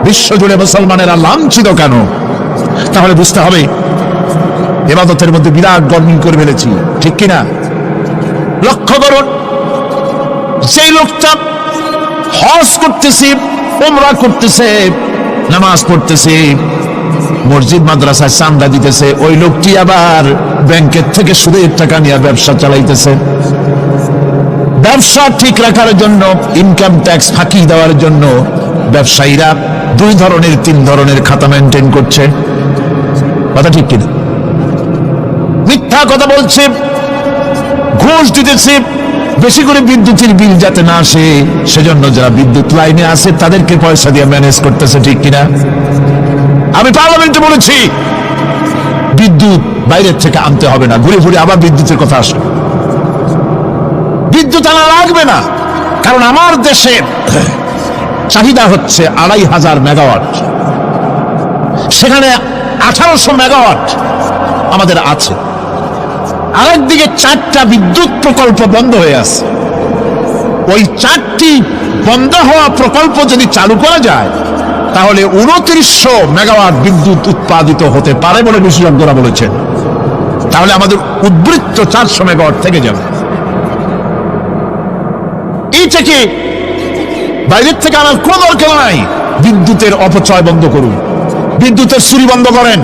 বিশ্বজুড়ে মুসলমানেরা লাঞ্ছিত কেন? তাহলে বুঝতে হবে ইবাদতের মধ্যে বিরাট গরমিল করে ফেলেছি, ঠিক কিনা? লক্ষ্য করুন, সেই লোকটা হজ করতেছে, উমরা করতেছে, নামাজ পড়তেছে, মসজিদ মাদ্রাসায় চাঁদা দিতেছে, ওই লোকটি আবার ব্যাংকের থেকে সুদের টাকা নিয়ে ব্যবসা চালাইতেছে। ব্যবসা ঠিক রাখার জন্য, ইনকাম ট্যাক্স ফাঁকি দেওয়ার জন্য ব্যবসায়ীরা 2 ধরনের 3 ধরনের খাতা মেনটেন করছে। কথা ঠিক কিনা? মিথ্যা কথা বলছে, ঘুষ দিতেছে, বেশি করে বিদ্যুতের বিল যাতে না আসে সেজন্য যারা বিদ্যুৎ লাইনে আছে তাদেরকে পয়সা দিয়ে ম্যানেজ করতেছে, ঠিক কিনা? আমি পার্লামেন্টে বলেছি বিদ্যুৎ বাইরের থেকে আনতে হবে না, ঘুরে ঘুরে আবার বিদ্যুতের কথা আসে। বিদ্যুৎ আনা লাগবে না, কারণ আমার দেশের চাহিদা হচ্ছে 2500 মেগাওয়াট, সেখানে 1800 মেগাওয়াট আমাদের আছে। আরেকদিকে 4টা বিদ্যুৎ প্রকল্প বন্ধ হয়ে আছে। ওই 4টি বন্ধ হওয়া প্রকল্প যদি চালু করা যায় তাহলে 2900 মেগাওয়াট বিদ্যুৎ উৎপাদিত হতে পারে বলে বিশেষজ্ঞরা বলেছেন। তাহলে আমাদের উদ্বৃত্ত 400 মেগাওয়াট থেকে যাবে। এই থেকে বাইরের থেকে আনার কোন দরকার নাই। বিদ্যুতের অপচয় বন্ধ করুন, বিদ্যুতের চুরি বন্ধ করেন।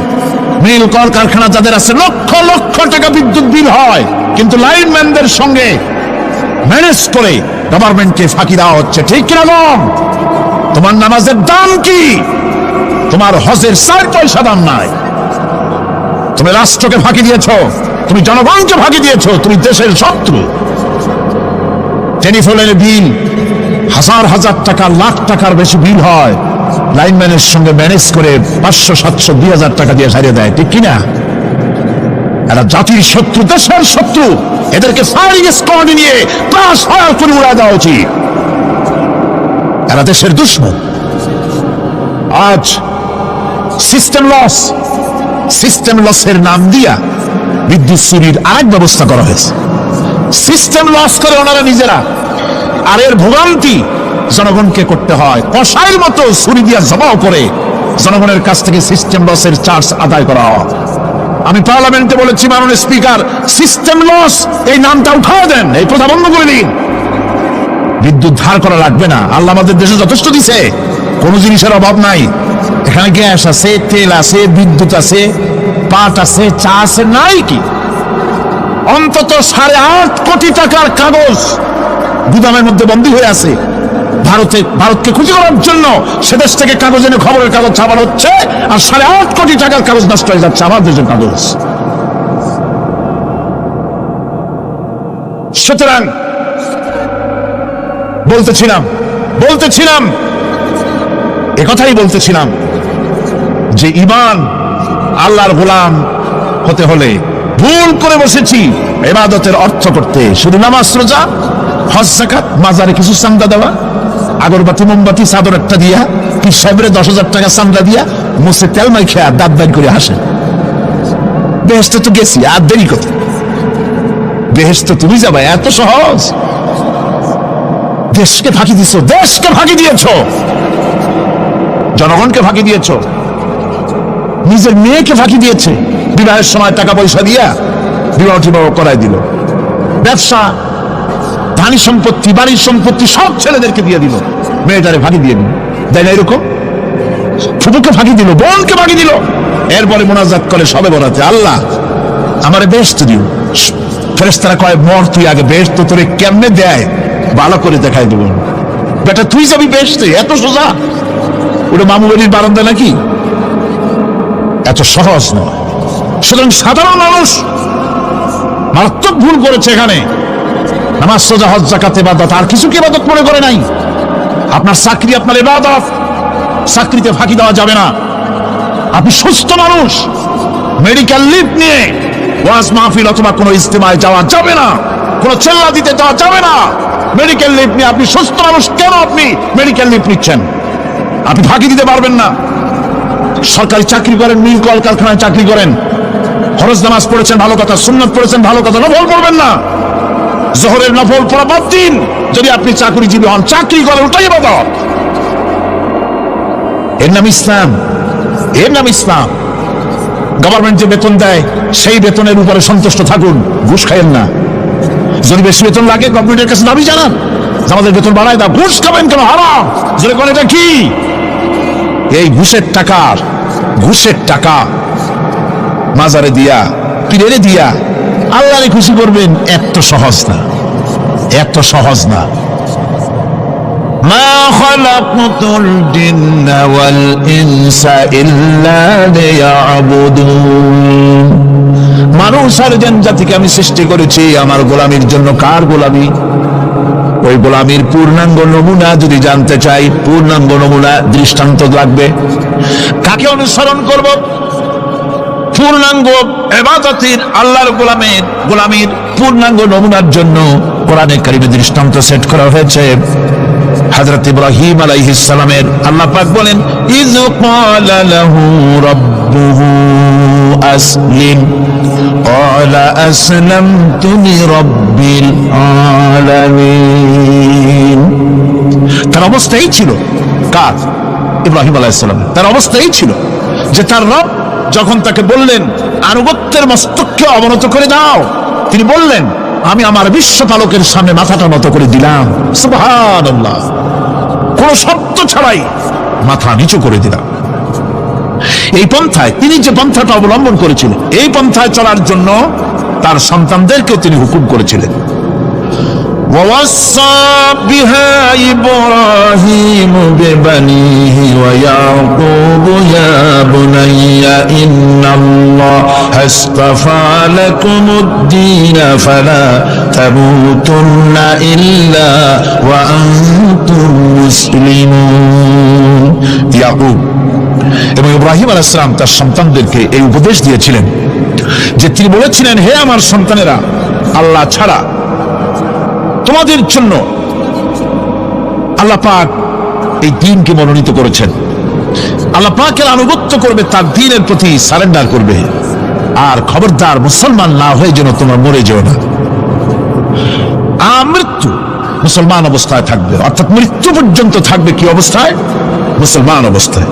মিল কলকারখানা যাদের আছে, লক্ষ লক্ষ টাকা বিদ্যুৎ বিল হয়, কিন্তু লাইনম্যানদের সঙ্গে ম্যানেজ করে গভর্নমেন্টকে ফাঁকি দেওয়া হচ্ছে, ঠিক কিনা? তোমার নামাজের দাম কি? তোমার হজের 4 পয়সা দাম নাই। তুমি রাষ্ট্রকে ফাঁকি দিয়েছ, তুমি জনগণকে ফাঁকি দিয়েছ, তুমি দেশের শত্রু। টেলিফোনের বিল হাজার হাজার টাকা, লাখ টাকার বেশি বিল হয়, লাইনম্যানের সঙ্গে ম্যানেজ করে 500, 700, 2000 টাকা দিয়ে সারিয়ে দেয়, ঠিক কিনা? এরা জাতির শত্রু, দেশের শত্রু। এদেরকে ফায়ারিং স্কোয়াড নিয়ে ক্লাস ফায়ার করে উড়া দেওয়া উচিত। এরা দেশের দুশ্মন। আজ সিস্টেম লসের নাম দিয়া বিদ্যুৎ চুরির আরেক ব্যবস্থা করা হয়েছে। সিস্টেম লস করে ওনারা নিজেরা, আর এর ভোগান্তি জনগণকে করতে হয়। কষাইয়ের মতো ছুরি দিয়া জবাও করে জনগণের কাছ থেকে সিস্টেম লসের চার্জ আদায় করা হয়। আমি পার্লামেন্টে বলেছি, মাননীয় স্পিকার, সিস্টেম লস এই নামটা উঠাও দেন, এই প্রথা বন্ধ করে দিন। বিদ্যুৎ ধার করা লাগবে না, আল্লাহ আমাদের দেশে যথেষ্ট দিছে, কোনো জিনিসের অভাব নাই। এখানে গ্যাস আছে, তেল আছে, বিদ্যুৎ আছে, পাট আছে, চা আছে, নাই কি? অন্তত 8.5 কোটি টাকার কাগজ গুদামের মধ্যে বন্দী হয়ে আছে। ভারতকে খুশি করার জন্য সে দেশ থেকে কাগজ এনে খবরের কাগজ ছাপানো হচ্ছে, আর 8.5 কোটি টাকার কাগজ নষ্ট হয়ে যাচ্ছে আমার দেশের কাগজ। সুতরাং বলতেছিলাম একথাই বলতেছিলাম যে ঈমান আল্লাহর গোলাম হতে হলে ভুল করে বসেছি ইবাদতের অর্থ করতে। শুধু নামাজ, রোজা, হজ, যাকাত, মাজারে কিছু চাঁদা দেওয়া, আগরবাতি, মোমবাতি, চাদর একটা দিয়া, পীর সাহেবের 10,000 টাকা চাঁদা দিয়া, মুছে তেল মাই খেয়া দাঁত বাইর করে হাসেন। বেহেশতে তো গেছি, আর দেরি কত? বেহেশতে তুমি যাবা, এত সহজ? দেশকে ফাঁকি দিয়েছ, দেশকে ফাঁকি দিয়েছ, জনগণকে ফাঁকি দিয়েছ, নিজের মেয়েকে ফাঁকি দিয়েছে। বিবাহের সময় টাকা পয়সা দিয়া বিবাহ টিবাহ করাই দিল। ব্যবসা, ধানি সম্পত্তি, বাড়ির সম্পত্তি সব ছেলেদেরকে দিয়ে দিল, মেয়েটারে ফাঁকি দিয়ে দিল। তাই না? এরকম ফুপুকে ফাঁকি দিল, বোনকে ফাঁকি দিল। এরপরে মোনাজাত করে সবে বরাতে, আল্লাহ আমারে বেহেশত দিও। ফেরেশতারা কয়, মর তুই আগে, বেহেশত তোরে কেমনে দেয় ভালো করে দেখাই দেব। বেটা তুই যাবি বেহেশতে? এত সোজা? ওটা মামু বাড়ির বারান্দা নাকি? এত সহজ নয়। সুতরাং সাধারণ মানুষ মারাত্মক ভুল করেছে এখানে। নামাজ, রোজা, হজ, যাকাত ইবাদত, আর কিছু কি ইবাদত মনে করে নাই? আপনার চাকরি আপনার ইবাদত, চাকরিতে ফাঁকি দেওয়া যাবে না। আপনি সুস্থ মানুষ, মেডিকেল লিভ নিয়ে ওয়াজ মাহফিল অথবা কোনো ইজতেমায় যাওয়া যাবে না, কোনো চেল্লা দিতে যাওয়া যাবে না। মেডিকেল লিভ নিয়ে আপনি সুস্থ মানুষ, কেন আপনি মেডিকেল লিভ নিচ্ছেন? আপনি ফাঁকি দিতে পারবেন না। সরকারি চাকরি করেন, মিল কলকারখানায় চাকরি করেন, ফরজ নামাজ পড়েছেন ভালো কথা, সুন্নত পড়েছেন ভালো কথা, নফল পড়বেন না। জোহরের নফল পড়া বাদ দিন যদি আপনি চাকরিজীবী হন। চাকরি করে ওটাই ইবাদত। এর নাম ইসলাম, এর নাম ইসলাম। গভর্নমেন্ট যে বেতন দেয় সেই বেতনের উপরে সন্তুষ্ট থাকুন, ঘুষ খাইয়েন না। যদি বেশি বেতন লাগে গভর্নমেন্টের কাছে দাবি জানান, আমাদের বেতন বাড়ায় দাও। ঘুষ খাবেন কেন? হারাম। জোরে কোন এটা কি? এই ঘুষের টাকা মাজারে দিয়া, পীরেরে দিয়া আল্লাহরে খুশি করবেন, এত সহজ না, এত সহজ না। মা খালাকতুল জিন্না ওয়াল ইনসা ইল্লা লিয়াবুদুন। মানুষ আর জিন জাতিকে আমি সৃষ্টি করেছি আমার গোলামির জন্য। কার গোলামি? ওই গোলামির পূর্ণাঙ্গ নমুনা যদি জানতে চাই, পূর্ণাঙ্গ নমুনা দৃষ্টান্ত লাগবে। কাকে অনুসরণ করব? পূর্ণাঙ্গ ইবাদতের আল্লাহর গোলামির পূর্ণাঙ্গ নমুনার জন্য কোরআনে কারিমে দৃষ্টান্ত সেট করা হয়েছে। হযরত ইব্রাহিম আলাইহিস সালামের আল্লাহ পাক বলেন, ইয ক্বালা লাহু রাব্বুহু আসলিম ক্বালা আসলামতু লিরাব্বিল আলামিন। তার অবস্থাই ছিল, কার? ইব্রাহিম আলাইহিস সালাম। তার অবস্থাই ছিল যে তার রব যখন তাকে বললেন আনুগত্যের মস্তককে অবনত করে দাও, তিনি বললেন আমি আমার বিশ্বপালকের সামনে মাথাটা নত করে দিলাম। সুবহানাল্লাহ, কোন শব্দ ছাড়াই মাথা নিচু করে দিলাম। এই পন্থায় তিনি যে পন্থাটা অবলম্বন করেছিলেন, এই পন্থায় চলার জন্য তার সন্তানদেরকেও তিনি হুকুম করেছিলেন। ووصى بها إبراهيم ببنيه ويعقوب يا بني إن الله اصطفى لكم الدين فلا تموتن إلا وأنتم مسلمون। ইয়াকুব এবং ইব্রাহিম আলাইহিস সালাম তার সন্তানদেরকে এই উপদেশ দিয়েছিলেন যে তিনি বলেছিলেন, হে আমার সন্তানেরা, আল্লাহ ছাড়া তোমাদের জন্য আল্লাহ পাক এই দ্বীনকে মনোনীত করেছেন। আল্লাহ পাকের আনুগত্য করবে, তার দ্বীনের প্রতি সারেন্ডার করবে। আর খবরদার মুসলমান না হয়ে যেন তোমরা মরে যেও না। মৃত্যু মুসলমান অবস্থায় থাকবে, অর্থাৎ মৃত্যু পর্যন্ত থাকবে কি অবস্থায়? মুসলমান অবস্থায়।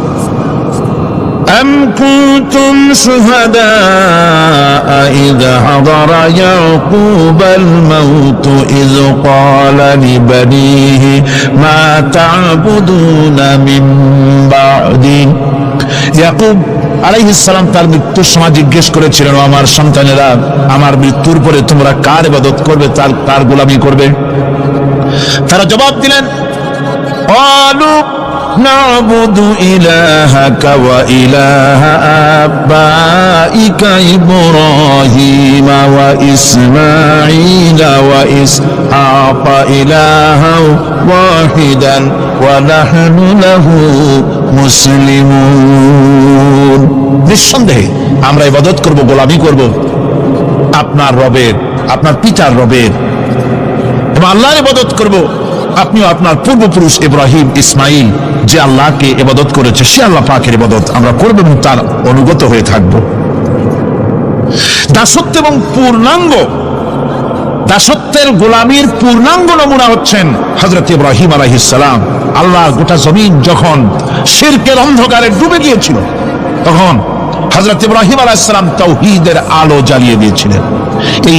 أم كنتم شهداء إذ حضر يعقوب الموت إذ قال لبنيه ما تعبدون من بعدي। ইয়াকুব আলাইহিস সালাম তার মৃত্যুর সময় জিজ্ঞেস করেছিলেন, আমার সন্তানেরা, আমার মৃত্যুর পরে তোমরা কার ইবাদত করবে, কার গোলামি করবে? তারা জবাব দিলেন, قالوا نعبد إلهك وإله آبائك إبراهيم وإسماعيل وإسحاق إلها واحدا ونحن له মুসলিমুন। নিঃসন্দেহে আমরা ইবাদত করব, গোলামি করব আপনার রবের, আপনার পিতার রবের, এবং আল্লাহর ইবাদত করব। আপনিও আপনার পূর্বপুরুষ ইব্রাহিম, ইসমাইল যে আল্লাহকে ইবাদত করেছে, সে আল্লাহ পাকের ইবাদত আমরা করব এবং তার অনুগত হয়ে থাকব। দাসত্ব এবং দাসত্বের গোলামির পূর্ণাঙ্গ নমুনা হচ্ছেন হযরত ইব্রাহিম আলাইহিস সালাম। আল্লাহর গোটা জমিন যখন শিরকের অন্ধকারে ডুবে গিয়েছিল, তখন হযরত ইব্রাহিম আলাইহিস সালাম তাওহীদের আলো জ্বালিয়ে দিয়েছিলেন। এই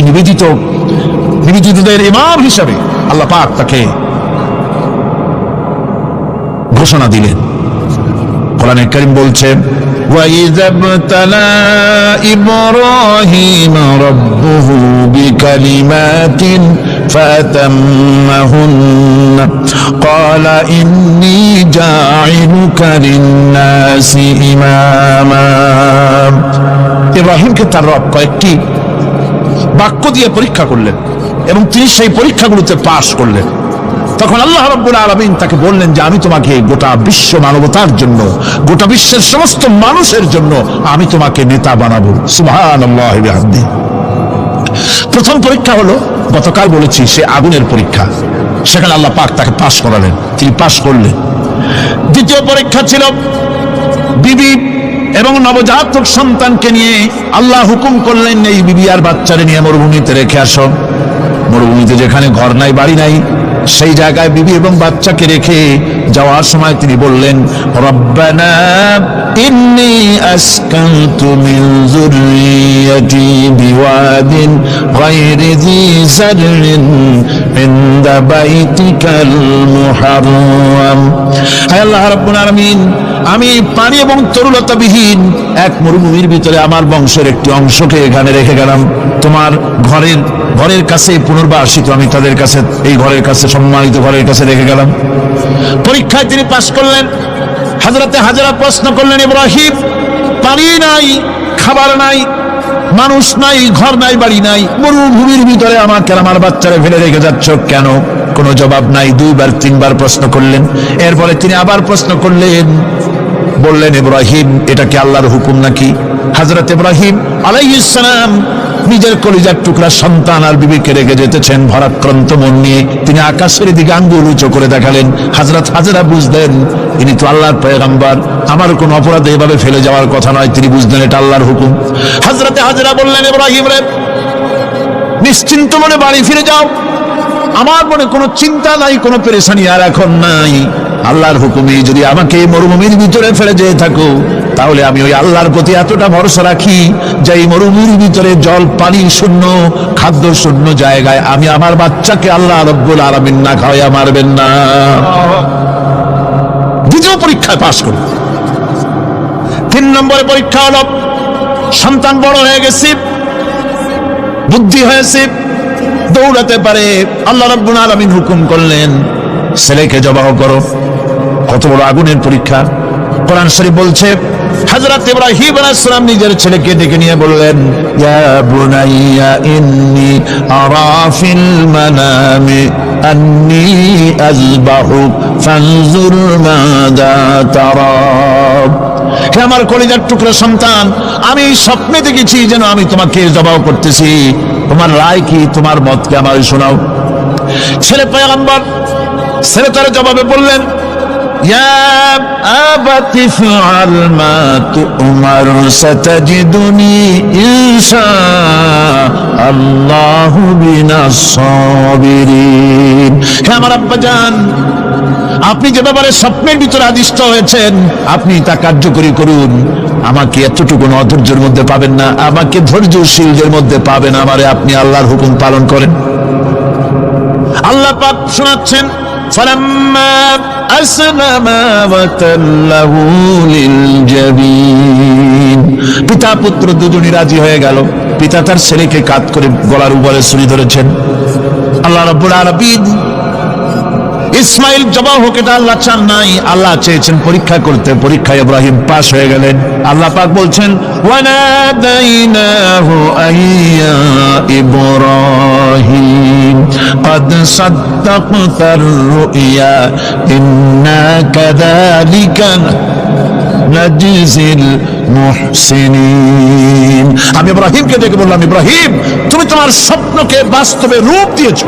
নিবেদিতদের ইমাম হিসাবে আল্লাহ পাক তাকে ঘোষণা দিলেন। কোরআনে কারীম বলছে, وَإِذَا ابْتَلَى إِبْرَاهِيمَ رَبُّهُ بِكَلِمَاتٍ فَأَتَمَّهُنَّ قَالَ إِنِّي جَاعِلُكَ لِلنَّاسِ إِمَامًا। ইব্রাহিমকে তার রব কয়েকটি বাক্য দিয়ে পরীক্ষা করলেন এবং তিনি সেই পরীক্ষাগুলোতে পাশ করলেন। তখন আল্লাহ রাব্বুল আলামিন তাকে বললেন যে আমি তোমাকে গোটা বিশ্ব মানবতার জন্য, গোটা বিশ্বের সমস্ত মানুষের জন্য আমি তোমাকে নেতা বানাবো। সুবহানাল্লাহি ওয়া বিহামদিহি। প্রথম পরীক্ষা হলো, গতকাল বলেছি, সে আগুনের পরীক্ষা। সেখানে আল্লাহ পাক তাকে পাশ করালেন, তিনি পাশ করলেন। দ্বিতীয় পরীক্ষা ছিল বিবি এবং নবজাতক সন্তানকে নিয়ে। আল্লাহ হুকুম করলেন, এই বিবি আর বাচ্চারে নিয়ে মরুভূমিতে রেখে আসো। মরুভূমিতে যেখানে ঘর নাই, বাড়ি নাই, সেই জায়গায় বিবি এবং বাচ্চাকে রেখে যাওয়ার সময় তিনি বললেন, রব্বানা ইন্নী আসকানতু মিন যুররিয়্যাতি বিওয়াদিন গায়রি যী যাররিন ইনদা বাইতিকাল মুহাররাম। হে আল্লাহ রাব্বুল আলামিন, আমি পানি এবং তরুলতাবিহীন এক মরুভূমির ভিতরে আমার বংশের একটি অংশকে এখানে রেখে গেলাম। তোমার ঘরের কাছে পুনর্বাসিত, আমি তাদের কাছে, এই ঘরের কাছে, সম্মানিত ঘরের কাছে রেখে গেলাম। পরীক্ষায় তিনি পাস করলেন। হযরতে হাজেরা প্রশ্ন করলেন, ইব্রাহিম, পানি নাই, খাবার নাই, মানুষ নাই, ঘর নাই, বাড়ি নাই, মরুভূমির ভিতরে আমাকে আমার বাচ্চারা ফেলে রেখে যাচ্ছ কেন? কোনো জবাব নাই। 2-3 প্রশ্ন করলেন। এরপরে তিনি আবার প্রশ্ন করলেন, বললেন, ইব্রাহিম, এটা কি আল্লাহর হুকুম নাকি? হযরত ইব্রাহিম আলাইহিস সালাম নিজের কলিজার টুকরা সন্তান আর বিবিকে রেখে যেতেছেন ভারাক্রান্ত মন নিয়ে। তিনি আকাশের দিকে আঙ্গুল উঁচু করে দেখালেন। হযরত হাজেরা বুঝলেন ইনি তো আল্লাহর পয়গম্বর, আমার কোনো অপরাধে এভাবে ফেলে যাওয়ার কথা নয়। তিনি বুঝলেন এটা আল্লাহর হুকুম। হযরত হাজেরা বললেন, ইব্রাহিম রে, নিশ্চিন্ত মনে বাড়ি ফিরে যাও, আমার মনে কোনো চিন্তা নাই, কোনো পেরেশানি আর এখন নাই। আল্লাহর হুকুমে যদি আমাকে মরুভূমির ভিতরে ফেলে যেয়ে থাকো, তাহলে আমি ওই আল্লাহর প্রতি এতটা ভরসা রাখি যে এই মরুভূমির ভিতরে জল পানি শূন্য, খাদ্য শূন্য জায়গায় আমি আমার বাচ্চাকে আল্লাহ রাব্বুল আলামিন না খাওয়াইয়া মারবেন না। দ্বিতীয় পরীক্ষায় পাস করল। 3 নম্বরের পরীক্ষা হলো, সন্তান বড় হয়ে গেছে, বুদ্ধি হয়েছে, দৌড়াতে পারে। আল্লাহ রাব্বুল আলামিন হুকুম করলেন, ছেলেকে জবাহ করো। কত বড় আগুনের পরীক্ষা! কোরআন শরীফ বলছে, হযরত ইব্রাহিম আলাইহিস সালাম নিজের ছেলেকে ডেকে নিয়ে বললেন, ইয়া বুনাইয়া ইন্নী আরা ফিল মানামি আন্নী আযবাহুক ফানজুর মাযা তারা। হে আমার কলিজার টুকরা সন্তান, আমি স্বপ্নে দেখেছি যেন আমি তোমাকে জবাহ করতেছি, তোমার রায় কি, তোমার মত কি আমায় শোনাও। ছেলে পয়গম্বর, ছেলে তার জবাবে বললেন, ইয়া আবাতি ফাআল মা তু'মার সাতাজিদুনি ইনশাআল্লাহু মিনাস সাবিরিন। হে আমার আব্বাজান, আপনি যে ব্যাপারে স্বপ্নের ভিতরে আদিষ্ট হয়েছেন আপনি তা কার্যকরী করুন। আমাকে এতটুকু অধৈর্যের মধ্যে পাবেন না, আমাকে ধৈর্যশীলদের মধ্যে পাবেন। আমারে আপনি আল্লাহর হুকুম পালন করেন। আল্লাহ পাক শোনাচ্ছেন, ফালাম্মা আসলামা ওয়া তাল্লাহু লিল জাবিন। পিতা পুত্র দুজনই রাজি হয়ে গেল। পিতা তার ছেলেকে কাঁধ করে গলার উপরে ছুরি ধরেছেন। আল্লাহ রাব্বুল আলামিন ইসমাইল জবাহ হোক এটা আল্লাহ চান নাই, আল্লাহ চেয়েছেন পরীক্ষা করতে। পরীক্ষায় ইব্রাহিম পাস হয়ে গেলেন। আল্লাহ পাক বলছেন, ওয়ানাদাইনাহু আইয়া ইব্রাহিম قد صدقت الرؤيا إنا كذلك نجزي المحسنين। আমি ইব্রাহিমকে ডেকে বললাম, ইব্রাহিম, তুমি তোমার স্বপ্নকে বাস্তবে রূপ দিয়েছো,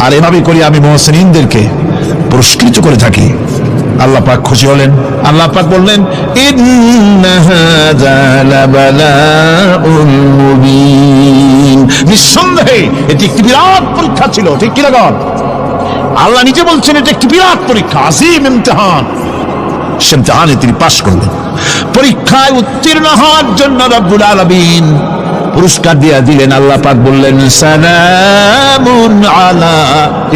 আর এভাবে করি আমি মুহসিনদেরকে পুরস্কৃত করে থাকি। আল্লাহ পাক খুশি হলেন। আল্লাহ পাক বললেন, ইন্না হাযা লাবালাউল মুবিন। নিঃসন্দেহে এটি একটি বিরাট পরীক্ষা ছিল, ঠিক কি না? আল্লাহ নিজে বলছেন এটা একটি বিরাট পরীক্ষা, আজিম ইমতিহান। সে ইমতিহানে তিনি পাস করলেন। পরীক্ষায় উত্তীর্ণ হওয়ার জন্য রব্বুল আলামিন পুরস্কার দিয়ে দিলেন। আল্লাহ পাক বললেন, সালামুন আলা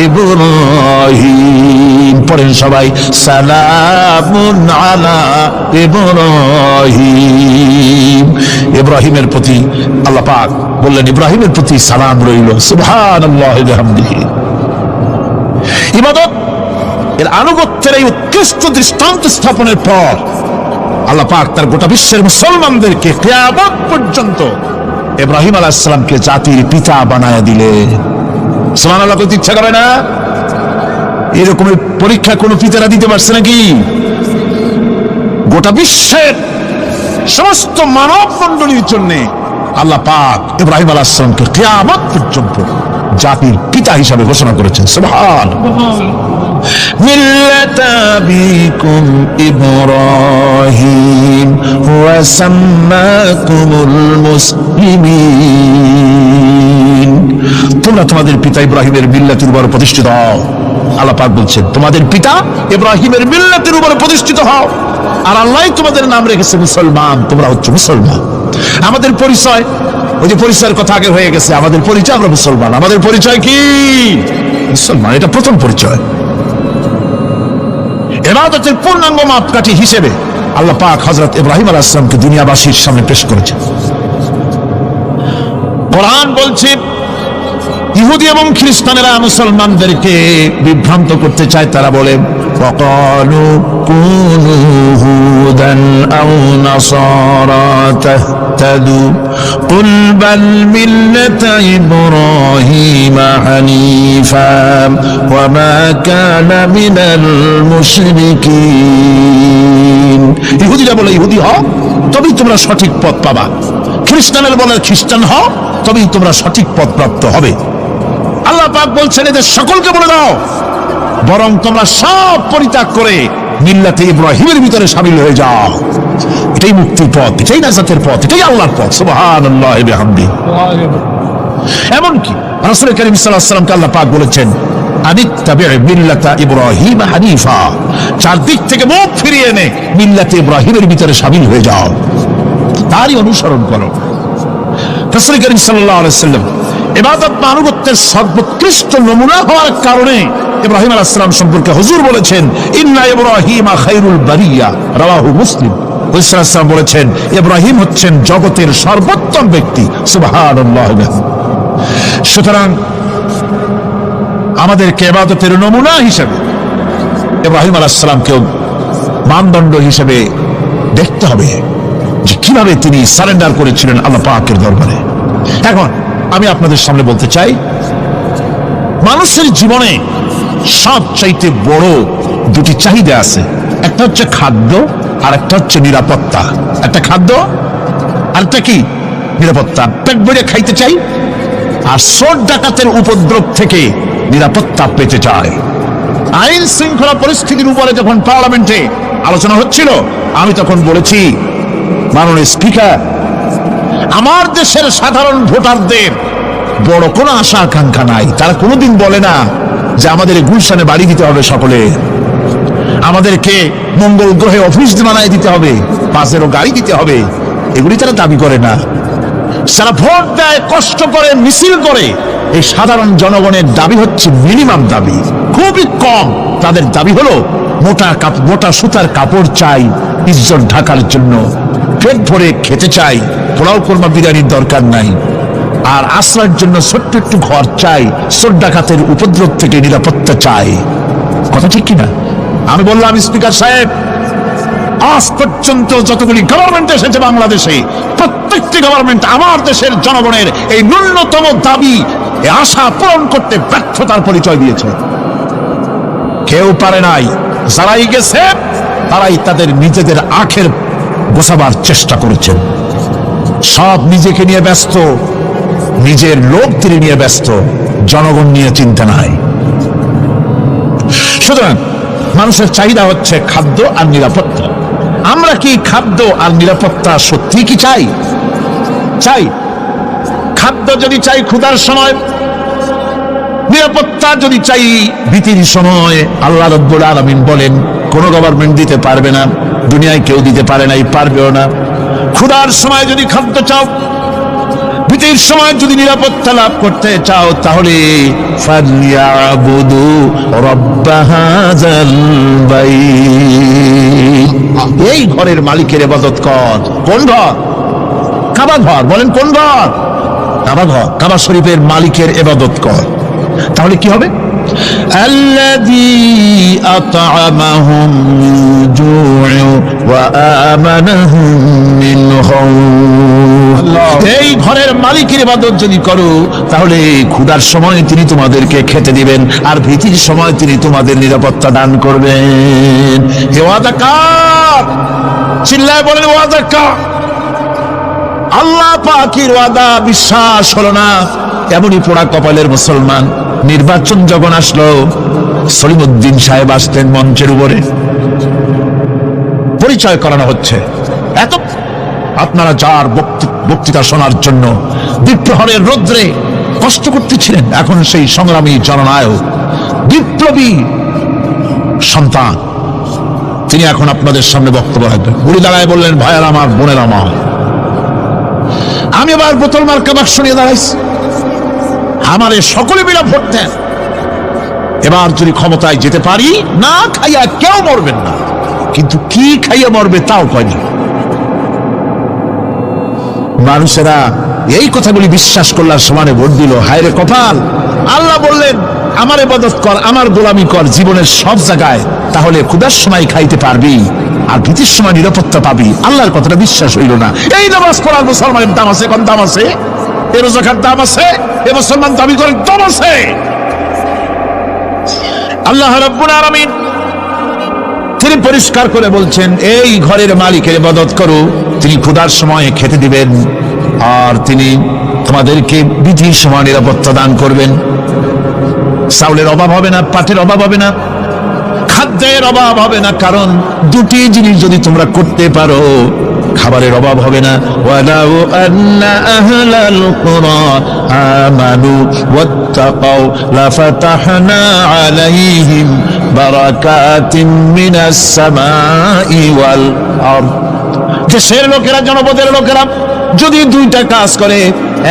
ইব্রাহিম। পড়েন সবাই, সালামুন আলা ইব্রাহিম। ইব্রাহিমের প্রতি আল্লাহ পাক বললেন, ইব্রাহিমের প্রতি সালাম রইল। সুবহানাল্লাহি ওয়া বিহামদিহি। ইবাদত এর আনুগত্যের এই উৎকৃষ্ট দৃষ্টান্ত স্থাপনের পর আল্লাহ পাক তার গোটা বিশ্বের মুসলমানদেরকে কিয়ামত পর্যন্ত ইব্রাহিম আলাইহিস সালামকে জাতির পিতা বানায়া দিলেন। সুবহানাল্লাহ। করতে ইচ্ছা করে না? এরকম পরীক্ষা কোন পিতারা দিতে পারছে নাকি? গোটা বিশ্বের সমস্ত মানব মণ্ডলীর জন্য আল্লাহ পাক ইব্রাহিম আলাইহিস সালামকে কিয়ামত পর্যন্ত জাতির পিতা হিসাবে ঘোষণা করেছেন। সুবহানাল্লাহ। মিল্লাতা আবিকুম ইব্রাহিম ওয়া সাম্মাকুমুল মুসলিমিন। তোমরা তোমাদের পিতা ইব্রাহিমের মিল্লাতের উপর প্রতিষ্ঠিত হও। আল্লাহ পাক বলছেন তোমাদের পিতা ইব্রাহিমের মিল্লাতের উপর প্রতিষ্ঠিত হও, আর আল্লাহ তোমাদের নাম রেখেছে মুসলমান, তোমরা হচ্ছে মুসলমান। আমাদের পরিচয়, ওই যে পরিচয়ের কথা আগে হয়ে গেছে, আমাদের পরিচয় আমরা মুসলমান। আমাদের পরিচয় কি? মুসলমান, এটা প্রথম পরিচয়। ইবাদতের পূর্ণাঙ্গ মাপকাঠি হিসেবে আল্লাহ পাক হযরত ইব্রাহিম আলাইহিস সালামকে দুনিয়াবাসীর সামনে পেশ করেছেন। কোরআন বলছে ইহুদি এবং খ্রিস্টানেরা মুসলমানদেরকে বিভ্রান্ত করতে চায়। তারা বলে ওয়াকালু কুনু হুদান আও নাসারা তাহতাদু কুল বাল মিল্লাতা ইব্রাহিম হানিফা ওয়া মা কানা মিনাল মুশরিকিন। ইহুদিরা বলে ইহুদি হও, তবেই তোমরা সঠিক পথ পাবা। খ্রিস্টানেরা বলে খ্রিস্টান হও, তবেই তোমরা সঠিক পথ প্রাপ্ত হবে। আল্লাহ পাক বলছেন এদের সকলকে বলে দাও, বরং তোমরা সব পরিত্যাগ করে মিল্লাতে ইব্রাহিমের ভিতরে শামিল হয়ে যাও। এটাই মুক্তির পথ, এটাই নাজাতের পথ, এটাই আল্লাহর পথ। সুবহানাল্লাহি ওয়া বিহামদিহি। এমনকি রাসূল করিম সাল্লাল্লাহু আলাইহি ওয়াসাল্লামকে আল্লাহ পাক বলেছেন আনিত্তাবি মিল্লাতা ইব্রাহিম হানিফা, চারদিক থেকে মুখ ফিরিয়ে এনে মিল্লাতে ইব্রাহিমের ভিতরে শামিল হয়ে যাও, তারই অনুসরণ করো। রাসূল করিম সাল্লাল্লাহু আলাইহি ওয়াসাল্লাম ইবাদত মানবত্বের সর্বোৎকৃষ্ট নমুনা হওয়ার কারণে ইব্রাহিম আলাইহিস সালাম সম্পর্কে হুজুর বলেছেন ইন্না ইব্রাহিমা খায়রুল বারিয়া, রাওয়াহু মুসলিম। হুজুর বলেছেন ইব্রাহিম হচ্ছেন জগতের সর্বোত্তম ব্যক্তি। সুবহানাল্লাহ। সুতরাং আমাদেরকে ইবাদতের নমুনা হিসেবে ইব্রাহিম আলাইহিস সালামকেও মানদণ্ড হিসেবে দেখতে হবে যে কিভাবে তিনি সারেন্ডার করেছিলেন আল্লাহ পাকের দরবারে। এখন আমি আপনাদের সামনে বলতে চাই, মানুষের জীবনে সবচাইতে বড় দুটি চাহিদা আছে, একটা হচ্ছে খাদ্য আর একটা হচ্ছে নিরাপত্তা। একটা খাদ্য আর একটা কি? নিরাপত্তা। পেট ভরে খাইতে চাই আর চোর ডাকাতের উপদ্রব থেকে নিরাপত্তা পেতে চায়। আইন শৃঙ্খলা পরিস্থিতির উপরে যখন পার্লামেন্টে আলোচনা হচ্ছিল, আমি তখন বলেছি মাননীয় স্পিকার, আমার দেশের সাধারণ ভোটারদের বড় কোনো আশা আকাঙ্ক্ষা নাই। তারা কোনোদিন বলে না যে আমাদের গুলশানে বাড়ি দিতে হবে, সকলে আমাদেরকে মঙ্গল গ্রহে অফিস বানায় দিতে হবে, বাসেরও গাড়ি দিতে হবে, এগুলি তারা দাবি করে না। যারা ভোট দেয়, কষ্ট করে, মিছিল করে, এই সাধারণ জনগণের দাবি হচ্ছে মিনিমাম দাবি, খুবই কম। তাদের দাবি হলো মোটা সুতার কাপড় চাই ইজ্জত ঢাকার জন্য, পেট ভরে খেতে চাই, পোলাও কোরমা বিরিয়ানির দরকার নাই, আর আশ্রয়ের জন্য ছোট্ট একটু ঘর চাই, চোর ডাকাতের উপদ্রব থেকে নিরাপত্তা চাই। কথা ঠিক কিনা? আমি বললাম স্পিকার সাহেব, আজ পর্যন্ত যতগুলি গভর্নমেন্ট এসেছে বাংলাদেশে, প্রত্যেকটি গভর্নমেন্ট আমার দেশের জনগণের এই ন্যূনতম দাবি, এই আশা পূরণ করতে ব্যর্থতার পরিচয় দিয়েছে। কেউ পারে নাই। যারাই গেছে তারাই তাদের নিজেদের আখের গোছাবার চেষ্টা করেছেন। সব নিজেকে নিয়ে ব্যস্ত, নিজের লোকদের নিয়ে ব্যস্ত, জনগণ নিয়ে চিন্তা নাই। সুতরাং মানুষের চাহিদা হচ্ছে খাদ্য আর নিরাপত্তা। আমরা কি খাদ্য আর নিরাপত্তা সত্যি কি চাই? চাই। খাদ্য যদি চাই ক্ষুধার সময়, নিরাপত্তা যদি চাই ভীতির সময়, আল্লাহ রাব্বুল আলামিন বলেন কোন গভর্নমেন্ট দিতে পারবে না, দুনিয়ায় কেউ দিতে পারে নাই, পারবেও না। ক্ষুধার সময় যদি খাদ্য চাও, ভীতির সময় যদি নিরাপত্তা লাভ করতে চাও, তাহলে ফালিয়াবুদু রাব্ব হাযাল বাইত, এই ঘরের মালিকের ইবাদত কর। কোন ঘর? কাবা ঘর। বলেন কোন ঘর? কাবা ঘর। কাবা শরীফের মালিকের ইবাদত কর। তাহলে কি হবে? আল্লাযী আত'আমাহুম মিন জু'ইন ওয়া আমানাহুম মিন খাউফ। এই ঘরের মালিকের ইবাদত যদি করো, তাহলে ক্ষুধার সময় তিনি তোমাদেরকে খেতে দিবেন, আর ভীতির সময় তিনি তোমাদের নিরাপত্তা দান করবেন। এ ওয়াদা কার? চিল্লায় বলেন ওয়াদা কার? আল্লাহ পাকের ওয়াদা বিশ্বাস হলো না, এমনই পোড়া কপালের মুসলমান। নির্বাচন যখন আসলো, সলিমউদ্দিন সাহেব আসতেন মঞ্চের উপরে, পরিচয় করানো হচ্ছে। এত আপনারা যার বক্তৃতা শোনার জন্য দ্বীপ্রহরের রৌদ্রে কষ্ট করতেছিলেন, এখন সেই সংগ্রামী জননায়ক বিপ্লবী সন্তান, তিনি এখন আপনাদের সামনে বক্তব্য রাখবেন। বুড়ি দাঁড়ায় বললেন, ভাইয়ার আমার, বোনের আমার, আমি এবার বোতল মার্কা বাক্স নিয়ে দাঁড়াইছি, আমারে সকলে মিলে ভোট দেন, এবার যদি ক্ষমতায় যেতে পারি, না খাইয়া কেউ মরবেন না, কিন্তু কি খাইয়া মরবে তাও কয়নি। মানুষেরা এই কথাগুলি বিশ্বাস করলার সমানে ভোট দিল। হায়রে কপাল! আল্লাহ বললেন, আমার ইবাদত কর, আমার গোলামি কর জীবনের সব জায়গায়, তাহলে ক্ষুধার সময় খাইতে পারবি আর ভীতির সময় নিরাপত্তা পাবি। আল্লাহর কথাটা বিশ্বাস হইল না। এই নামাজ পড়ার মুসলমানের দাম আছে, কোন দাম আছে? এ রোজার দাম আছে, এ মুসলমান দাবি করেন দাম আছে। আল্লাহ রাব্বুল আলামিন তিনি পরিষ্কার করে বলছেন, এই ঘরের মালিকের ইবাদত করো, তিনি ক্ষুধার সময় খেতে দিবেন আর তিনি তোমাদেরকে বিধির সময় নিরাপত্তা দান করবেন। চাউলের অভাব হবে না, পাটের অভাব হবে না, খাদ্যের অভাব হবে না, কারণ দুটি জিনিস যদি তোমরা করতে পারো খাবারের অভাব হবে না। ওয়ালাউ আন্না আহলাল কুরা আমানু ওয়াত্তাকাউ লাফাতাহনা আলাইহিম বারাকাতিন মিনাস সামাই ওয়াল আরদ। দেশের লোকেরা, জনপদের লোকেরা যদি দুইটা কাজ করে,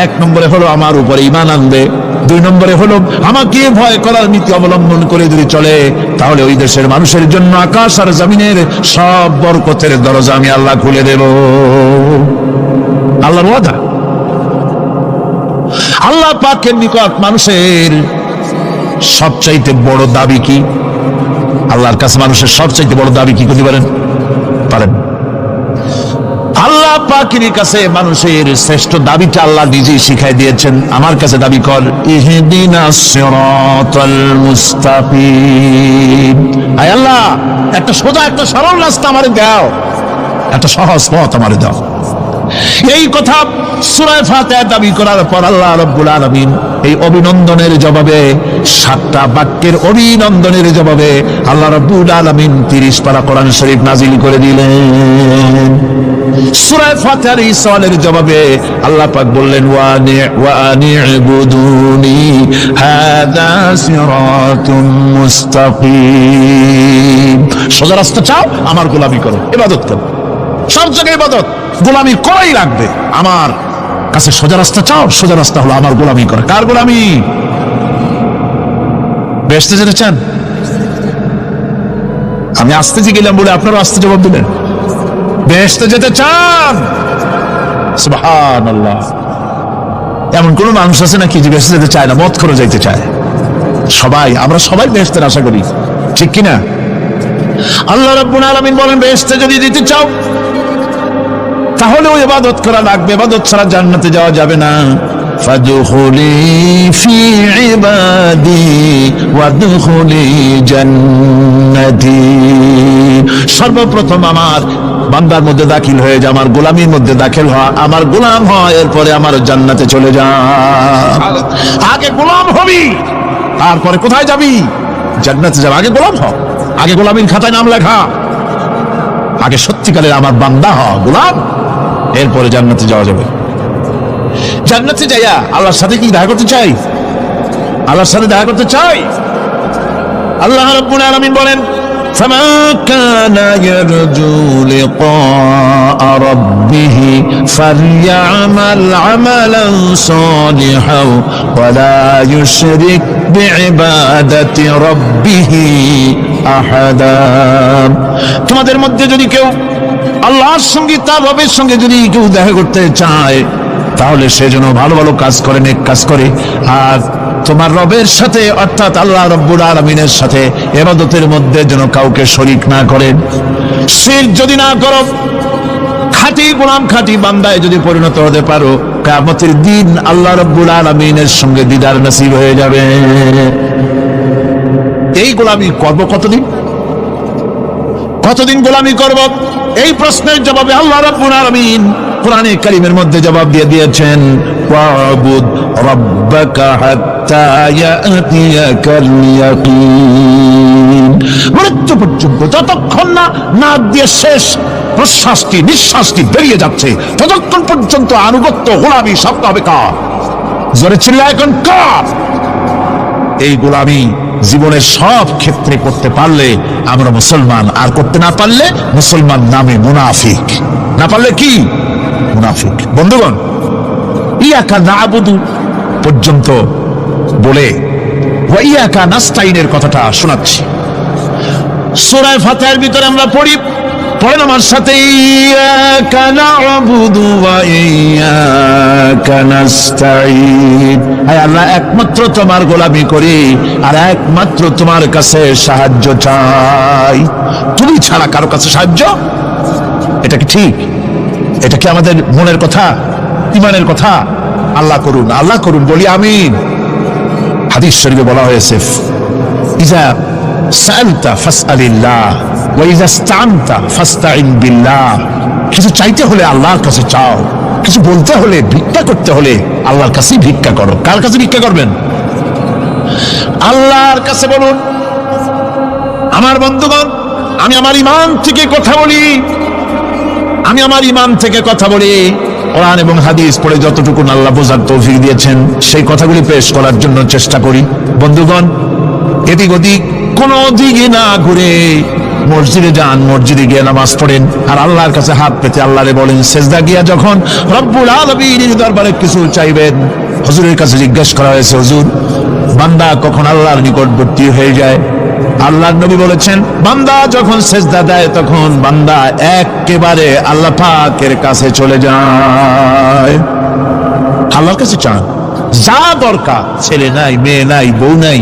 এক নম্বরে হলো আমার উপরে ঈমান আনবে, দুই নম্বরে হলো আমাকে ভয় করার নীতি অবলম্বন করে যদি চলে, তাহলে ওই দেশের মানুষের জন্য আকাশ আর জমিনের সব বরকতের দরজা আমি আল্লাহ খুলে দেব। আল্লাহর ওয়াদা। আল্লাহ পাকের নিকট মানুষের সবচাইতে বড় দাবি কি? আল্লাহর কাছে মানুষের সবচাইতে বড় দাবি কি করতে পারেন? পারেন? আল্লাহ পাকের কাছে মানুষের শ্রেষ্ঠ দাবিটা আল্লাহ নিজেই শিখাই দিয়েছেন। আমার কাছে দাবি কর, ইহদিনাস সিরাতাল মুস্তাকিম। আয় আল্লাহ, একটা সোজা, একটা সরল রাস্তা আমারে দাও, একটা সহজ পথ আমারে দাও। এই কথা সূরা ফাতিহা দাবি করার পর আল্লাহ রাব্বুল আলামিন এই অভিনন্দনের জবাবে, 7টা বাক্যের অভিনন্দনের জবাবে আল্লাহ রাব্বুল আলামিন 30 পারা কোরআন শরীফ নাজিল করে দিলেন। সূরা ফাতিহার এই সওয়ালের জবাবে আল্লাহ পাক বললেন, ওয়া আনি'বুদুনি হাযা সিরাতুম মুস্তাকিম। সোজা রাস্তা চাও, আমার গোলামি করো, ইবাদত করো, সব জায়গায় ইবাদত গোলামি করাই লাগবে। আমার কাছে সোজা রাস্তা চাও, সোজা রাস্তা হলো আমার গোলামি করা। কার গোলামি? বেহেশতে যেতে চান? আমি আস্তে গেলাম বলে আপনারা আস্তে জবাব দিলেন। বেহেশতে যেতে চান? সুবহানাল্লাহ। এমন কোন মানুষ আছে নাকি যে বেহেশতে যেতে চায় না? মত করে যাইতে চায়। সবাই, আমরা সবাই বেহেশতের আশা করি, ঠিক কিনা? আল্লাহ রাব্বুল আলামিন বলেন, বেহেশতে যদি যেতে চাও তাহলে ওই ইবাদত করা লাগবে, ইবাদত ছাড়া জান্নাতে যাওয়া যাবে না। ফাদখুলি ফি ইবাদি ওয়াদখুলি জান্নাতি। সর্বপ্রথম আমার বান্দার মধ্যে দাখিল হয়ে যা, আমার গোলামির মধ্যে দাখিল হ, আমার গোলাম হয়, এরপরে আমার জান্নাতে চলে যা। আগে গোলাম হবি, তারপরে কোথায় যাবি? জান্নাতে যাবি। আগে গোলাম হ, আগে গোলামির খাতায় নাম লেখা, আগে সত্যিকারের আমার বান্দা হ, গোলাম, এরপরে জান্নাতে যাওয়া যাবে। জান্নাতে যাইয়া আল্লাহর সাথে কি দেখা করতে চাই? আল্লাহর সাথে দেখা করতে চাই। আল্লাহ রাব্বুল আলামিন বলেন, ফামান কানা ইয়ারজু লিকা রাব্বিহি ফালইআমাল আমালান সালিহান ওয়া লা ইউশরিক বিইবাদাতি রাব্বিহি আহাদা। তোমাদের মধ্যে যদি কেউ আল্লাহর সঙ্গে, তার রবের সঙ্গে যদি কেউ দেখা করতে চায়, তাহলে সে যেন ভালো ভালো কাজ করে, নেক কাজ করে, আর তোমার রবের সাথে অর্থাৎ আল্লাহ রাব্বুল আলামিনের সাথে ইবাদতের মধ্যে যেন কাউকে শরীক না করে। শিরক যদি না করো, খাঁটি গোলাম, খাঁটি বান্দায় যদি পরিণত হতে পারো, কিয়ামতের দিন আল্লাহ রাব্বুল আলামিনের সঙ্গে দিদার নসিব হয়ে যাবে। এই গোলামি করব কতদিন? কতদিন গোলামি করব? এই প্রশ্নের জবাবে আল্লাহ রাব্বুল আলামিন কোরআনে কারীমের মধ্যে জবাব দিয়ে দিয়েছেন, ওয়াবুদ রাব্বাকা হাত্তা ইয়াতিয়াকাল ইয়াকিন। মৃত্যু পর্যন্ত, যতক্ষণ না নাক দিয়ে শেষ প্রশ্বাসটি, নিঃশ্বাসটি বেরিয়ে যাচ্ছে, ততক্ষণ পর্যন্ত আনুগত্য, গোলামি সব হবে কার? জোরে চিল্লা এখন কর। এই গোলামি জীবনের সব ক্ষেত্রে করতে পারলে আমরা মুসলমান, আর করতে না পারলে মুসলমান নামে মুনাফিক। না পারলে কি? মুনাফিক। বন্ধুগণ, ইয়াকা নাবুদু পর্যন্ত বলে ওয়া ইয়াকা নাস্তাইনের কথাটা শোনাচ্ছি। সূরা ফাতিহার ভিতরে আমরা পড়ি, পড়েন আমার সাথে, ইয়াকা নাবুদু ওয়া ইয়াকা নাস্তাইন। হে আল্লাহ, একমাত্র তোমার গোলামি করি আর একমাত্র তোমার কাছে সাহায্য চাই। তুমি ছাড়া কারো কাছে সাহায্য? এটা কি ঠিক? এটা কি আমাদের মনের কথা, ইমানের কথা? আল্লাহ করুন, আল্লাহ করুন, বলি আমিন। হাদিস শরীফে বলা হয়েছে, ইজা সাআলতা ফাসআলিল্লাহ ওয়া ইজা ইসতাআনতা ফাসতাইন বিল্লাহ। কিছু চাইতে হলে আল্লাহর কাছে চাও, কিছু বলতে হলে, ভিক্ষা করতে হলে আল্লাহর কাছেই ভিক্ষা করো। কার কাছে ভিক্ষা করবেন? আল্লাহর কাছে বলুন। আমার বন্ধুগণ, আমি আমার ঈমান থেকে কথা বলি, আমি আমার ঈমান থেকে কথা বলি। কোরআন এবং হাদিস পড়ে যতটুকু আল্লাহ বোঝার তৌফিক দিয়েছেন সেই কথাগুলি পেশ করার জন্য চেষ্টা করি। বন্ধুগণ, এদিক ওদিক কোনো দিকে না ঘুরে মসজিদে যান, মসজিদে গিয়ে নামাজ পড়েন আর আল্লাহর কাছে হাত পেতে আল্লাহরে বলেন। সেজদা গিয়া যখন রব্বুল আলামিনের দরবারে কিছু চাইবেন, হুজুরের কাছে জিজ্ঞেস করা হয়েছে, হুজুর, বান্দা কখন আল্লাহর নিকটবর্তী হয়ে যায়? আল্লাহর নবী বলেছেন, বান্দা যখন সেজদা দেয় তখন বান্দা একেবারে আল্লাহ পাকের কাছে চলে যায়। আল্লাহর কাছে চান, যা দরকার, ছেলে নাই, মেয়ে নাই, বউ নাই,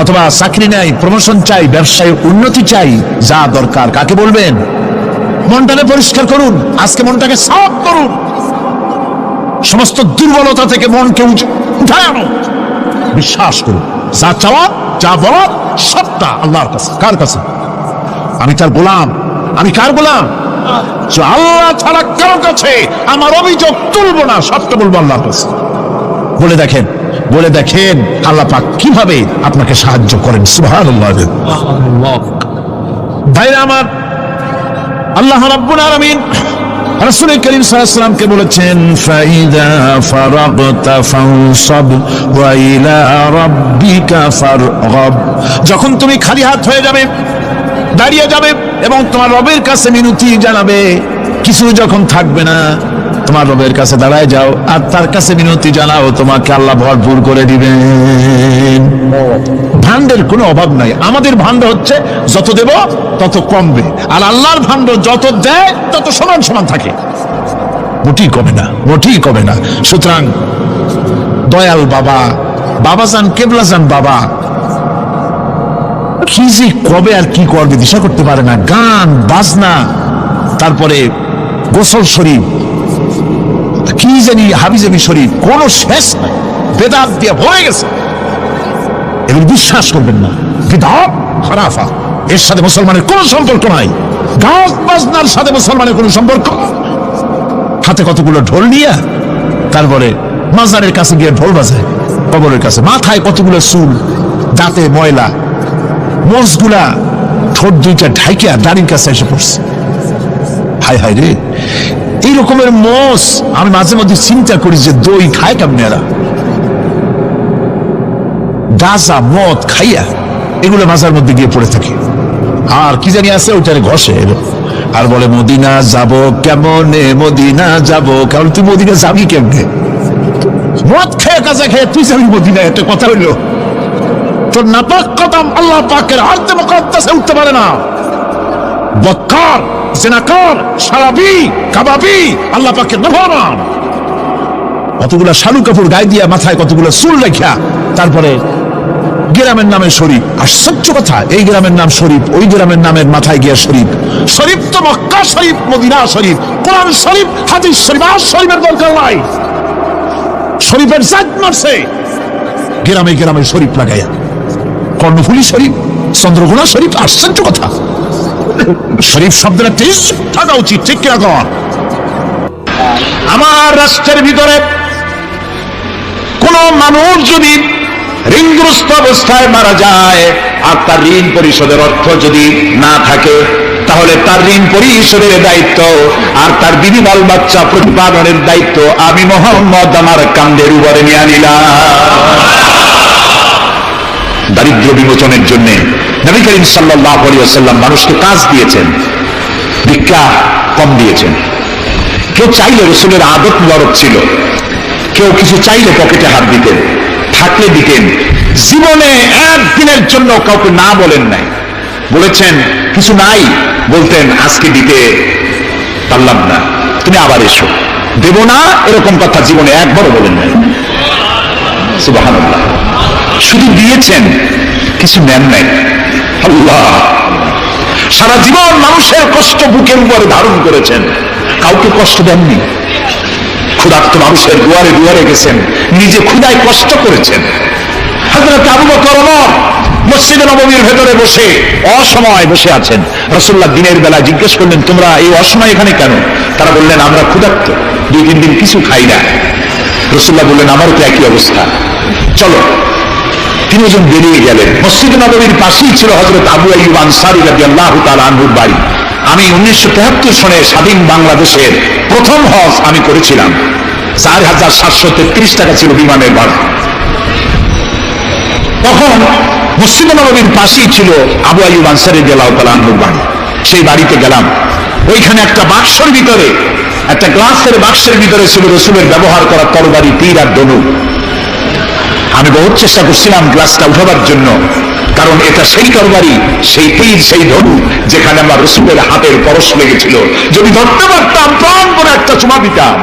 অথবা চাকরি নাই, প্রমোশন চাই, ব্যবসায় উন্নতি চাই, যা দরকার কাকে বলবেন? মনটাকে পরিষ্কার করুন, আজকে মনটাকে সাফ করুন, সমস্ত দুর্বলতা থেকে মনকে উঠায় আনো, বিশ্বাস করুন, যা চাওয়া, যা বলার সবটা আল্লাহর কাছে। কার কাছে? আমি তার গোলাম। আমি কার গোলাম? আল্লাহ ছাড়া কারো কাছে আমার অভিযোগ তুলবো না, সবটা বলবো আল্লাহর কাছে। বলে দেখেন, বলে দেখেন আল্লাহ পাক কিভাবে আপনাকে সাহায্য করেন। সুবহানাল্লাহ। ভাইরা আমার, আল্লাহ রাব্বুল আলামিন রাসূল করিম সাল্লাল্লাহু আলাইহি ওয়াসাল্লামকে বলেছেন, ফাইদা ফারাগতা ফানসাব ওয়া ইলা রাব্বিকা ফারগাব। যখন তুমি খালি হাত হয়ে যাবে, দাঁড়িয়ে যাবে এবং তোমার রবের কাছে মিনতি জানাবে, কিছু যখন থাকবে না, তোমার রবের কাছে দাঁড়ায় যাও আর তার কাছে মিনতি জানাও, তোমাকে আল্লাহ ভরপুর করে দিবেন। ভান্ডের কোনো অভাব নাই। আমাদের ভান্ড হচ্ছে যত দেব তত কমবে, আর আল্লাহর ভান্ড যত দেয় তত সমান সমান থাকে, মোটেই কমে না, মোটেই কমে না। সুতরাং দয়াল বাবা, বাবাজান, কেবলাজান বাবা কি যে কবে আর কি করবে দিশা করতে পারে না। গান বাজনা, তারপরে গোসল শরীফ, কি জানি হাবিজাবি শরীফ, কোন শেষ নাই, বেদাত দিয়ে ভরে গেছে। এগুলো বিশ্বাস করবেন না, বিদআত খারাফা, এর সাথে মুসলমানের কোন সম্পর্ক নাই। গান বাজনার সাথে মুসলমানের কোন সম্পর্ক। হাতে কতগুলো ঢোল নিয়ে তারপরে মাজারের কাছে গিয়ে ঢোল বাজায়, কবরের কাছে, মাথায় কতগুলো চুল, দাঁতে ময়লা, মোষগুলা ঠোঁট দুইটা ঢাইকা দাড়ির কাছে এসে পড়ছে। হায় হায় রে, এই রকমের মোষ আমি মাঝে মধ্যে চিন্তা করি যে দই খায় কেমন এরা, গাঁজা মদ খাইয়া এগুলো মাজার মধ্যে গিয়ে পড়ে থাকে। আর কি জানি আছে ওইটারে ঘষে আর বলে মদিনা যাব কেমনে, মদিনা যাব। কারণ তুই মদিনা যাবি কেমনে? মদ খেয়ে গাঁজা খেয়ে তুই যাবি মদিনা, একটা কথা হইল? তোর নাপাক কদম আল্লাহ পাকের আরদে মুকাদ্দাসে উঠতে পারে না। বদকার, জিনাকার, শারাবি, কাবাবি আল্লাহ পাকের নাফরমান। কতগুলা শালু কাপড় গায়ে দিয়া, মাথায় কতগুলো চুল রেখা, তারপরে গ্রামের নামে শরীফ। আশ্চর্য কথা, এই গ্রামের নাম শরীফ, ওই গ্রামের নামের মাথায় গিয়া শরীফ। শরীফ তো মক্কা শরীফ, মদিনা শরীফ, কোরআন শরীফ, হাদিস শরীফ। আর শরীফের দরকার নাই। শরীফের জাত মারছে গ্রামে গ্রামে শরীফ লাগাইয়া, কর্ণফুলী শরীফ, চন্দ্রকোনা শরীফ। আশ্চর্য কথা, শরীফ শব্দের একটা থাকা উচিত, ঠিক কিনা কর? আমার রাষ্ট্রের ভিতরে কোন মানুষ যদি ঋণগ্রস্ত অবস্থায় মারা যায় আর তার ঋণ পরিশোধের অর্থ যদি না থাকে, তাহলে তার ঋণ পরিশোধের দায়িত্ব আর তার বিবি বাল বাচ্চা প্রতিপালনের দায়িত্ব আমি মুহাম্মদ আমার কাঁধের উপরে নিয়ে নিলাম। দারিদ্র্য বিমোচনের জন্য নবী করিম সাল্লাল্লাহু আলাইহি ওয়াসাল্লাম মানুষকে কাজ দিয়েছেন, ভিক্ষা কম দিয়েছেন। কেউ চাইলে, রাসূলের আদত মুবারক ছিল, কেউ কিছু চাইলে পকেটে হাত দিতেন, থাকলে দিতেন। জীবনে একদিনের জন্য কাউকে না বলেন নাই। বলেছেন কিছু নাই, বলতেন আজকে দিতে পারলাম না, তুমি আবার এসো, দেব না এরকম কথা জীবনে একবারও বলেন নাই। সুবহানাল্লাহ। শুধু দিয়েছেন, কিছু নেন নাই। আল্লাহ, সারা জীবন মানুষের কষ্ট বুকের উপরে ধারণ করেছেন, কাউকে কষ্ট দেননি। ক্ষুধার্ত মানুষের দুয়ারে দুয়ারে গেছেন, নিজে ক্ষুধায় কষ্ট করেছেন। হযরত আবু বকর ওমর মসজিদে নববীর ভেতরে বসে অসময় বসে আছেন। রাসূলুল্লাহ দিনের বেলা জিজ্ঞেস করলেন, তোমরা এই অসময় এখানে কেন? তারা বললেন, আমরা ক্ষুধার্ত, 2-3 দিন কিছু খাই না। রাসূলুল্লাহ বললেন, আমারও তো একই অবস্থা, চলো। তিনজন বেরিয়ে গেলেন। মসজিদে নববীর পাশেই ছিল হযরত আবু আইয়ুব আনসারী রাদিয়াল্লাহু তাআলা আনহুর বাড়ি। আমি 1973 সনে স্বাধীন বাংলাদেশের প্রথম হজ আমি করেছিলাম। 4733 টাকা ছিল বিমানের ভাড়া। তখন মসজিদে নববীর পাশেই ছিল আবু আইয়ুব আনসারী রাদিয়াল্লাহু তাআলা আনহুর বাড়ি। সেই বাড়িতে গেলাম। ওইখানে একটা বাক্সের ভিতরে, একটা গ্লাসের বাক্সের ভিতরে ছিল রাসূলের ব্যবহার করা তরবারি, তীর আর ধনুক। আমি বহুত চেষ্টা করছিলাম গ্লাসটা উঠাবার জন্য, কারণ এটা সেই তরবারি, সেই তীর, সেই ধনুক যেখানে আমার রাসূলের হাতের পরশ লেগেছিল। যদি ধরতে পারতাম প্রাণ করে একটা চুমা দিতাম।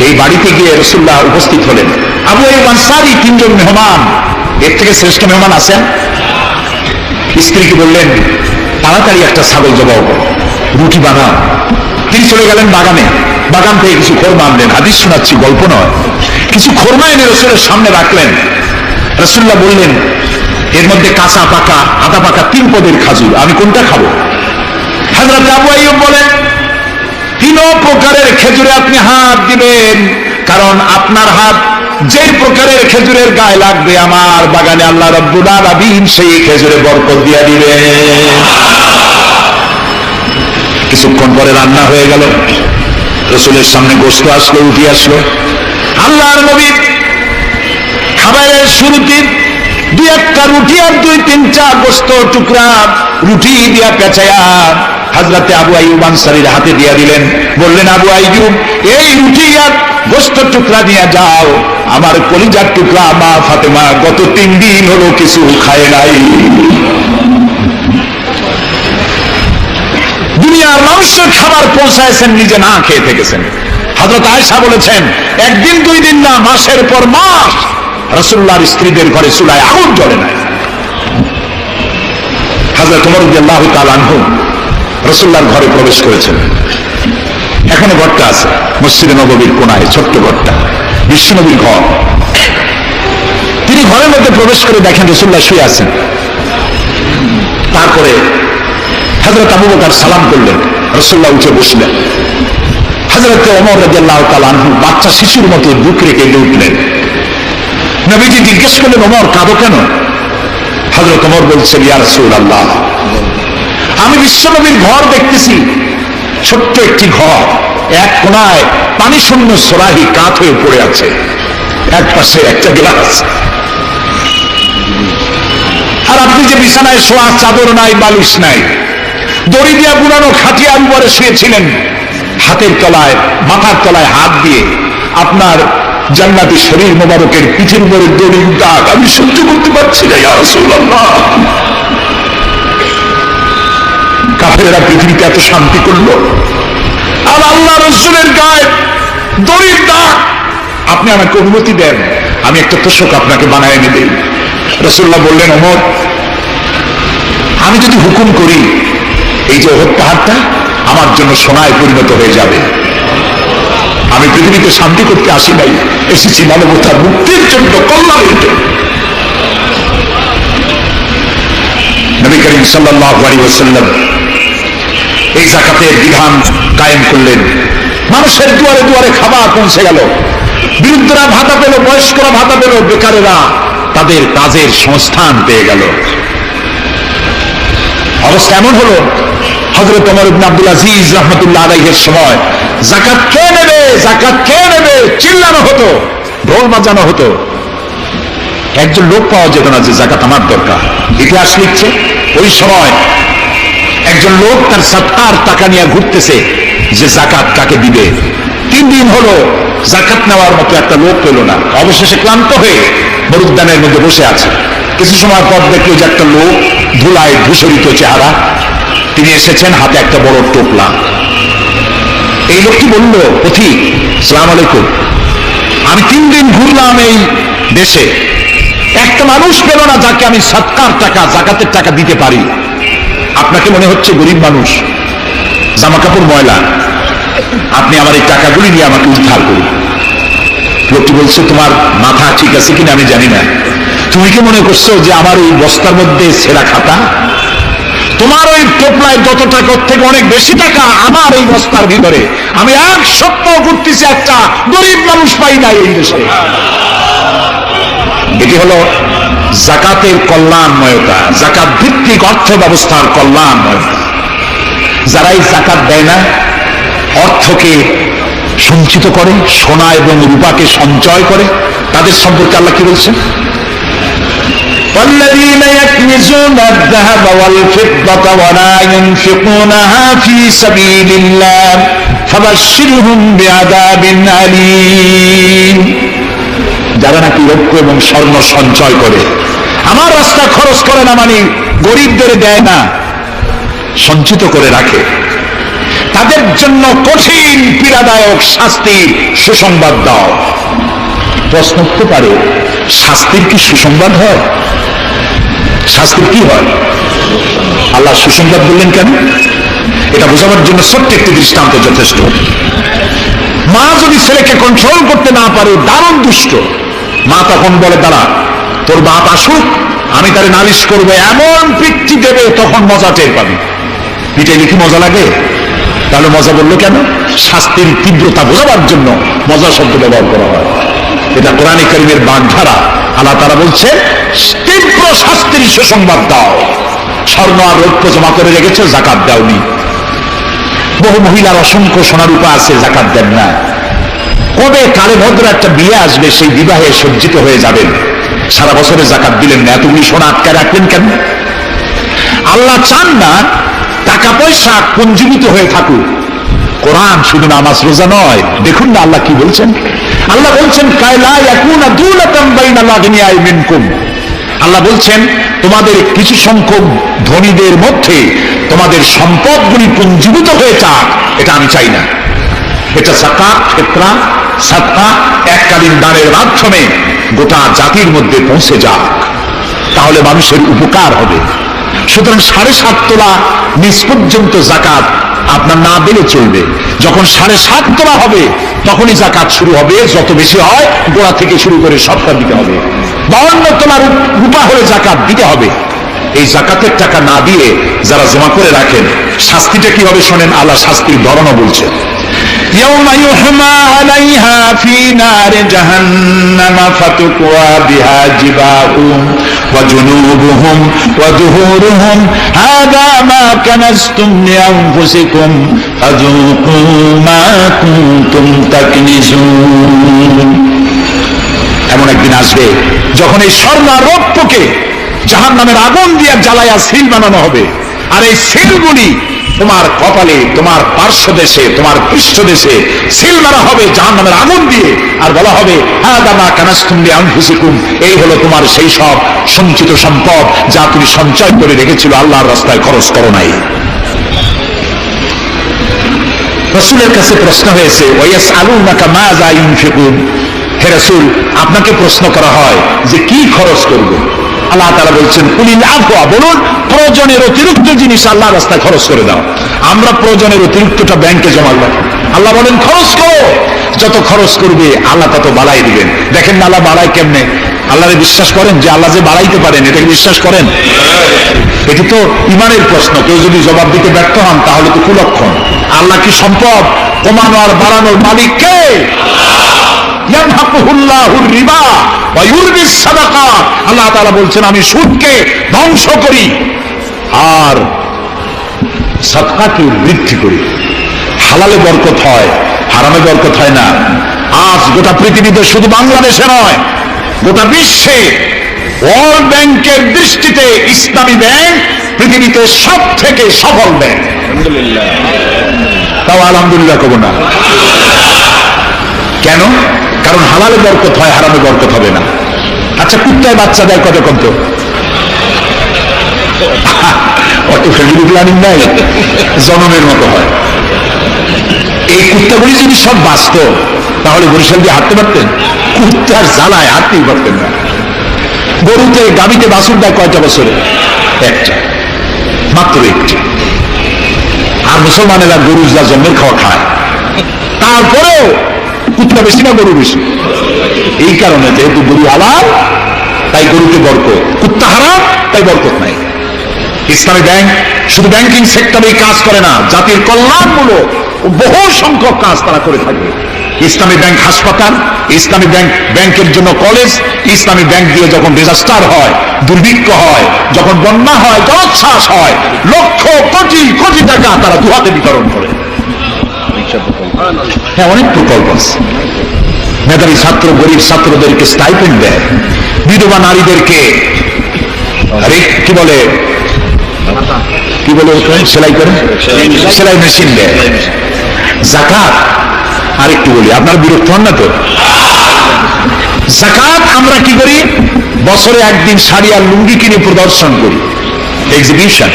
এই বাড়িতে গিয়ে রাসূলুল্লাহ উপস্থিত হলেন। আবু আইয়ুব আনসারী 3 জন মেহমান, এর থেকে শ্রেষ্ঠ মেহমান আছেন? স্ত্রীকে বললেন, তাড়াতাড়ি একটা ছাগল জবাই করো, রুটি বানাও। তিনি চলে গেলেন বাগানে। বাগান থেকে কিছু খোরমা আনলেন। হাদিস শোনাচ্ছি, গল্প নয়। কিছু খোরমা এনে রাসূলের সামনে রাখলেন। রাসূলুল্লাহ বললেন, এর মধ্যে কাঁচা পাকা, আধা পাকা 3 পদের খাজুর, আমি কোনটা খাবো? হযরত আবু আইয়ুব বলেন, 3 প্রকারের খেজুরে আপনি হাত দিবেন, কারণ আপনার হাত যে প্রকারের খেজুরের গায়ে লাগবে আমার বাগানে আল্লাহ রাব্বুল আলামিন সেই খেজুরে বরকত দিয়ে দিবেন। কিছুক্ষণ পরে রান্না হয়ে গেল। রাসূলের সামনে গোশত আসলো, রুটি আসলো। আল্লাহর নবী খাবারের শুরুতে 2-1টা রুটি আর 2-3টা গোশত টুকরা রুটি দিয়া পেঁচায়া হযরতে আবু আইয়ুব আনসারীর হাতে দিয়ে দিলেন। বললেন, আবু আইয়ুব, এই রুটি আর গোশত টুকরা নিয়ে যাও, আমার কলিজার টুকরা মা ফাতেমা গত 3 দিন হলো কিছু খায় নাই। দুনিয়ার মানুষের খাবার পৌঁছায়ছেন, নিজে না খেয়ে থেকেছেন। হযরত আয়েশা বলেছেন, 1 দিন 2 দিন না, মাসের পর মাস রাসূলুল্লাহর স্ত্রীদের ঘরে চুলায় আগুন জ্বলে নাই। হযরত ওমর রাদিয়াল্লাহু তাআলা আনহু রাসূলুল্লাহর ঘরে প্রবেশ করেছেন। এখনো ঘরটা আছে, মসজিদে নববীর কোনায় ছোট্ট ঘরটা, বিশ্বনবীর ঘর। তিনি ঘরের মধ্যে প্রবেশ করে দেখেন রাসূলুল্লাহ শুয়ে আছেন। তারপরে হযরত আবু বকর সালাম করলেন, রাসূলুল্লাহ উঠে বসলেন। হযরত ওমর রাদিয়াল্লাহু তাআলা আনহু বাচ্চা শিশুর মতো বুক রেখে উঠলেন। নবীজি জিজ্ঞেস করলেন, ওমর কাঁদো কেন? হযরত ওমর বলছেন, ইয়া রাসূলুল্লাহ, আমি বিশ্বনবীর ঘর দেখতেছি, ছোট্ট একটি ঘর, এক কোনায় পানি শূন্য সোরাহি কাঠ হয়ে পড়ে আছে, এক পাশে একটা গ্লাস, আর আপনি যে বিছানায় শোয়া, চাদর নাই, বালিশ নাই, দড়ি দিয়া বুনানো খাটিয়ার উপরে শুয়েছিলেন, হাতের তলায়, মাথার তলায় হাত দিয়ে আপনার জান্নাতি শরীর মোবারকের পিঠের উপরে দড়ির দাগ আমি সহ্য করতে পারছি না, ইয়া রাসূলুল্লাহ। কাফেররা পৃথিবীতে এত শান্তি করলো, আর আল্লাহ রাসূলের গায়ে দড়ির দাগ। আপনি আমাকে অনুমতি দেন, আমি একটা তোষক আপনাকে বানায় এনে দেই। রাসূলুল্লাহ বললেন, ওমর, আমি যদি হুকুম করি, এই যে ওহদ পাহাড়টা আমার জন্য সোনায় পরিণত হয়ে যাবে। আমি পৃথিবীতে শান্তি করতে আসি নাই, এসেছি মানবতার মুক্তির জন্য, কল্যাণের জন্য। নবী করিম সাল্লাল্লাহু আলাইহি ওয়াসাল্লাম এই যাকাতের বিধান কায়েম করলেন। মানুষের দুয়ারে দুয়ারে খাবার পৌঁছে গেল। বৃদ্ধরা ভাতা পেল, বয়স্করা ভাতা পেল, বেকারেরা তাদের কাজের সংস্থান পেয়ে গেল। অবস্থা এমন হলো, হযরত ওমর ইবনে আব্দুল আজিজ রাহমাতুল্লাহ আলাইহির সময় যাকাত কে নেবে, যাকাত কে নেবে চিল্লানো হতো, ঢোল বাজানো হতো। একজন লোক পাওয়া যেত না যে যাকাত আমার দরকার। ইতিহাস লিখছে ওই সময় একজন লোক তার সাদকার টাকা নিয়ে ঘুরতেছে যে যাকাত কাকে দিবে। 3 দিন হলো যাকাত নেওয়ার মতো একটা লোক পেল না। অবশেষে ক্লান্ত হয়ে মরুদ্যানের মধ্যে বসে আছে। কিছু সময় পর দেখলো যে একটা লোক, ধুলায় ধূসরিত চেহারা, তিনি এসেছেন, হাতে একটা বড় টোপলা। এই লোকটি বলল, পথিক আসসালামু আলাইকুম, আমি 3 দিন ঘুরলাম এই দেশে, একটা মানুষ পেল না যাকে আমি সদকার টাকা, যাকাতের টাকা দিতে পারি। আপনাকে মনে হচ্ছে গরিব মানুষ, জামা কাপড় ময়লা, আপনি আমার এই টাকাগুলি নিয়ে আমাকে উদ্ধার করুন। লোকটি বলছে, তোমার মাথা ঠিক আছে কিনা আমি জানি না, তুমি কি মনে করছো যে আমার এই বস্তার মধ্যে ছেঁড়া খাতা? তোমার ওই টোপলায় যত টাকা থেকে অনেক বেশি টাকা আমার এই বস্তার ভিতরে। আমি 1 সপ্তাহ ঘুরতেছি, একটা গরিব মানুষ পাই নাই এই দেশে। এটি হলো যাকাতের কল্যাণময়তা, যাকাত ভিত্তিক অর্থ ব্যবস্থার কল্যাণময়তা। যারা এই যাকাত দেয় না, অর্থকে সঞ্চিত করে, সোনা এবং রূপাকে সঞ্চয় করে, তাদের সম্পর্কে আল্লাহ কি বলছেন? والذين يكنزون الذهب والفضة ولا ينفقونها في سبيل الله فبشرهم بعذاب أليم। যারা নাকি রৌপ্য এবং স্বর্ণ সঞ্চয় করে, আমার রাস্তা খরচ করে না, মানে গরিবদের দেয় না, সঞ্চিত করে রাখে, তাদের জন্য কঠিন পীড়াদায়ক শাস্তির সুসংবাদ দাও। প্রশ্ন উঠতে পারে, শাস্তির কি সুসংবাদ হয়? শাস্তির কি হয়? আল্লাহ সুসংবাদ বললেন কেন? এটা বোঝাবার জন্য ছোট্ট একটি দৃষ্টান্ত যথেষ্ট। মা যদি ছেলেকে কন্ট্রোল করতে না পারে, দারুণ দুষ্ট, মা তখন বলে, দাঁড়া তোর বাপ আসুক, আমি তারে নালিশ করবো, এমন পিঠটি দেবে তখন মজা টের পাবি। পিটাইলে কি মজা লাগে? তাহলে মজা বললো কেন? শাস্তির তীব্রতা বোঝাবার জন্য মজা শব্দ ব্যবহার করা হয়। এটা কোরআনে কারীমের বাগধারা। আল্লাহ তাআলা বলছেন, তীব্র শাস্তির সুসংবাদ দাও। স্বর্ণ আর রৌপ্য জমা করে রেখেছে, যাকাত দাওনি। বহু মহিলার অসংখ্য সোনারূপা আছে, যাকাত দেন না। কবে কালে ভদ্র একটা বিয়ে আসবে, সেই বিবাহে সজ্জিত হয়ে যাবেন, সারা বছরে যাকাত দিলেন না, এতগুলি সোনা আটকে রাখলেন কেন? আল্লাহ চান না টাকা পয়সা পুঞ্জীভূত হয়ে থাকুক। কোরআন শুধু নামাজ রোজা নয়, দেখুন না আল্লাহ কি বলছেন। আল্লাহ বলছেন, কায়লা ইয়াকুনা দুলাতাম বাইনাল আগনিয়াই মিনকুম। আল্লাহ বলছেন, তোমাদের কিছু সংখ্যক ধনীদের মধ্যে তোমাদের সম্পদগুলি পুঞ্জীভূত হয়ে যাক, এটা আমি চাই না। এটা যাকাত, ফিতরা, সাদকা, এককালীন দানের মাধ্যমে গোটা জাতির মধ্যে পৌঁছে যাক, তাহলে মানুষের উপকার হবে। সুতরাং 7.5 তোলা নিচ পর্যন্ত যাকাত আপনার না দিলে চলবে। যখন 7.5 তোলা হবে তখনই যাকাত শুরু হবে। যত বেশি হয় গোড়া থেকে শুরু করে সবটা দিতে হবে। 52 তোলার রূপা হলে যাকাত দিতে হবে। এই যাকাতের টাকা না দিয়ে যারা জমা করে রাখেন, শাস্তিটা কি হবে শোনেন। আল্লাহ শাস্তির ধরনও বলছে, ইয়াউমা ইউহমা আলাইহা ফি নারি জাহান্নাম ফাতুকওয়া বিহা জিবাহুম ওয়া জুনুবুহুম ওয়া যুহুরুহুম হাদা মা কানাজতুম লিআনফুসিকুম ফাযুকু মা কুনতুম তাকনিজুন। এমন একদিন আসবে যখন এই স্বর্ণ আর রৌপ্যকে জাহান্নামের আগুন দিয়ে জ্বালায়া সিল বানানো হবে, আর এই সিলগুলি তোমার কপালে, তোমার পার্শ্বদেশে, তোমার পৃষ্ঠদেশে সিল মারা হবে জাহান্নামের আগুন দিয়ে, আর বলা হবে, হাদা মা কানাজতুম লিআনফুসিকুম, এই হলো তোমার সেই সব সঞ্চিত সম্পদ যা তুমি সঞ্চয় করে রেখেছিল, আল্লাহর রাস্তায় খরচ করো নাই। রাসূলের কাছে প্রশ্ন হয়েছে, ওয়ায়াসআলুনাকা মাযা ইউনফিকুন, হে রাসূল আপনাকে প্রশ্ন করা হয় যে কি খরচ করব। আল্লাহ তাআলা বলছেন, কুলিল আফওয়া, বলুন প্রয়োজনের অতিরিক্ত জিনিস আল্লাহর রাস্তায় খরচ করে দাও। আমরা প্রয়োজনের অতিরিক্তটা ব্যাংকে জমা রাখি। আল্লাহ বলেন খরচ করো, যত খরচ করবে আল্লাহ তত বাড়াই দিবেন। দেখেন না আল্লাহ বাড়ায় কেমনে। আল্লাহরে বিশ্বাস করেন যে আল্লাহ যে বাড়াইতে পারেন, এটাকে বিশ্বাস করেন? এটি তো ইমানের প্রশ্ন। কেউ যদি জবাব দিতে ব্যর্থ হন তাহলে তো কুলক্ষণ। আল্লাহ কি সম্পদ কমানো আর বাড়ানোর মালিক কে? ইয়ামহাকুহুল্লাহুর রিবা ওয়া ইউরবিস সাদাকাত। আল্লাহ তাআলা বলছেন আমি সুদকে ধ্বংস করি আর সাদকাকে বৃদ্ধি করি। হালালে বরকত হয়, হারামে বরকত হয় না। আজ গোটা পৃথিবীতে, শুধু বাংলাদেশে নয়, গোটা বিশ্বে ওয়ার্ল্ড ব্যাংকের দৃষ্টিতে ইসলামী ব্যাংক পৃথিবীতে সব থেকে সফল ব্যাংক। তাও আলহামদুলিল্লাহ কব না। কেন? কারণ হালালে বরকত হয়, হারামে বরকত হবে না। আচ্ছা, কুত্তায় বাচ্চা দেয় কত কত? অত ফ্যামিলি প্ল্যানিং নাই, জনমের মতো হয়। এই কুত্তাগুলি যদি সব বাঁচত তাহলে বরিশাল দিয়ে হাঁটতে পারতেন? কুত্তার জ্বালায় হাঁটতেই পারতেন না। গরুতে, গাভীতে বাছুর দেয় কয়টা বছরে? একটা, মাত্র একটি। আর মুসলমানেরা গরু যা জন্মের খাওয়া খায়, তারপরেও কুত্তা বেশি না গরু বেশি? এই কারণে যেহেতু গরু হালাল তাই গরুতে বরকত, কুত্তা হারাম তাই বরকত নাই। ইসলামী ব্যাংক শুধু ব্যাংকিং সেক্টরেই কাজ করে না, জাতির কল্যাণমূলক বহু সংখ্যক কাজ তারা করে থাকে। ইসলামী ব্যাংক হাসপাতাল, ইসলামী ব্যাংক ব্যাংকের জন্য কলেজ, ইসলামী ব্যাংক দিয়ে যখন ডিজাস্টার হয়, দুর্ভিক্ষ হয়, যখন বন্যা হয়, জলোচ্ছ্বাস হয়, লক্ষ কোটি কোটি টাকা তারা দুহাতে বিতরণ করে। হ্যাঁ, অনেক প্রকল্প আছে। মেধাবী ছাত্র, গরিব ছাত্রদেরকে স্টাইপেন্ড দেয়, বিধবা নারীদেরকে কি বলে সেলাই করে, সেলাই মেশিন দেয়। যাকাত, আরেকটু বলি, আপনারা বিরক্ত হন না তো? যাকাত আমরা কি করি? বছরে একদিন শাড়ি আর লুঙ্গি কিনে প্রদর্শন করি, এক্সিবিশন।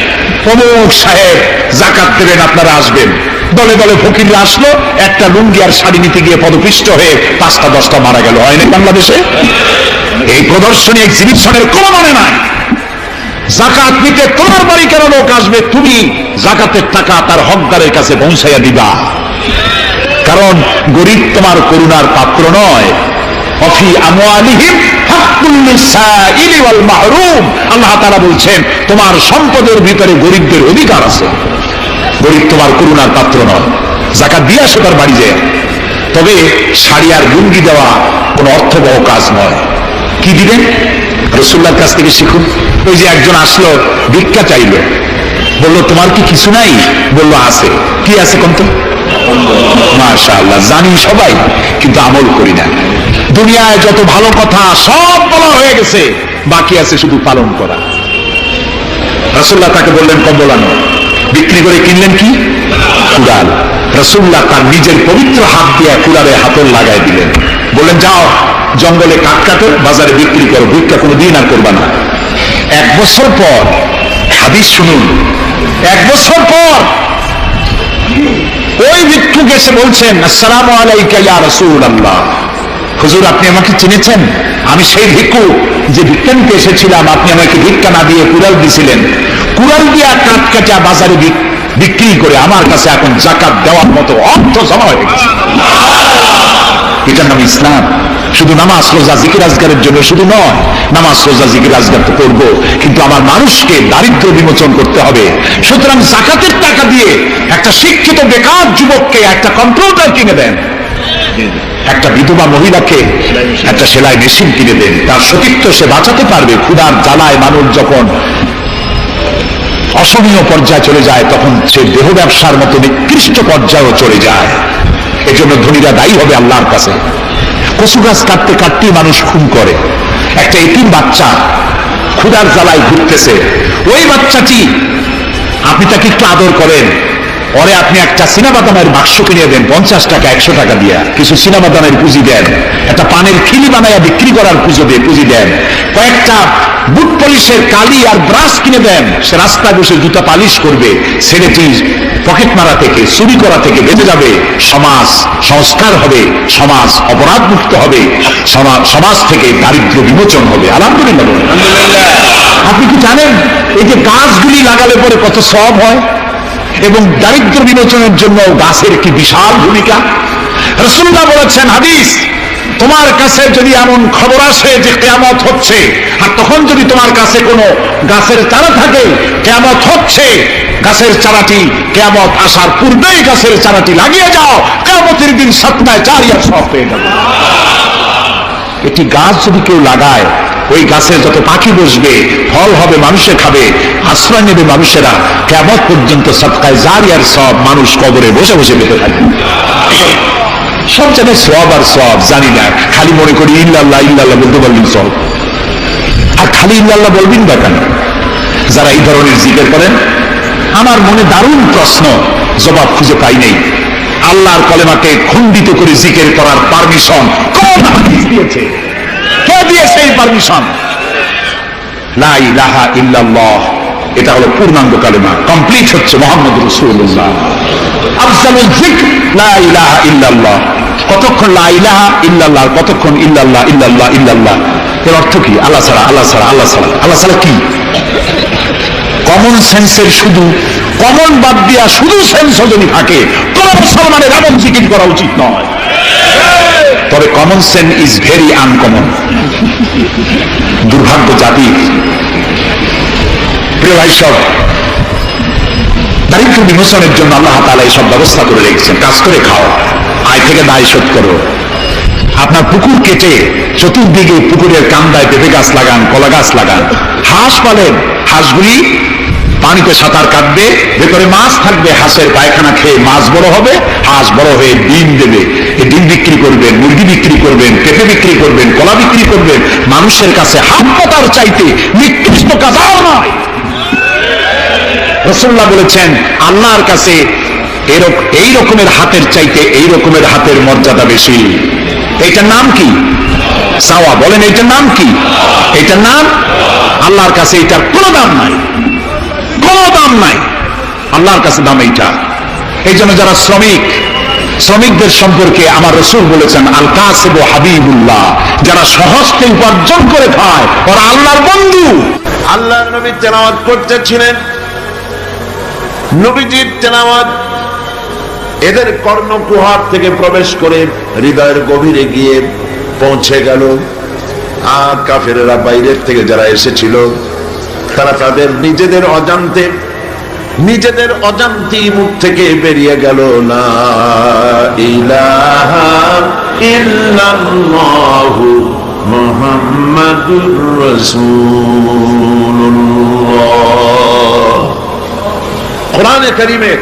অমুক সাহেব যাকাত দেবেন, আপনারা আসবেন। দলে দলে ফকিররা আসলো, একটা লুঙ্গি আর শাড়ি নিতে গিয়ে পদপিষ্ট হয়ে 5টা 10টা মারা গেল। হয় না বাংলাদেশে? এই প্রদর্শনী, এক্সিবিশনের কোনো মানে নাই। যাকাত নিতে তোমার বাড়ি কেন লোক আসবে? তুমি যাকাতের টাকা তার হকদারের কাছে পৌঁছাইয়া দিবা। কারণ গরিব তোমার করুণার পাত্র নয়। অফি আমওয়ালিহিম হাক্কুল লিসাইলি ওয়াল মাহরুম। আল্লাহ তাআলা বলছেন তোমার সম্পদের ভিতরে গরিবদের অধিকার আছে। গরিব তোমার করুণার পাত্র নয়। যাকাত দিয়ে আসো তার বাড়ি যায়। তবে শাড়ি আর লুঙ্গি দেওয়া কোনো অর্থবহ কাজ নয়। কি দিবেন? রাসূলুল্লাহর কাছ থেকে শিখুন। ওই যে একজন আসলো, ভিক্ষা চাইলো, বললো তোমার কি কিছু নাই? বললো আছে। কি আছে কোন? মাশাআল্লাহ, জানি সবাই, কিন্তু আমল করি না। দুনিয়ায় যত ভালো কথা সব বলা হয়ে গেছে, বাকি আছে শুধু পালন করা। রাসূলুল্লাহ তাকে বললেন কম্বল আনো। বিক্রি করে কিনলেন কি? কুড়াল। রাসূলুল্লাহ তার নিজের পবিত্র হাত দিয়ে কুড়ালে হাতল লাগাই দিলেন। বললেন যাও জঙ্গলে কাঠ কাটো, বাজারে বিক্রি করো, ভিক্ষা কোনো দিন আর করবা না। 1 বছর পর, হাদিস শুনুন, 1 বছর পর ওই ভিক্ষুক এসে বলছেন আসসালামু আলাইকা ইয়া রাসূলুল্লাহ। হুজুর, আপনি আমাকে চিনেছেন? আমি সেই ভিক্ষুক যে ভিক্ষা নিতে এসেছিলাম। আপনি আমাকে ভিক্ষা না দিয়ে কুড়াল দিয়েছিলেন। কুড়াল দিয়া কাঠ কাটা বাজারে বিক্রি করে আমার কাছে এখন যাকাত দেওয়ার মতো অর্থ জমা হয়ে গেছে। এটার নাম ইসলাম। শুধু নামাজ রোজা জিকির আজগারের জন্য শুধু নয়, নামাজ রোজা জিকির আজগার তো করবো, কিন্তু আমার মানুষকে দারিদ্র্য বিমোচন করতে হবে। সুতরাং যাকাতের টাকা দিয়ে একটা শিক্ষিত বেকার যুবককে একটা কম্পিউটার কিনে দেন, একটা বিধবা মহিলাকে একটা সেলাই মেশিন কিনে দেন। তার সতীত্ব সে বাঁচাতে পারবে। ক্ষুধার জ্বালায় মানুষ যখন অসহনীয় পর্যায়ে চলে যায়, তখন সে দেহ ব্যবসার মতো নিকৃষ্ট পর্যায়েও চলে যায়। এজন্য ধনীরা দায়ী হবে আল্লাহর কাছে। কচু গাছ কাটতে কাটতেই মানুষ খুন করে। একটা এতিম বাচ্চা ক্ষুধার জ্বালায় ঘুরতেছে, ওই বাচ্চাটি আপনি তাকে একটু আদর করেন, পরে আপনি একটা চীনাবাদামের বাক্স কিনে দেন 50 টাকা 100 টাকা দিয়া, কিছু চীনাবাদামের পুঁজি দেন, একটা পানের খিলি বানাইয়া বিক্রি করার পুঁজি দেন, কয়েকটা বুট পলিশের কালি আর ব্রাশ কিনে দেন। সে রাস্তায় বসে জুতা পালিশ করবে। ছেলেটি পকেট মারা থেকে, চুরি করা থেকে বেঁচে যাবে। সমাজ সংস্কার হবে, সমাজ অপরাধ মুক্ত হবে, সমাজ থেকে দারিদ্র্য বিমোচন হবে। আলহামদুলিল্লাহ। আপনি কি জানেন এই যে গাছগুলি লাগালে পরে কত সওয়াব হয়? এবং দারিদ্র্য বিমোচনের জন্য গাছের কি বিশাল ভূমিকা। রাসূলুল্লাহ বলেছেন হাদিস, তোমার কাছে যদি এমন খবর আসে যে কিয়ামত হচ্ছে, আর তখন যদি তোমার কাছে কোনো গাছের চারা থাকে, কিয়ামত হচ্ছে, গাছের চারাটি কিয়ামত আসার পূর্বেই গাছের চারাটি লাগিয়ে যাও, কিয়ামতের দিন 7টায় 4 সওয়াব পেয়ে যাবে। একটি গাছ যদি কেউ লাগায়, ওই গাছের যত পাখি বসবে, ফল হবে, মানুষে খাবে, আশ্রয় নেবে মানুষেরা, কিয়ামত পর্যন্ত সদকায়ে জারিয়ার সব মানুষ কবরে বসে বসে পেতে থাকবে। সব জানে সওয়াব আর সওয়াব জানি না, খালি মনে করি ইল্লাল্লাহ ইল্লাল্লাহ বলতে পারলেন সব। আর খালি ইল্লাল্লাহ বলবেন বা কেন? যারা এই ধরনের জিকির করেন, আমার মনে দারুণ প্রশ্ন, জবাব খুঁজে পাই নেই। আল্লাহর কলেমাকে খণ্ডিত করে জিকির করার পারমিশন কোন হাদিস দিয়েছে? কে দিয়েছে এই পারমিশন? লা ইলাহা ইল্লাল্লাহ, এটা হলো পূর্ণাঙ্গ কালেমা, কমপ্লিট হচ্ছে মুহাম্মদ রাসূলুল্লাহ। আফজালুল যিকর লা ইলাহা ইল্লাল্লাহ। কতক্ষণ লা ইলাহা ইল্লাল্লাহ, কতক্ষণ ইল্লাল্লাহ ইল্লাল্লাহ ইল্লাল্লাহ। এর অর্থ কি? আল্লাহ ছাড়া, আল্লাহ ছাড়া, আল্লাহ ছাড়া। আল্লাহ ছাড়া কি? কমন সেন্সের শুধু কমন বাদ দিয়া শুধু সেন্স যদি থাকে, কোন মুসলমানের এমন জিকির করা উচিত নয়। তবে common sense is very uncommon. দুর্ভাগ্য জাতি। প্রিয় ভাই, সব দারিদ্র বিমোচনের জন্য আল্লাহ তাআলা এইসব ব্যবস্থা করে রেখেছেন। কাজ করে খাও, আয় থেকে দায় শোধ করো। আপনার পুকুর কেটে চতুর্দিকে পুকুরের কান্দায় পেঁপে গাছ লাগান, কলা গাছ লাগান। হাঁস পালেন, হাঁসগুলি পানিতে সাঁতার কাটবে, ভেতরে মাছ থাকবে, হাঁসের পায়খানা খেয়ে মাছ বড় হবে, হাঁস বড় হয়ে ডিম দেবে। এই ডিম বিক্রি করবেন, মুরগি বিক্রি করবেন, পেঁপে বিক্রি করবেন, কলা বিক্রি করবেন। মানুষের কাছে হাত পাতার চাইতে নিকৃষ্ট কাজ আর নয়। রাসূলুল্লাহ বলেছেন, আল্লাহর কাছে এই রকমের হাতের চাইতে এই রকমের হাতের মর্যাদা বেশি। এইটার নাম কি? চাওয়া। বলেন, এইটার নাম কি? এইটার নাম আল্লাহর কাছে এটার কোনো দাম নাই, কোনো দাম নাই। আল্লাহর কাছে দাম এইটা। এই জন্য যারা শ্রমিকদের সম্পর্কে আমার রাসূল বলেছেন, আল কাসিবু হাবিবুল্লাহ, যারা সহজে উপার্জন করে খায় ওরা আল্লাহর বন্ধু। আল্লাহর নবী তেলাওয়াত করতেছিলেন, নবীজির তেলাওয়াত এদের কর্ণকুহর থেকে প্রবেশ করে হৃদয়ের গভীরে গিয়ে পৌঁছে গেল। আর কাফেরেরা বাইরের থেকে যারা এসেছিল, তারা তাদের নিজেদের অজান্তে মুখ থেকে বেরিয়ে গেল, লা ইলাহা ইল্লাল্লাহু মুহাম্মাদুর রাসূলুল্লাহ। কোরআনে কারীমের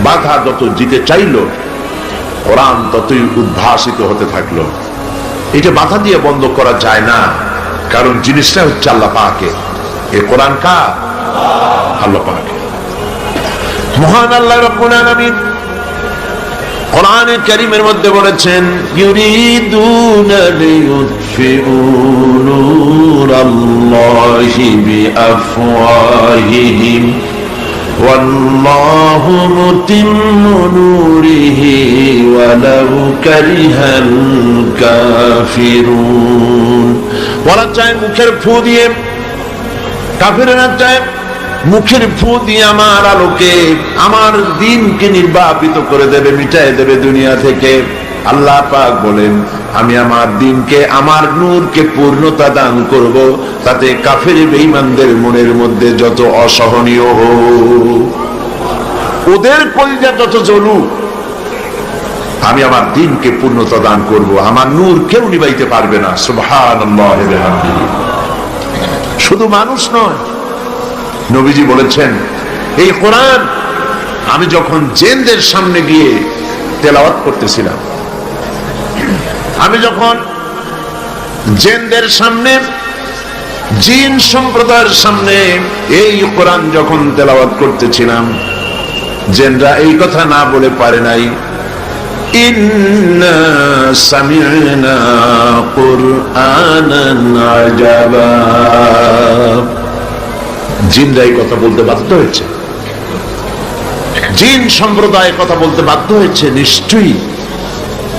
বাধা যত দিতে চাইল, কোরআন ততই উদ্ভাসিত হতে থাকলো। এটা বাধা দিয়ে বন্ধ করা যায় না, কারণ জিনিসটা হচ্ছে আল্লাহ পাকের। এই কোরআন কার? আল্লাহ পাকের। মহান আল্লাহ রাব্বুল আলামিন কোরআনে কারীমের মধ্যে বলেছেন, ইউরিদুনা লিইউতফিউ নূরাল্লাহি বিআফওয়াহিহিম والله متم نوره ولو كره الكافرون। বলা চায় মুখের ফু দিয়ে, কাফেররা চায় মুখের ফু দিয়ে আমার আলোকে, আমার দ্বীনকে নির্বাপিত করে দেবে, মিটায় দেবে দুনিয়া থেকে। আল্লাহ পাক বলেন, আমি আমার দ্বীনকে, আমার নূরকে পূর্ণতা দান করব, তাতে কাফের বেঈমানদের মনের মধ্যে যত অসহনীয় হোক, ওদের কলিজা যত জ্বলুক, আমি আমার দ্বীনকে পূর্ণতা দান করব। আমার নূর কেউ নিবাইতে পারবে না। সুবহানাল্লাহ ওয়া বিহামদিহি। শুধু মানুষ নয়, নবীজি বলেছেন, এই কোরআন আমি যখন জিনদের সামনে গিয়ে তেলাওয়াত করতেছিলাম, আমি যখন জিনদের সামনে, জিন সম্প্রদায়ের সামনে এই কোরআন যখন তেলাওয়াত করতেছিলাম, জিনরা এই কথা না বলে পারে নাই, ইন্না সামি'না কুরআনান আজাবা। জিনরা এই কথা বলতে বাধ্য হয়েছে, জিন সম্প্রদায় কথা বলতে বাধ্য হয়েছে। নিশ্চয়ই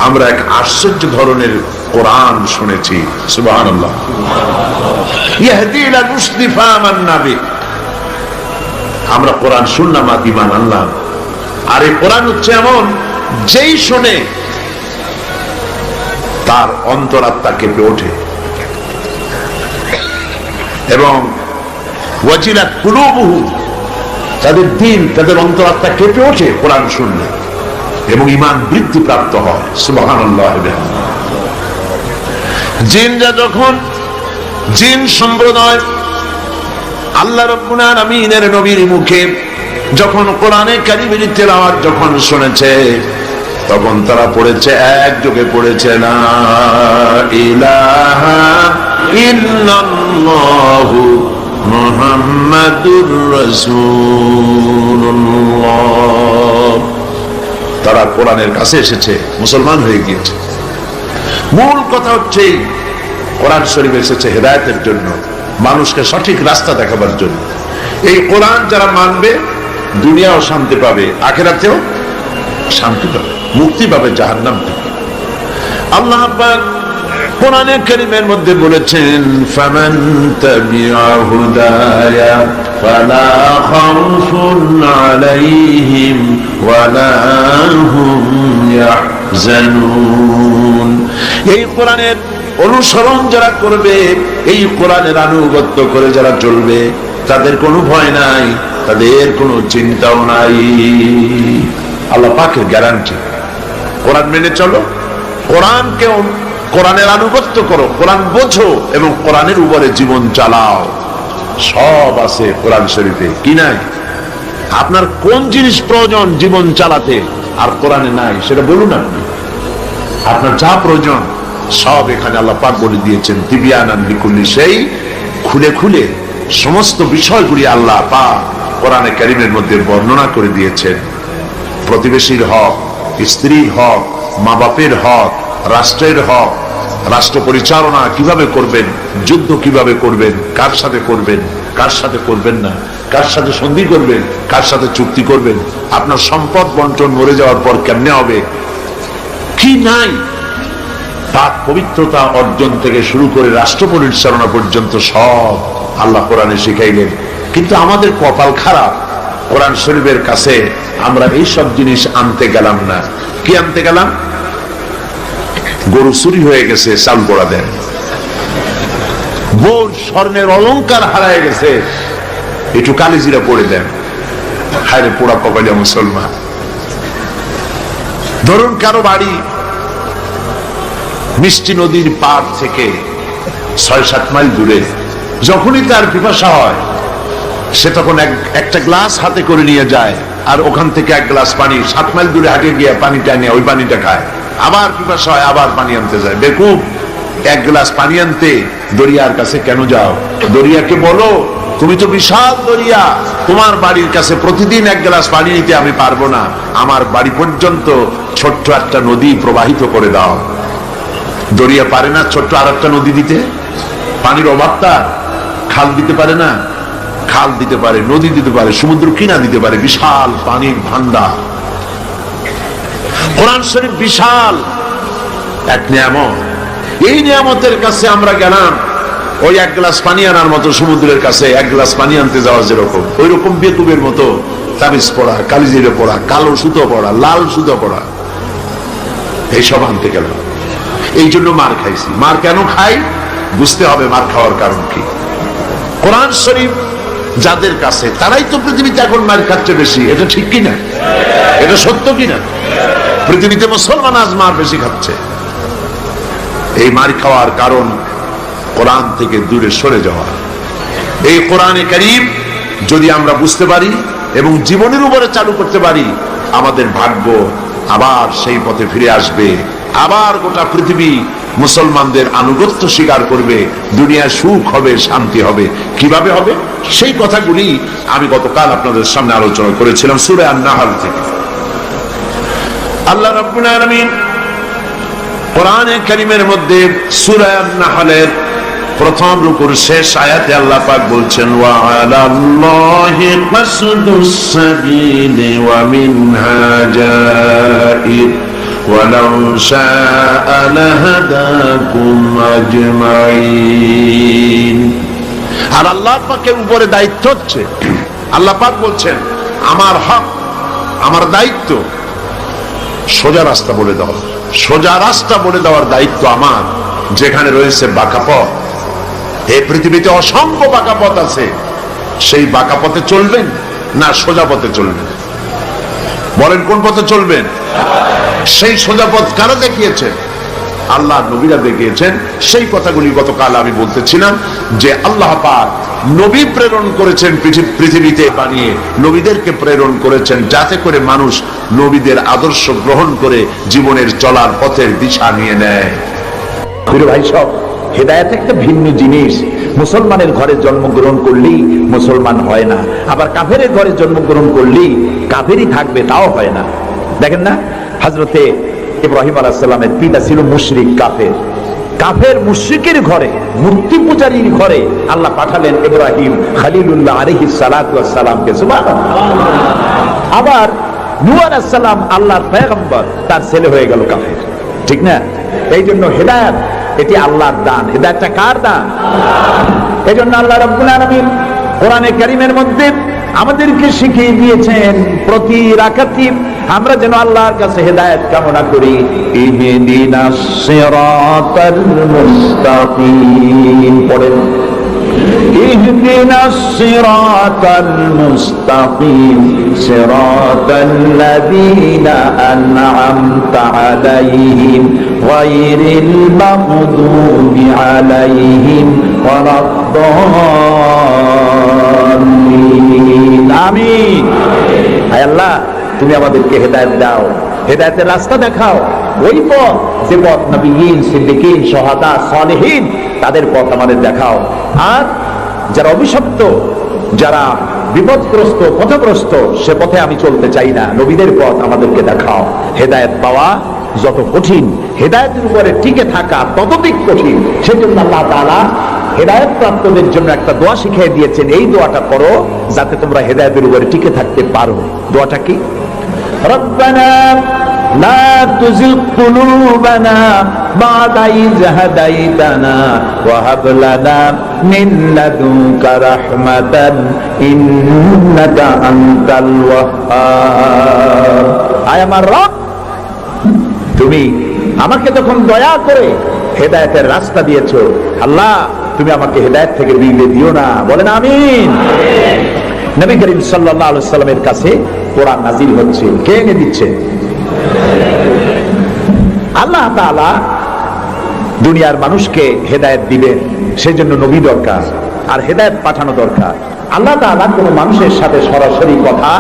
আমরা এক আশ্চর্য ধরনের কোরআন শুনেছি। সুবহানাল্লাহ। ইয়াহদি ইলা রুশদি ফামান্না বিহি। আমরা কোরআন শুনলাম আর ঈমান আনলাম। আর এই কোরআন হচ্ছে এমন, যেই শুনে তার অন্তরাত্মা কেঁপে ওঠে, এবং ওয়াজিলাত কুলুবুহুম, তাদের দিল, তাদের অন্তরাত্মা কেঁপে ওঠে কোরআন শুনলে, এবং ঈমান বৃদ্ধি প্রাপ্ত হয়। সুবহানাল্লাহ। জিনরা যখন জিন সম্প্রদায় আল্লাহ রাব্বুল আলামিনের নবীর মুখে যখন কোরআনে কারীমের তেলাওয়াত যখন শুনেছে, তখন তারা পড়েছে, একযোগে পড়েছে লা ইলাহা ইল্লাল্লাহু মুহাম্মাদুর রাসূলুল্লাহ। তারা কোরআনের কাছে এসেছে, মুসলমান হয়ে গিয়েছে। মূল কথা হচ্ছে কোরআন শরীফ এসেছে হেদায়েতের জন্য, মানুষকে সঠিক রাস্তা দেখাবার জন্য। এই কোরআন যারা মানবে দুনিয়াও শান্তি পাবে, আখিরাতেও শান্তি পাবে, মুক্তি পাবে জাহান্নাম থেকে। আল্লাহ পাক কোরআনে কারীমের মধ্যে বলেছেন, ফামান তাবিআ হুদায়া ফালা খাউফুন আলাইহিম ওয়ালা হুম ইয়াহজানুন। এই কোরআনের অনুসরণ যারা করবে, এই কোরআনের আনুগত্য করে যারা চলবে, তাদের কোনো ভয় নাই, তাদের কোনো চিন্তাও নাই। আল্লাহ পাকের গ্যারান্টি। কোরআন মেনে চলো, কোরআনকে কোরআনের আনুগত্য করো, কোরআন বোঝো এবং কোরআনের উপরে জীবন চালাও। সব আছে কোরআন শরীফে, কি নাই? আপনার কোন জিনিস প্রয়োজন জীবন চালাতে আর কোরআনে নাই সেটা বলুন। আপনি আপনার যা প্রয়োজন সব এখানে আল্লাহ পাক বলে দিয়েছেন। তিবিয়ানান লিকুল্লি সেই, খুলে খুলে সমস্ত বিষয়গুলি আল্লাহ পাক কোরআনে কারীমের মধ্যে বর্ণনা করে দিয়েছেন। প্রতিবেশীর হক, স্ত্রীর হক, মা বাপের হক, রাষ্ট্রের হক, রাষ্ট্র পরিচালনা কিভাবে করবেন, যুদ্ধ কিভাবে করবেন, কার সাথে করবেন, কার সাথে করবেন না, কার সাথে সন্ধি করবেন, কার সাথে চুক্তি করবেন, আপনার সম্পদ বন্টন মরে যাওয়ার পর কেমনে হবে, কি নাই, পাক পবিত্রতা অর্জন থেকে শুরু করে রাষ্ট্র পরিচালনা পর্যন্ত সব আল্লাহ কোরআনে শিখাইলেন। কিন্তু আমাদের কপাল খারাপ, কোরআন শরীফের কাছে আমরা এই সব জিনিস আনতে গেলাম না। কি আনতে গেলাম? গরু চুরি হয়ে গেছে, চাল পোড়া দেন। বউর স্বর্ণের অলংকার হারায় গেছে, একটু কালিজিরা পড়ে দেন। হায়রে পোড়া কপালে মুসলমান। ধরুন কারো বাড়ি মিষ্টি নদীর পাড় থেকে ৬-৭ মাইল দূরে, যখনই তার পিপাসা হয় সে তখন একটা গ্লাস হাতে করে নিয়ে যায়, আর ওখান থেকে এক গ্লাস পানি 7 মাইল দূরে হাঁটে গিয়ে পানিটা নিয়ে ওই পানিটা খায়। আবার পিপাসা হয়, আবার পানি আনতে যায়। বেকুব, এক গ্লাস পানি আনতে দরিয়ার কাছে কেন যাও? দরিয়াকে বলো, তুমি তো বিশাল দরিয়া, তোমার বাড়ির কাছে প্রতিদিন এক গ্লাস পানি নিতে আমি পারবো না, আমার বাড়ি পর্যন্ত ছোট্ট একটা নদী প্রবাহিত করে দাও। দরিয়া পারে না ছোট্ট আর একটা নদী দিতে, পানির অভাব তার। খাল দিতে পারে না, খাল দিতে পারে, নদী দিতে পারে, সমুদ্র কিনা দিতে পারে, বিশাল পানির ভান্ডার। কোরআন শরীফ বিশাল এক নিয়ামত। এই নিয়ামতের কাছে আমরা গেলাম ওই এক গ্লাস পানি আনার মতো, সমুদ্রের কাছে এক গ্লাস পানি আনতে যাওয়া যেরকম, ওই রকম বেকুবের মতো তাবিজ পড়া, কালিজিরে পড়া, কালো সুতো পড়া, লাল সুতো পড়া, এইসব আনতে গেলাম। এই জন্য মার খাইছি। মার কেন খাই বুঝতে হবে, মার খাওয়ার কারণ কি। কোরআন শরীফ যাদের কাছে, তারাই তো পৃথিবীতে এখন মার খাচ্ছে বেশি। এটা ঠিক কিনা? এটা সত্য কিনা? পৃথিবীতে মুসলমান আজ মার বেশি খাচ্ছে। এই মার খাওয়ার কারণ কোরআন থেকে দূরে সরে যাওয়া। এই কোরআনে কারীম যদি আমরা বুঝতে পারি এবং জীবনের উপরে চালু করতে পারি, আমাদের ভাগ্য আবার সেই পথে ফিরে আসবে। আবার গোটা পৃথিবী মুসলমানদের আনুগত্য স্বীকার করবে, দুনিয়া সুখ হবে, শান্তি হবে। কিভাবে হবে সেই কথাগুলি আমি গতকাল আপনাদের সামনে আলোচনা করেছিলাম সূরা আন-নাহল থেকে। আল্লাহ রাব্বুল আলামিন কোরআনে কারীমের মধ্যে সূরা আন-নাহলের প্রথম রুকুর শেষ আয়াতে আল্লাহ পাক বলছেন, ওয়া আলাল্লাহি কাসদুস সাবিলি ওয়া মিনহা জাইর ওয়ালাউ শাআ লাহাদাকুম আজমাইন। আর আল্লাহ পাকের উপরে দায়িত্ব হচ্ছে, আল্লাহ পাক বলছেন আমার হক, আমার দায়িত্ব সোজা রাস্তা বলে দেওয়া। সোজা রাস্তা বলে দেওয়ার দায়িত্ব আমার। যেখানে রয়েছে বাঁকা পথ, এই পৃথিবীতে অসংখ্য বাঁকা পথ আছে, সেই বাঁকা পথে চলবেন না সোজা পথে চলবেন? বলেন কোন পথে চলবেন? সেই সোজা পথ কারা দেখিয়েছে? আল্লাহ নবীরা দেখিয়েছেন। সেই কথাগুলি গতকাল আমি বলতেছিলাম যে আল্লাহ পাক নবী প্রেরণ করেছেন পৃথিবীতে বানিয়ে, নবীদেরকে প্রেরণ করেছেন যাতে করে মানুষ নবীদের আদর্শ গ্রহণ করে জীবনের চলার পথের দিশা নিয়ে নেয়। প্রিয় ভাই সব, হেদায়েত একটা ভিন্ন জিনিস। মুসলমানের ঘরে জন্মগ্রহণ করলেই মুসলমান হয় না, আবার কাফেরের ঘরে জন্মগ্রহণ করলেই কাফেরই থাকবে, তাও হয় না। দেখেন না, হযরতে ইব্রাহিম আলাইহিস সালামের পিতা ছিল মুশরিক কাফের। কাফের মুশরিকের ঘরে, মূর্তি পূজারীর ঘরে আল্লাহ পাঠালেন ইব্রাহিম খলিলুল্লাহ আলাইহিস সালাতু ওয়াস সালামকে। সুবহানাল্লাহ। আবার নূহ আলাইহিস সালাম আল্লাহর পয়গম্বর, তার ছেলে হয়ে গেল কাফের। ঠিক না? এই জন্য হেদায়েত এটি আল্লাহর দান। হেদায়েতটা কার দান? এই জন্য আল্লাহ রাব্বুল আলামিন কোরআনে কারীমের মধ্যে আমাদেরকে শিখিয়ে দিয়েছেন প্রতি রাকাতে আমরা যেন আল্লাহর কাছে হেদায়েত কামনা করি। ইহদিনাস সিরাতাল মুস্তাকিম পড়েন, ইহদিনাস সিরাতাল মুস্তাকিম সিরাতাল্লাযীনা আন'আমতা আলাইহিম গায়রিল মাগদুবি আলাইহিম ওয়ালাদ-দাল্লিন। আমিন। হে আল্লাহ, তুমি আমাদেরকে হেদায়েত দাও, হেদায়েতের রাস্তা দেখাও। ওই পথ, যে পথ নবীয়িন, সিদ্দিকিন, শুহাদা, সালেহিন, তাদের পথ আমাদের দেখাও। আর যারা অভিশপ্ত, যারা বিপদগ্রস্ত, পথগ্রস্ত, সে পথে আমি চলতে চাই না। নবীদের পথ আমাদেরকে দেখাও। হেদায়েত পাওয়া যত কঠিন, হেদায়েতের উপরে টিকে থাকা ততোধিক কঠিন। সেজন্য আল্লাহ তাআলা হেদায়েত প্রাপ্তদের জন্য একটা দোয়া শিখিয়ে দিয়েছেন। এই দোয়াটা করো যাতে তোমরা হেদায়েতের উপরে টিকে থাকতে পারো। দোয়াটা কি? রব্বানা লা তুযিগ কুলুবানা বা'দা ইয হাদাইতানা ওয়া হাব লানা মিন লাদুনকা রাহমাতান ইন্নাকা আনতাল ওয়াহ্হাব। আয় আমার রব, তুমি আমাকে যখন দয়া করে হেদায়েতের রাস্তা দিয়েছো, আল্লাহ তুমি আমাকে হেদায়েত থেকে বিগড়ে দিও না। বলেন আমিন। নবী করিম সাল্লাল্লাহু আলাইহি সাল্লামের কাছে কোরআন নাযিল হচ্ছে। কে এনে দিচ্ছে? আল্লাহ তাআলা দুনিয়ার মানুষকে হেদায়েত দিবেন, সেজন্য নবী দরকার, আর হেদায়েত পাঠানো দরকার। আল্লাহ তাআলা কোনো মানুষের সাথে সরাসরি কথা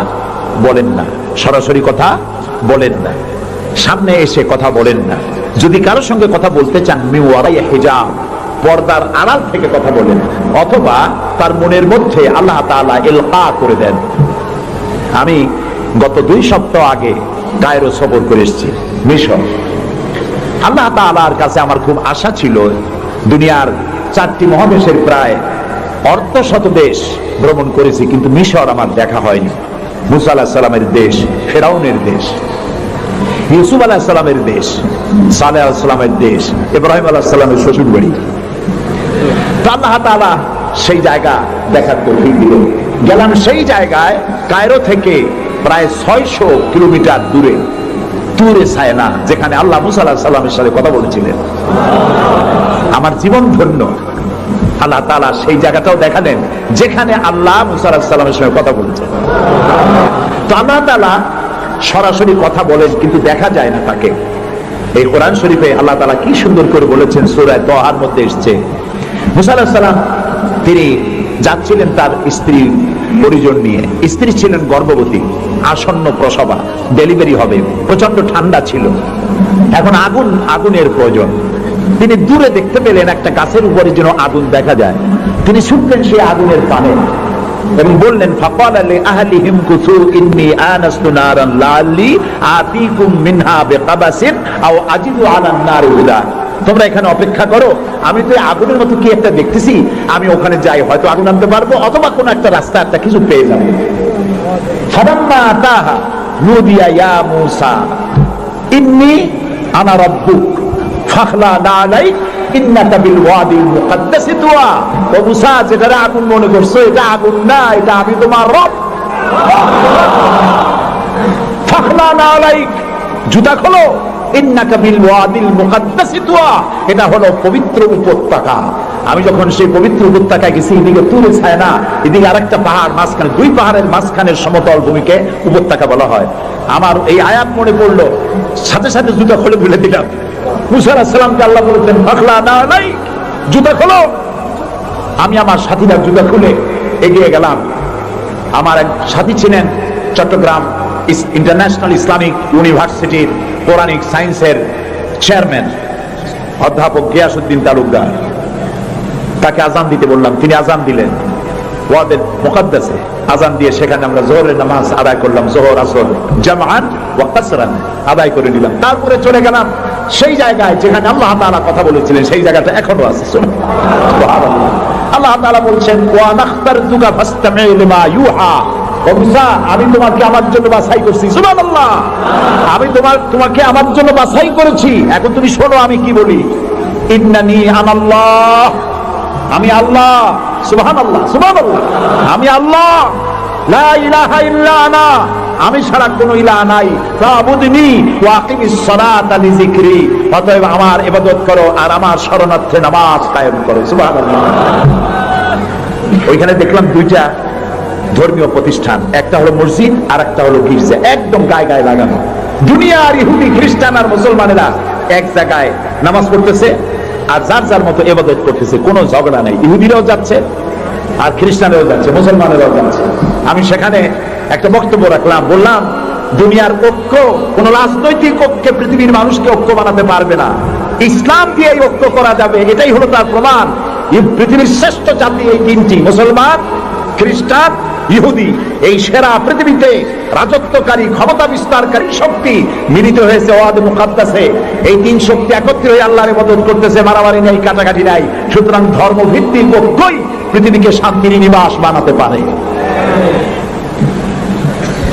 বলেন না, সরাসরি কথা বলেন না, সামনে এসে কথা বলেন না। যদি কারোর সঙ্গে কথা বলতে চান, মিন ওয়ারাই হিজাব, পর্দার আড়াল থেকে কথা বলেন, অথবা তার মনের মধ্যে আল্লাহ তাআলা ইলকা করে দেন। আমি গত 2 সপ্তাহ আগে কায়রো সফর করে এসেছি, মিশর। আল্লাহ তাআলার কাছে আমার খুব আশা ছিল। দুনিয়ার 4টি মহাদেশের প্রায় অর্ধশত দেশ ভ্রমণ করেছি, কিন্তু মিশর আমার দেখা হয়নি। মুসা আলাইহিস সালামের দেশ, ফেরাউনের দেশ, ইউসুফ আলাইহিস সালামের দেশ, সালেহ আলাইহিস সালামের দেশ, ইব্রাহিম আলাইহিস সালামের শ্বশুর বাড়ি। আল্লাহ তাআলা সেই জায়গা দেখার তৌফিক দিলেন। গেলাম সেই জায়গায়, কায়রো থেকে প্রায় 600 কিলোমিটার দূরে তুরে সায়না, যেখানে আল্লাহ মুসা আলাইহিস সালামের সাথে কথা বলেছিলেন। আমার জীবন ধন্য। আল্লাহ তাআলা সেই জায়গাটাও দেখালেন যেখানে আল্লাহ মুসা আলাইহিস সালামের সঙ্গে কথা বলেছেন। তো আল্লাহ তাআলা সরাসরি কথা বলেন, কিন্তু দেখা যায় না তাকে। এই কোরআন শরীফে আল্লাহ তাআলা কি সুন্দর করে বলেছেন, সূরা তাহার মধ্যে এসেছে, মুসা আলাইহিস সালাম তিনি যাচ্ছিলেন তার স্ত্রী পরিজন নিয়ে। স্ত্রী ছিলেন গর্ভবতী, আসন্ন প্রসবা, ডেলিভারি হবে, প্রচন্ড ঠান্ডা ছিল, এখন আগুনের প্রয়োজন। তিনি দূরে দেখতে পেলেন একটা গাছের উপরে যেন আগুন দেখা যায়। তিনি ছুটলেন সেই আগুনের পানে এবং বললেন, ফাকালা লিআহলিহিম কুসু ইন্নী আনাস্তু নারান লাআল্লি আতিকুম মিনহা বিকাবাসিন আও আজিদু আলান নারি হুদা। তোমরা এখানে অপেক্ষা করো, আমি তো আগুনের মতো কি একটা দেখতেছি, আমি ওখানে যাই, হয়তো আগুন আনতে পারবো, অথবা কোন একটা রাস্তা, একটা কিছু পেয়ে যাবো। ফালাম্মা আতাহা নুদিয়া ইয়া মূসা ইন্নী আনা রাব্বুক ফাখলা আলাইক ইন্নাকা বিল ওয়াদিল মুকাদ্দাসি তুয়া। ও মূসা, যেটা আগুন মনে করছো, এটা আগুন না, এটা আমি তোমার রব। ফাখলা আলাইক, জুতা খোলো, ইন্নাকা বিল ওয়াদিল মুকাদ্দাসি তুয়া, এটা হলো পবিত্র উপত্যকা। আমি যখন সেই পবিত্র উপত্যকায় গেছি, এদিকে তুরে ছায়না, এদিকে আরেকটা পাহাড়, মাঝখানে 2 পাহাড়ের মাঝখানের সমতল ভূমিকে উপত্যকা বলা হয়। আমার এই আয়াত মনে পড়লো, সাথে সাথে জুতা খুলে ফেলে দিলাম। মুসা আলাইহিস সালামকে আল্লাহ বলেছেন ফাখলা না নাই, জুতা খোলো। আমি আমার সাথীরা জুতা খুলে এগিয়ে গেলাম। আমার এক সাথী ছিলেন চট্টগ্রাম ইন্টারন্যাশনাল ইসলামিক ইউনিভার্সিটির কোরআনিক সায়েন্সের চেয়ারম্যান অধ্যাপক গিয়াসউদ্দিন তালুকদার। তাকে আজান দিতে বললাম, তিনি আজান দিলেন। ওয়াদের মুকাদ্দাসে আজান দিয়ে সেখানে আমরা জোহরের নামাজ আদায় করলাম, জোহর আসর জামআন ওয়া কাসরান আদায় করে নিলাম। তারপরে চলে গেলাম সেই জায়গায় যেখানে আল্লাহ তাআলা কথা বলেছিলেন, সেই জায়গাটা এখনো আছে। সুবহানাল্লাহ। আল্লাহ তাআলা বলছেন ওয়া নাখতারতুকা ফাসতামি' লিমা ইউহা, ও মুসা আমি তোমাকে আমার জন্য বাছাই করছি। সুবহানাল্লাহ। আমি তোমাকে আমার জন্য বাছাই করেছি, এখন তুমি শোনো আমি কি বলি। ইন্নানি আনাল্লাহ, আমি আল্লাহ। সুবহানাল্লাহ, সুবহানাল্লাহ। আমি আল্লাহ, লা ইলাহা ইল্লা আনা, আমি ছাড়া কোনো ইলাহ নাই। ফাবুদনি ওয়া আকিমিস সালাতা লিযিকরি, অতএব আমার ইবাদত করো আর আমার শরণার্থে নামাজ কায়েম করো। সুবহানাল্লাহ। ওইখানে দেখলাম দুইটা ধর্মীয় প্রতিষ্ঠান, একটা হলো মসজিদ আর একটা হলো গির্জা, একদম গায়ে গায়ে লাগানো। দুনিয়ার ইহুদি খ্রিস্টান আর মুসলমানেরা এক জায়গায় নামাজ পড়তেছে আর যার যার মতো ইবাদত করতেছে, কোনো ঝগড়া নাই। ইহুদিরাও যাচ্ছে আর খ্রিস্টানেরাও যাচ্ছে, মুসলমানেরাও যাচ্ছে। আমি সেখানে একটা বক্তব্য রাখলাম, বললাম দুনিয়ার ঐক্য কোন রাজনৈতিক ঐক্যে পৃথিবীর মানুষকে ঐক্য বানাতে পারবে না, ইসলাম দিয়ে ঐক্য করা যাবে, এটাই হলো তার প্রমাণ। এই পৃথিবীর শ্রেষ্ঠ জাতি এই তিনটি, মুসলমান, খ্রিস্টান, ইহুদি। এই সেরা পৃথিবীতে রাজত্বকারী ক্ষমতা বিস্তারকারী শক্তি মিলিত হয়েছে ওয়াদ মুকাদ্দাসে। এই তিন শক্তি একত্রে হয়ে আল্লাহর ইবাদত করতেছে, মারামারি নাই, কাটাকাটি নাই। সুতরাং ধর্মভিত্তিক ঐক্যই পৃথিবীকে শান্তির নিবাস বানাতে পারে।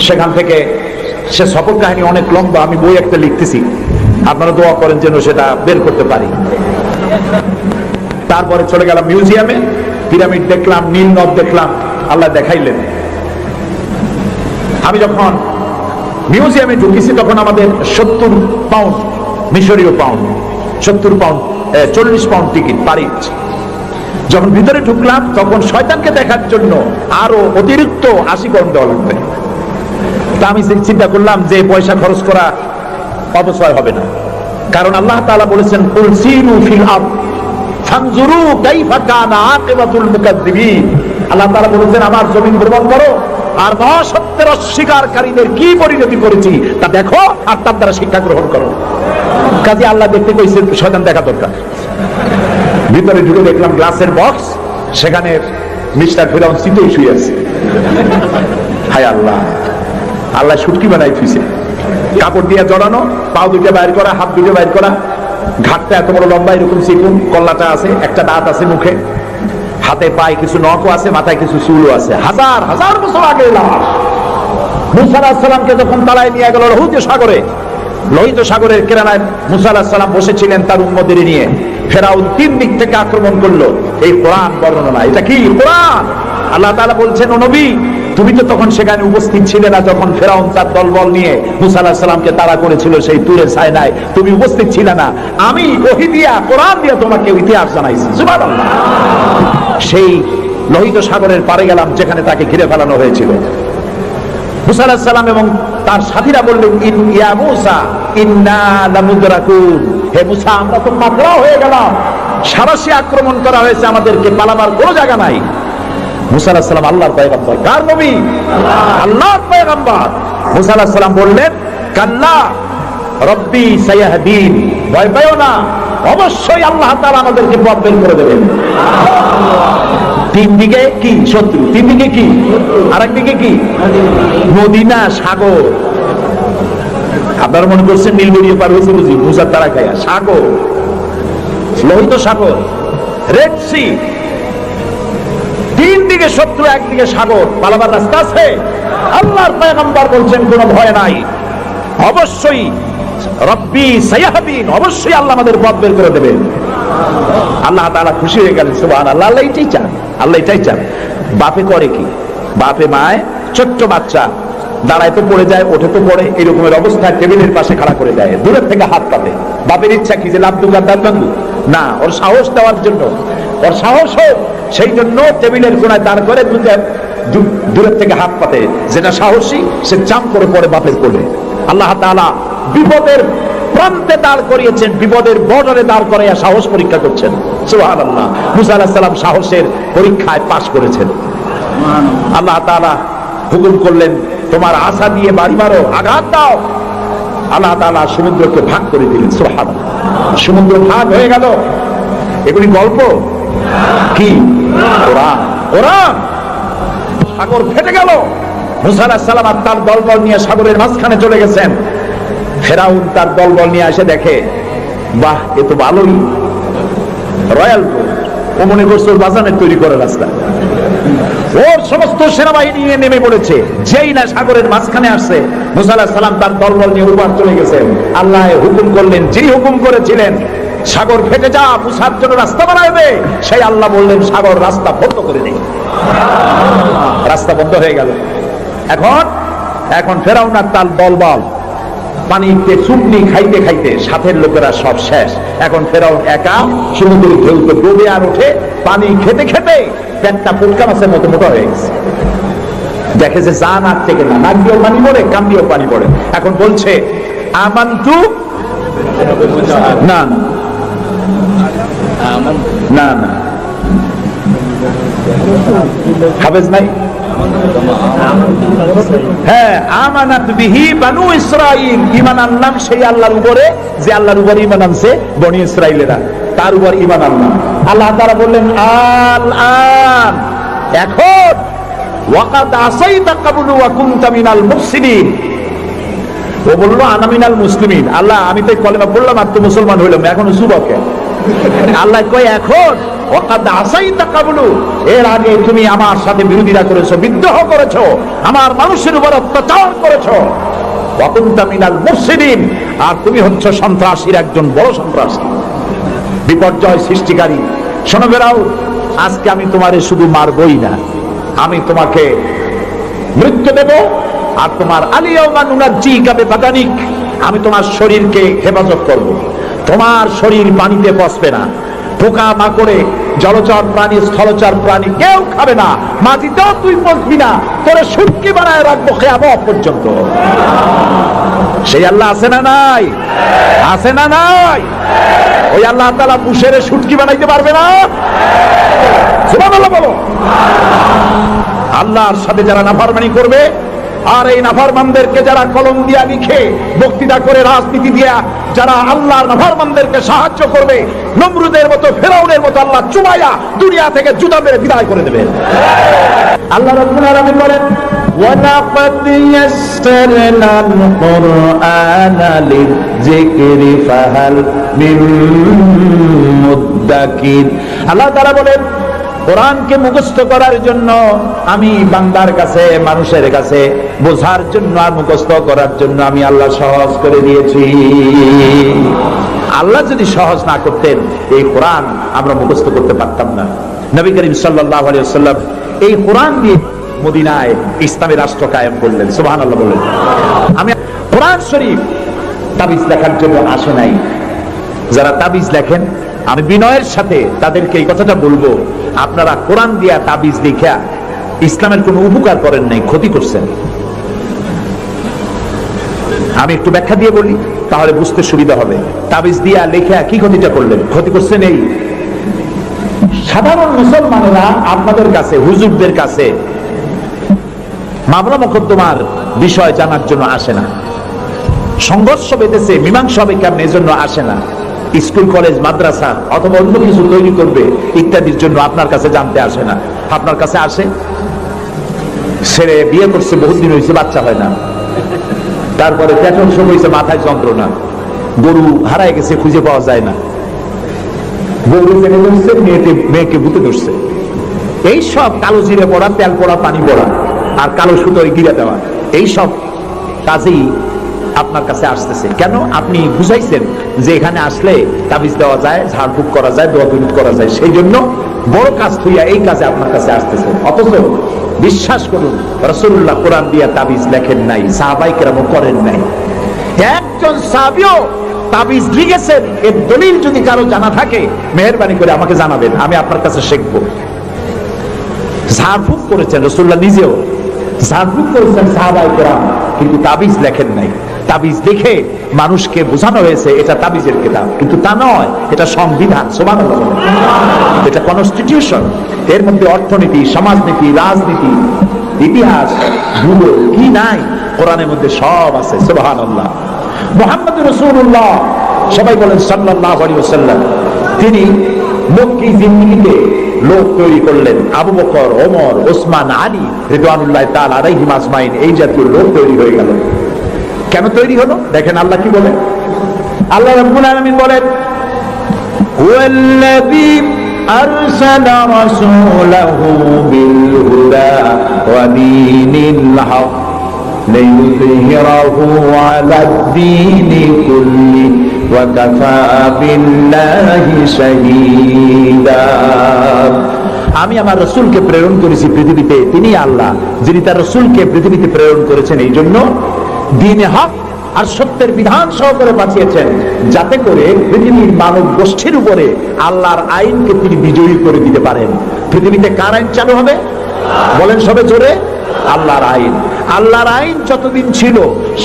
সেখান থেকে সে সফর কাহিনী অনেক লম্বা, আমি বই একটা লিখতেছি, আপনারা দোয়া করেন যেন সেটা বের করতে পারি। তারপরে চলে গেলাম মিউজিয়ামে, পিরামিড দেখলাম, নীল নদ দেখলাম, আল্লাহ দেখাইলেন। আমি যখন মিউজিয়ামে ঢুকেছি তখন আমাদের 70 পাউন্ড মিশরীয় pound, 70 pound 40 pound ticket per each. যখন ভিতরে ঢুকলাম তখন শয়তানকে দেখার জন্য আরো অতিরিক্ত 80 পাউন্ড দেওয়া লাগবে। তা আমি চিন্তা করলাম যে পয়সা খরচ করা অপচয় হবে না, কারণ আল্লাহ তাআলা বলেছেন কুল সিরু ফিল আরদ ফানজুরু কাইফা কানা আকিবাতুল মুকাদ্দিবিন। আল্লাহ তাআলা বলেছেন আমার জমিন ভ্রমণ করো আর মহাসত্যের অস্বীকারীদের কি পরিণতি করেছি তা দেখো আর তার দ্বারা শিক্ষা গ্রহণ করো। কাজে আল্লাহ দেখতে কইছে, শয়তান দেখা দরকার। ভিতরে ঢুকে দেখলাম গ্লাসের বক্স, সেখানে মিস্টার ফিরাউন চিতই শুয়ে আছে। হায় আল্লাহ, আল্লাহ শুটকি বানাই থুইছে, কাপড় দিয়ে জড়ানো, পাও দুটো বাইর করা, হাত দুটো বাইর করা, ঘাটটা এত বড় লম্বা, এরকম চিকুন, কল্লাটা আছে, একটা দাঁত আছে মুখে, হাতে পায়ে কিছু নখও আছে, মাথায় কিছু চুলও আছে। হাজার হাজার বছর আগে লাশ। মুসা আলাইহিস সালামকে যখন তালায় নিয়ে গেল লোহিত সাগরের কিনারায়, মুসা আলাইহিস সালাম বসেছিলেন তার উম্মতদের নিয়ে। ফেরাউন 3 দিক থেকে আক্রমণ করলো। এই কোরআন বর্ণনা, এটা কি কোরআন? আল্লাহ তাআলা বলছেন ও নবী তুমি তো তখন সেখানে উপস্থিত ছিলে না, যখন ফেরাউন তার দলবল নিয়ে মুসা আলাইহিস সালামকে তাড়া করেছিল সেই তুরের ছায়ায়, তুমি উপস্থিত ছিলে না। আমি ওহী দিয়া, কোরআন দিয়া তোমাকে ইতিহাস জানাইছি। সুবহানাল্লাহ। সেই লোহিত সাগরের পারে গেলাম যেখানে তাকে ঘিরে ফেলানো হয়েছিল। মুসা আলাইহিস সালাম এবং তার সাথীরা বললেন ইয়া মুসা ইন্না লামুদরাকুন, হে মুসা আমরা তো পাকড়াও হয়ে গেলাম, সারাশি আক্রমণ করা হয়েছে, আমাদেরকে পালাবার কোনো জায়গা নাই। মুসা আলাইহিস সালাম আল্লাহর পয়গম্বর, কার নবী? আল্লাহর পয়গম্বর। মুসা আলাইহিস সালাম বললেন কাল্লা রব্বি সায়াহদিন, ভয় পাও না, অবশ্যই আল্লাহ তাআলা আমাদেরকে পথ বের করে দেবেন। তিন দিকে কি শত্রু, তিন দিকে কি, আরেকদিকে কি মদিনা, সাগর। আপনারা মনে করছেন নীলগড়িয়া পার হয়েছে বুঝি, মুসার তারা খায়া, সাগর, লোহিত সাগর, রেড সি, তিন দিকে শত্রু, একদিকে সাগর, পালাবার রাস্তা আছে। আল্লাহর পয়গম্বর বলছেন কোনো ভয় নাই, অবশ্যই রব্বি সায়াহদিন, অবশ্যই আল্লাহ আমাদের পথ বের করে দেবেন। আল্লাহ তাআলা খুশি হয়ে গেলেন। সুবহানাল্লাহ। আল্লাহ এটাই চান, আল্লাহ এটাই চান। বাপে করে কি, বাপে মায় ছোট্ট বাচ্চা দাঁড়ায় তো পড়ে যায়, ওঠে তো পড়ে, এরকমের অবস্থায় টেবিলের পাশে খাড়া করে দেয়, দূরের থেকে হাত পাতে। বাপের ইচ্ছা কি যে লাভ দুগার দাঁত ভাঙু না, ওর সাহস দেওয়ার জন্য, ওর সাহস হোক সেই জন্য টেবিলের কোনায় দাঁড় করে দূরের থেকে হাত পাতে। যেটা সাহসী সে চাম করে পড়ে বাপের কোলে। আল্লাহ তাআলা বিপদের প্রান্তে দাঁড় করিয়েছেন, বিপদের বর্ডারে দাঁড় করাইয়া সাহস পরীক্ষা করছেন। সুবহানাল্লাহ। মুসা আলাইহিস সালাম সাহসের পরীক্ষায় পাশ করেছেন। আল্লাহ তাআলা হুকুম করলেন, তোমার আশা দিয়ে বাড়ি মারো, আঘাত দাও। আল্লাহ তাআলা সমুদ্রকে ভাগ করে দিলেন। সুবহানাল্লাহ। সমুদ্র ভাগ হয়ে গেল। এগুলি গল্প কি? কোরআন। কোরআন। সাগর ফেটে গেল। মুসা আলাইহিস সালাম আর তার দলবল নিয়ে সাগরের মাঝখানে চলে গেছেন। ফেরাউন তার দলবল নিয়ে এসে দেখে, বাহ, এ তো ভালোই রয়্যাল রোড। ও মনে করছে ওর বাজানের তৈরি করার রাস্তা। ওর সমস্ত সেনাবাহিনী নিয়ে নেমে পড়েছে। যেই না সাগরের মাঝখানে আসছে, মুসা আলাইহিস সালাম তার দলবল নিয়ে ওপার চলে গেছেন। আল্লাহ হুকুম করলেন, যেই হুকুম করেছিলেন সাগর ফেটে যা, মুসার জন্য রাস্তা বানায় দে, সেই আল্লাহ বললেন সাগর রাস্তা বন্ধ করে দে। রাস্তা বন্ধ হয়ে গেল। এখন ফেরাউন আর তার দলবল পানিতে চুবনি খাইতে খাইতে সাথের লোকেরা সব শেষ। এখন ফেরাউন একা সমুদ্রের ঢেউতে ডুবে আর ওঠে, পানি খেতে খেতে পেটটা ফুটকা মাছের মতো মোটা হয়ে গেছে। দেখে যে যা নাক থেকে না, নাক দিয়েও পানি পড়ে, কান দিয়েও পানি পড়ে। এখন বলছে আমান্তু না না না, হাফেজ নাই? হ্যাঁ, আমানাত বিহি বানু ইসরাঈল, ঈমান আনলাম সেই আল্লাহর উপরে যে আল্লাহর উপরে ঈমান আনছে বনি ইসরাঈলেরা, তার উপর ঈমান আনলাম। আল্লাহ তাআলা বললেন আল আন, এখন ওয়াকাদ আসাইতা ক্বাবলু ওয়া কুনতা মিনাল মুফসিদিন। ও বলল আনা মিনাল মুসলিমিন। আল্লাহ, আমি তো কলেমা পড়লাম আর তো মুসলমান হইলাম, এখনো যুবক। আল্লাহ কয় এখন ওয়াকাদ আসাইতা ক্বাবলু, এর আগে তুমি আমার সাথে বিরোধিতা করেছো, বিদ্রোহ করেছো, আমার মানুষের উপর অত্যাচার করেছো। ওয়া কুনতা মিনাল মুফসিদিন, আর তুমি হচ্ছ সন্ত্রাসীর একজন বড় সন্ত্রাসী, বিপর্যয় সৃষ্টিকারী। শোনো বেরাও, আজকে আমি তোমারে শুধু মারবই না, আমি তোমাকে মৃত্যু দেব। আর তোমার আলিয়াউমা নুনাজ্জিকা বিবাদানিক, আমি তোমার শরীরকে হেফাজত করব। তোমার শরীর পানিতে পচবে না, পোকা মাকড়ে, জলচর প্রাণী, স্থলচর প্রাণী কেউ খাবে না, মাটিতেও তুই পচবি না, তোরে শুটকি বানায় রাখবো কিয়ামত পর্যন্ত। সেই আল্লাহ আছে না নাই? আছে না নাই? ওই আল্লাহ তাআলা মুশেরে শুটকি বানাইতে পারবে না? সুবহানাল্লাহ বলো। আল্লাহর সাথে যারা নাফরমানি করবে, আর এই নাফরমানদেরকে যারা কলম দিয়া লিখে, বক্তৃতা করে, রাজনীতি দিয়া যারা আল্লাহর নাফরমানদেরকে সাহায্য করবে, নমরুদের মতো, ফেরাউনের মতো আল্লাহ চুমাইয়া দুনিয়া থেকে জুতা মেরে বিদায় করে দেবেন। আল্লাহ রাব্বুল আলামিন বলেন ওয়ালাকাদ ইয়াসসারনাল কুরআনা লিযিকরি ফাহাল মিন মুদ্দাকির। আল্লাহ তাআলা বলেন কোরআনকে মুখস্থ করার জন্য আমি বান্দার কাছে, মানুষের কাছে বোঝার জন্য আর মুখস্থ করার জন্য আমি আল্লাহ সহজ করে দিয়েছি। আল্লাহ যদি সহজ না করতেন, এই কোরআন আমরা মুখস্থ করতে পারতাম না। নবী করিম সাল্লাল্লাহু আলাইহি ওয়াসাল্লাম এই কোরআন দিয়ে মদিনায় ইসলামী রাষ্ট্র কায়েম করলেন। সুবহানাল্লাহ বলেন। আমি কোরআন শরীফ তাবিজ লেখার জন্য আসে নাই। যারা তাবিজ লেখেন, আমি বিনয়ের সাথে তাদেরকে এই কথাটা বলবো, আপনারা কোরআন দিয়া তাবিজ লিখা ইসলামের কোনো উপকার করেন নাই, ক্ষতি করছেন। আমি একটু ব্যাখ্যা দিয়ে বলি, তাহলে বুঝতে সুবিধা হবে। তাবিজ দিয়া লেখা কি ক্ষতিটা করলেন? ক্ষতি করছেন এই, সাধারণ মুসলমানেরা আপনাদের কাছে, হুজুরদের কাছে মামলা মোকদ্দমার বিষয় জানার জন্য আসে না। সংঘর্ষ বেঁধেছে, মীমাংসা হবে কেমন, এজন্য আসে না। স্কুল, কলেজ, মাদ্রাসা অথবা অন্য কিছু তৈরি করবে ইত্যাদির জন্য আপনার কাছে জানতে আসে না। আপনার কাছে আসে, ছেলে বিয়ে করছে, বহুত দিন হয়েছে, বাচ্চা হয় না, তারপরে পেটন শোক হয়েছে, মাথায় যন্ত্রণা, গরু হারায় গেছে, খুঁজে পাওয়া যায় না, গরু ফেলে ধরছে, মেয়েকে ভূতে ধরছে। এই সব কালো জিরে পড়া, তেল পড়া, পানি পড়া, আর কালো সুতোয় গিরে দেওয়া, এই সব কাজেই আপনার কাছে আসতেছে। কেন? আপনি বুঝাইছেন যে এখানে আসলে তাবিজ দেওয়া যায়, ঝাড়ফুঁক করা যায়, দোয়া দরুদ করা যায়, সেই জন্য বড় কাজ হইয়া এই কাজে আপনার কাছে আসতেছে। অথচ বিশ্বাস করুন, রাসূলুল্লাহ কোরআন দিয়া তাবিজ লেখেন নাই, সাহাবায়ে কেরামও করেন নাই। একজন সাহাবীও তাবিজ লিখেছেন এর দলিল যদি কারো জানা থাকে, মেহেরবানি করে আমাকে জানাবেন, আমি আপনার কাছে শিখবো। ঝাড়ফুঁক করেছেন রাসূলুল্লাহ নিজেও, ঝাড়ফুঁক করেছেন সাহাবায়ে কেরাম, কিন্তু তাবিজ লেখেন নাই। তাবিজ দেখে মানুষকে বোঝানো হয়েছে এটা তাবিজের কিতাব, কিন্তু তা নয়, এটা সংবিধান। সুবহানাল্লাহ। এটা কনস্টিটিউশন। এর মধ্যে অর্থনীতি, সমাজনীতি, রাজনীতি, ইতিহাস, ভূগোল কি নাই কোরআনের মধ্যে সব আছে। সুবহানাল্লাহ। মুহাম্মদুর রাসূলুল্লাহ, সবাই বলেন সাল্লাল্লাহু আলাইহি ওয়াসাল্লাম, তিনি মক্কি জিন্দেগিতে লোক তৈরি করলেন। আবু বকর, ওমর, ওসমান, আলী রিদওয়ানুল্লাহ তাআলা আলাইহিম আজমাইন, এই জাতীয় লোক তৈরি হয়ে গেল। কেন তৈরি হলো? দেখেন আল্লাহ কি বলেন। আল্লাহ রাব্বুল আলামিন বলেন, হুয়াল্লাযী আরসালা রাসূলাহু বিল হুদা ওয়া দীনিল হক লিইয়ুযহিরাহু আলাদ দীনি কুল্লি ওয়া কাফা বিল্লাহি শাহীদা। আমি আমার রাসূলকে প্রেরণ করেছি পৃথিবীতে, তিনি আল্লাহ যিনি তার রাসূলকে পৃথিবীতে প্রেরণ করেছেন এই জন্য দ্বীনে হক আর সত্যের বিধান সহকারে পাঠিয়েছেন, যাতে করে পৃথিবীর মানব গোষ্ঠীর উপরে আল্লাহর আইনকে তিনি বিজয়ী করে দিতে পারেন। পৃথিবীতে কার আইন চালু হবে? বলেন সবে জোরে, আল্লাহর আইন। আল্লাহর আইন যতদিন ছিল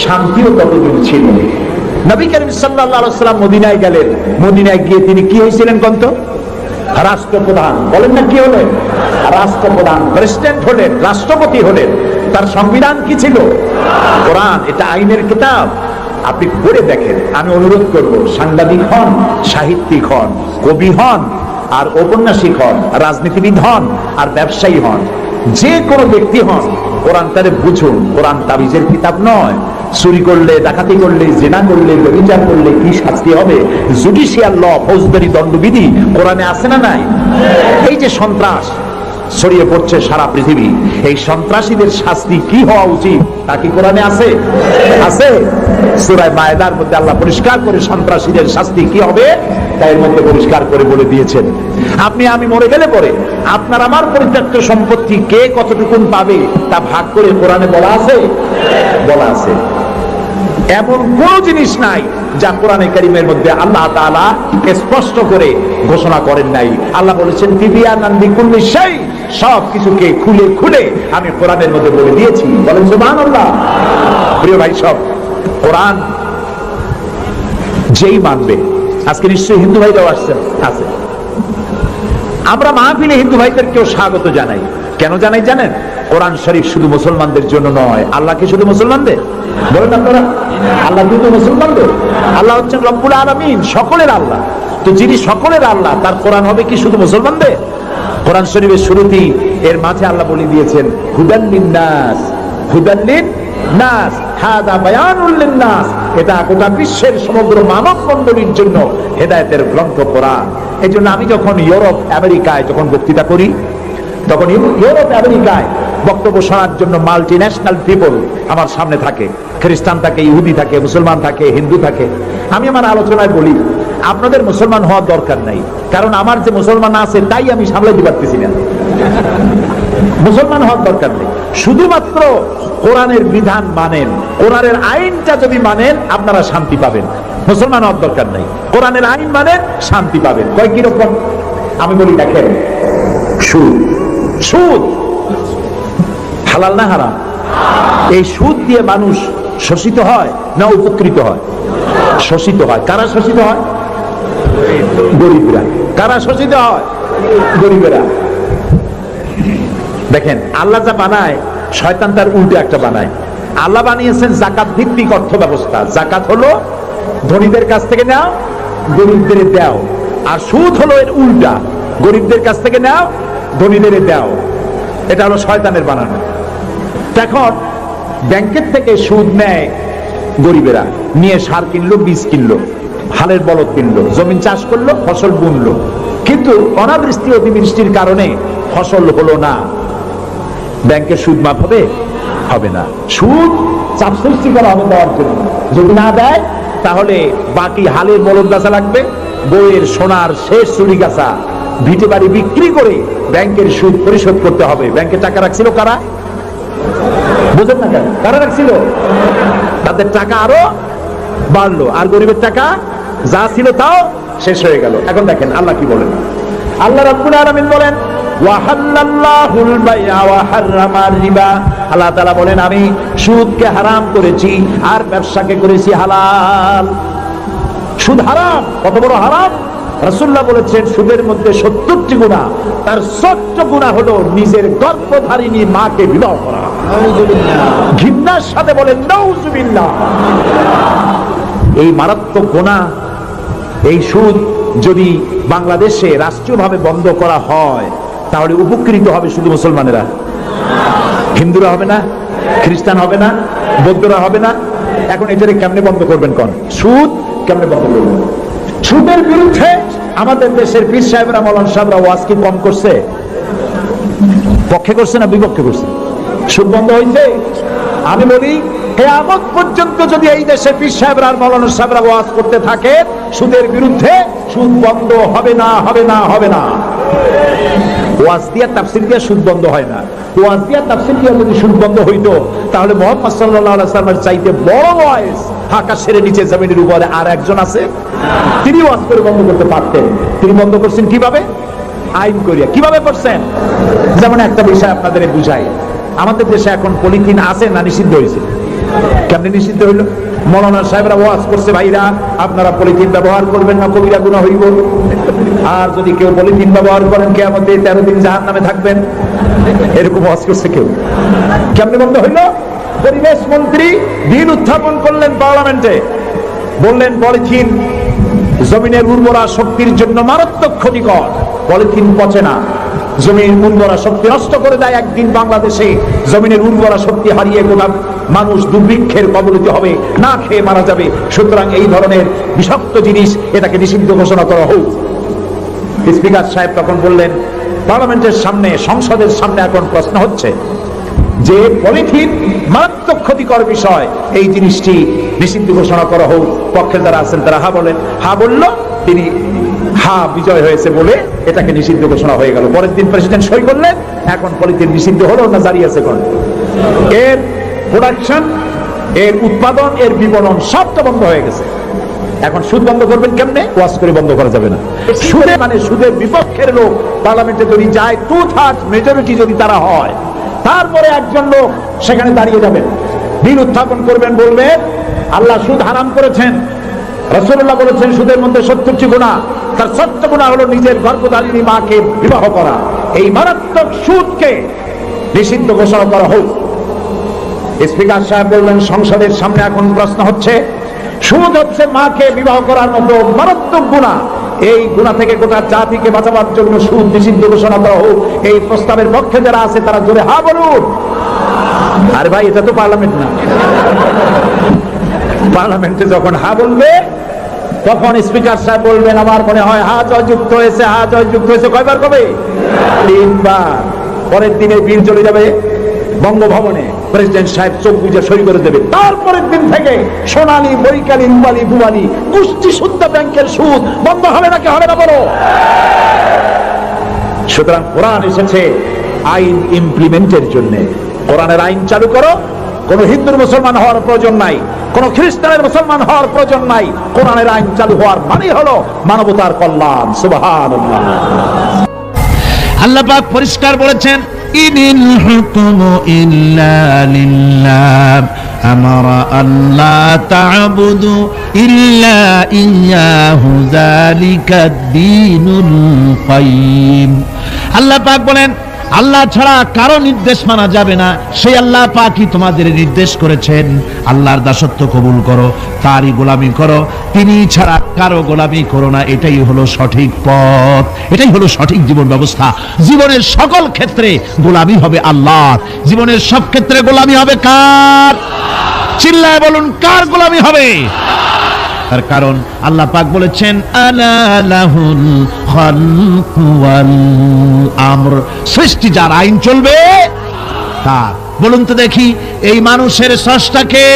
শান্তিও ততদিন ছিল। নবী করিম সাল্লাল্লাহু আলাইহি ওয়াসাল্লাম মদিনায় গেলেন। মদিনায় গিয়ে তিনি কি হয়েছিলেন কন্ত? রাষ্ট্রপ্রধান। বলেন না কি হলেন? রাষ্ট্রপ্রধান, প্রেসিডেন্ট হলেন, রাষ্ট্রপতি হলেন। তার সংবিধান কি ছিল? কোরআন। এটা আইনের কিতাব। আপনি পড়ে দেখেন। আমি অনুরোধ করব, সাংবাদিক হন, সাহিত্যিক হন, কবি হন, আর ঔপন্যাসিক হন, রাজনীতিবিদ হন, আর ব্যবসায়ী হন, যে কোনো ব্যক্তি হন, কোরআনটারে বুঝুন। কোরআন তাবিজের কিতাব নয়। চুরি করলে, ডাকাতি করলে, জিনা করলে, ব্যভিচার করলে কি শাস্তি হবে, জুডিশিয়াল ল, ফৌজদারি দণ্ডবিধি কোরআনে আছে না নাই? এই যে সন্ত্রাস ছড়িয়ে পড়ছে সারা পৃথিবী, এই সন্ত্রাসীদের শাস্তি কি হওয়া উচিত তা কি কোরআনে আছে? আছে। সূরা মায়েদার মধ্যে আল্লাহ পরিষ্কার করে সন্ত্রাসীদের শাস্তি কি হবে তার মধ্যে পরিষ্কার করে বলে দিয়েছেন। আপনি আমি মরে গেলে পরে আপনার আমার পরিত্যক্ত সম্পত্তি কে কতটুকুন পাবে তা ভাগ করে কোরআনে বলা আছে? বলা আছে। এমন কোন জিনিস নাই যা কোরআনে কারীমের মধ্যে আল্লাহ তাআলা স্পষ্ট করে ঘোষণা করেন নাই। আল্লাহ বলেছেন তিবিয়ানান লিকুল্লি শাই, সব কিছুকে খুলে খুলে আমি কোরআনের মধ্যে বলে দিয়েছি। বলেন সুবহানাল্লাহ। প্রিয় ভাই সব, কোরআন যেই মানবে, আজকে নিশ্চয়ই হিন্দু ভাইরাও আসছেন, আছে। আমরা মাহফিলে হিন্দু ভাইদেরকেও স্বাগত জানাই। কেন জানাই জানেন? কোরআন শরীফ শুধু মুসলমানদের জন্য নয়। আল্লাহ কি শুধু মুসলমানদের? বলেন আপনারা, আল্লাহ শুধু মুসলমানদের? আল্লাহ হচ্ছেন রব্বুল আলামিন, সকলের আল্লাহ। তো যিনি সকলের আল্লাহ, তার কোরআন হবে কি শুধু মুসলমানদের? কোরআন শরীফের শুরুতেই এর মাঝে আল্লাহ বলে দিয়েছেন হুদান লিন-নাস, হুদান লিন-নাস, হাদা বায়ানুল লিন-নাস। এটা গোটা বিশ্বের সমগ্র মানব মণ্ডলীর জন্য হেদায়েতের গ্রন্থ কোরআন। এই জন্য আমি যখন ইউরোপ আমেরিকায় যখন বক্তৃতা করি, তখন ইউরোপ আমেরিকায় বক্তব্য শোনার জন্য মাল্টি ন্যাশনাল পিপল আমার সামনে থাকে। খ্রিস্টান থাকে, ইহুদি থাকে, মুসলমান থাকে, হিন্দু থাকে। আমি আমার আলোচনায় বলি, আপনাদের মুসলমান হওয়ার দরকার নাই, কারণ আমার যে মুসলমান আছে তাই আমি সামলাইতে পারতেছি না। মুসলমান হওয়ার দরকার নেই, শুধুমাত্র কোরআনের বিধান মানেন, কোরআনের আইনটা যদি মানেন আপনারা শান্তি পাবেন। মুসলমান হওয়ার দরকার নেই, কোরআনের আইন মানেন, শান্তি পাবেন। কয় কিরকম? আমি বলি দেখেন, সুদ, সুদ হালাল না হারাম? এই সুদ দিয়ে মানুষ শোষিত হয় না উপকৃত হয়? শোষিত হয়। কারা শোষিত হয়? গরিবরা। কারা শোষিত হয়? গরিবেরা। দেখেন আল্লাহ যা বানায়, শয়তান তার উল্টো একটা বানায়। আল্লাহ বানিয়েছেন জাকাত ভিত্তিক অর্থ ব্যবস্থা। জাকাত হলো ধনীদের কাছ থেকে নাও, গরিবদের দাও। আর সুদ হলো এর উল্টা, গরিবদের কাছ থেকে নাও, ধনীদের দাও। এটা হলো শয়তানের বানানো। এখন ব্যাংকের থেকে সুদ নেয় গরিবেরা, নিয়ে সার কিনলো, বীজ কিনলো, হালের বলদ কিনলো, জমিন চাষ করলো, ফসল বুনলো, কিন্তু অনাবৃষ্টি অতিবৃষ্টির কারণে ফসল হলো না। ব্যাংকের সুদ মাফ হবে? হবে না। সুদ চাপ সৃষ্টি করা হবে দেওয়ার জন্য। যদি না দেয় তাহলে বাকি হালের বলদ গাছা লাগবে, বইয়ের সোনার শেষ চুরি গাছা, ভিটে বাড়ি বিক্রি করে ব্যাংকের সুদ পরিশোধ করতে হবে। ব্যাংকে টাকা রাখছিল কারা? বুঝেন না কেন? কারা রাখছিল? তাদের টাকা আরো বাড়লো, আর গরিবের টাকা যা ছিল তাও শেষ হয়ে গেল। এখন দেখেন আল্লাহ কি বলেন। আল্লাহ রাব্বুল আলামিন বলেন ওয়াহাল্লাল্লাহুল বাইআ ওয়া হাররামার রিবা, আল্লাহ তাআলা বলেন আমি সুদকে হারাম করেছি আর ব্যবসাকে করেছি হালাল। সুদ হারাম, কত বড় হারাম! রাসূলুল্লাহ বলেছেন সুদের মধ্যে 70টি গুনাহ, তার 70 গুনাহ হলো নিজের গর্ভধারিণী মাকে বিবাহ করা। ঘৃণার সাথে বলেন নাউযুবিল্লাহ। এই মারাত্মক গুনাহ, এই সুদ যদি বাংলাদেশে রাষ্ট্রীয়ভাবে বন্ধ করা হয় তাহলে উপকৃত হবে শুধু মুসলমানেরা, হিন্দুরা হবে না, খ্রিস্টান হবে না, বৌদ্ধরা হবে না। এখন এটারে কেমনে বন্ধ করবেন? কোন সুদ কেমনে বন্ধ করবেন? সুদের বিরুদ্ধে আমাদের দেশের পীর সাহেবরা, মাওলানা সাহেবরা ওয়াজ কি কম করছে? পক্ষে করছে না বিপক্ষে করছে? সুদ বন্ধ হয়েছে? আমি বলি কিয়ামত পর্যন্ত যদি এই দেশে পীর সাহেবরা আর মাওলানা সাহেবরা ওয়াজ করতে থাকে সুদের বিরুদ্ধে, সুদ বন্ধ হবে না, হবে না, হবে না। ওয়াজ দিয়া তাফসীর দিয়া সুদ বন্ধ হয় না। ওয়াজ দিয়া তাফসীর দিয়া যদি সুদ বন্ধ হইতো তাহলে মুহাম্মদ সাল্লাল্লাহু আলাইহি ওয়াসাল্লামের চাইতে বড় ওয়াজ আকাশের নিচে জমিনের উপরে আর একজন আছে, তিনি ওয়াজ করে বন্ধ করতে পারতেন। তিনি বন্ধ করছেন কিভাবে? আইন করিয়া। কিভাবে করছেন? যেমন একটা বিষয় আপনাদের বুঝাই, আমাদের দেশে এখন পলিথিন আছে না নিষিদ্ধ হয়েছে? কেমনে নিষিদ্ধ হইল? মাওলানা সাহেবরা ওয়াজ করছে, ভাইরা আপনারা পলিথিন ব্যবহার করবেন না, কবিরা গুনাহ হইব, আর যদি কেউ পলিথিন ব্যবহার করেন কিয়ামতে 13 দিন জাহান্নামে থাকবেন। এরকম ওয়াজ করছে কেউ? কেমনে বন্ধ হইল? পরিবেশ মন্ত্রী বিল উত্থাপন করলেন পার্লামেন্টে, বললেন পলিথিন জমিনের উর্বরা শক্তির জন্য মারাত্মক ক্ষতিকর, পলিথিন পচে না, জমির উর্বরা শক্তি নষ্ট করে দেয়। একদিন বাংলাদেশে জমিনের উর্বরা শক্তি হারিয়ে গোটা মানুষ দুর্ভিক্ষের কবলিত হবে, না খেয়ে মারা যাবে। সুতরাং এই ধরনের বিষাক্ত জিনিস এটাকে নিষিদ্ধ ঘোষণা করা হোক। স্পিকার সাহেব তখন বললেন পার্লামেন্টের সামনে, সংসদের সামনে এখন প্রশ্ন হচ্ছে যে পলিথিন মারাত্মক ক্ষতিকর বিষয়, এই জিনিসটি নিষিদ্ধ ঘোষণা করা হোক। পক্ষে যারা আছেন তারা হা বলেন। হা বলল, তিনি হা বিজয় হয়েছে বলে এটাকে নিষিদ্ধ ঘোষণা হয়ে গেল। পরের দিন প্রেসিডেন্ট সই করলেন। এখন পলিথিন নিষিদ্ধ হলো না জারি আছে? কোন এর প্রোডাকশন, এর উৎপাদন, এর বিপণন সবটা বন্ধ হয়ে গেছে। এখন সুদ বন্ধ করবেন কেমনে? ওয়াজ করে বন্ধ করা যাবে না। সুদে মানে সুদের বিপক্ষের লোক পার্লামেন্টে যদি যায়, 2/3 মেজরিটি যদি তারা হয়, তারপরে একজন লোক সেখানে দাঁড়িয়ে যাবেন, বিল উত্থাপন করবেন, বলবেন আল্লাহ সুদ হারাম করেছেন, রাসূলুল্লাহ বলেছেন সুদের মধ্যে 70টি গুনাহ, তার 70 গুনাহ হলো নিজের গর্ভধারিণী মাকে বিবাহ করা। এই মারাত্মক সুদকে নিষিদ্ধ ঘোষণা করা হোক। স্পিকার সাহেব বললেন সংসদের সামনে এখন প্রশ্ন হচ্ছে, সুদ হচ্ছে মাকে বিবাহ করার মতো মারাত্মক গুনাহ, এই গুনাহ থেকে গোটা জাতিকে বাঁচাবার জন্য সুদ নিষিদ্ধ ঘোষণা করা হোক। এই প্রস্তাবের পক্ষে যারা আছে তারা জোরে হা বলুন। আরে ভাই, এটা তো পার্লামেন্ট না। পার্লামেন্টে যখন হা বলবে তখন স্পিকার সাহেব বলবেন আমার মনে হয় হা জয়যুক্ত হয়েছে, হা জয়যুক্ত হয়েছে। কয়বার কবে? 3 বার। পরের দিনে বিল চলে যাবে বঙ্গভবনে, প্রেসিডেন্ট সাহেব চোখ বুজে সই করে দেবে। তারপরের দিন থেকে সোনালী, বৈকালী, রূপালী, ভুবালী, কুষ্টি শুদ্ধ ব্যাংকের সুদ বন্ধ হবে নাকি হবে না বলো? সুতরাং কোরআন এসেছে আইন ইমপ্লিমেন্টের জন্য। কোরআনের আইন চালু করো। কোন হিন্দুর মুসলমান হওয়ার প্রয়োজন নাই, কোন খ্রিস্টানের মুসলমান হওয়ার প্রয়োজন নাই। কোরআনের আইন চালু হওয়ার মানে হলো মানবতার কল্যাণ। সুবহানাল্লাহ। আল্লাহ পাক পরিষ্কার বলেছেন, ইনিল হুকুমু ইল্লা লিল্লাহ আমারা আল্লাহ তা'বুদু ইল্লা ইয়াহু যালিকাদ দীনুল কাইয়্যিম। আল্লাহ পাক বলেন আল্লাহ ছাড়া কারো নির্দেশ মানা যাবে না। সেই আল্লাহ পাকই তোমাদের নির্দেশ করেছেন আল্লাহর দাসত্ব কবুল করো, তারই গোলামি করো, তিনি ছাড়া কারো গোলামি করো না। এটাই হলো সঠিক পথ, এটাই হলো সঠিক জীবন ব্যবস্থা। জীবনের সকল ক্ষেত্রে গোলামি হবে আল্লাহর, জীবনের সব ক্ষেত্রে গোলামি হবে কার? চিল্লায় বলুন, কার গোলামি হবে? তার কারণ আল্লাহ পাক বলেছেন আলা লাহুল খালকু ওয়াল আমর, সৃষ্টি যার, আইন চলবে তার। বলুন তো দেখি, এই মানুষের স্রষ্টা কে?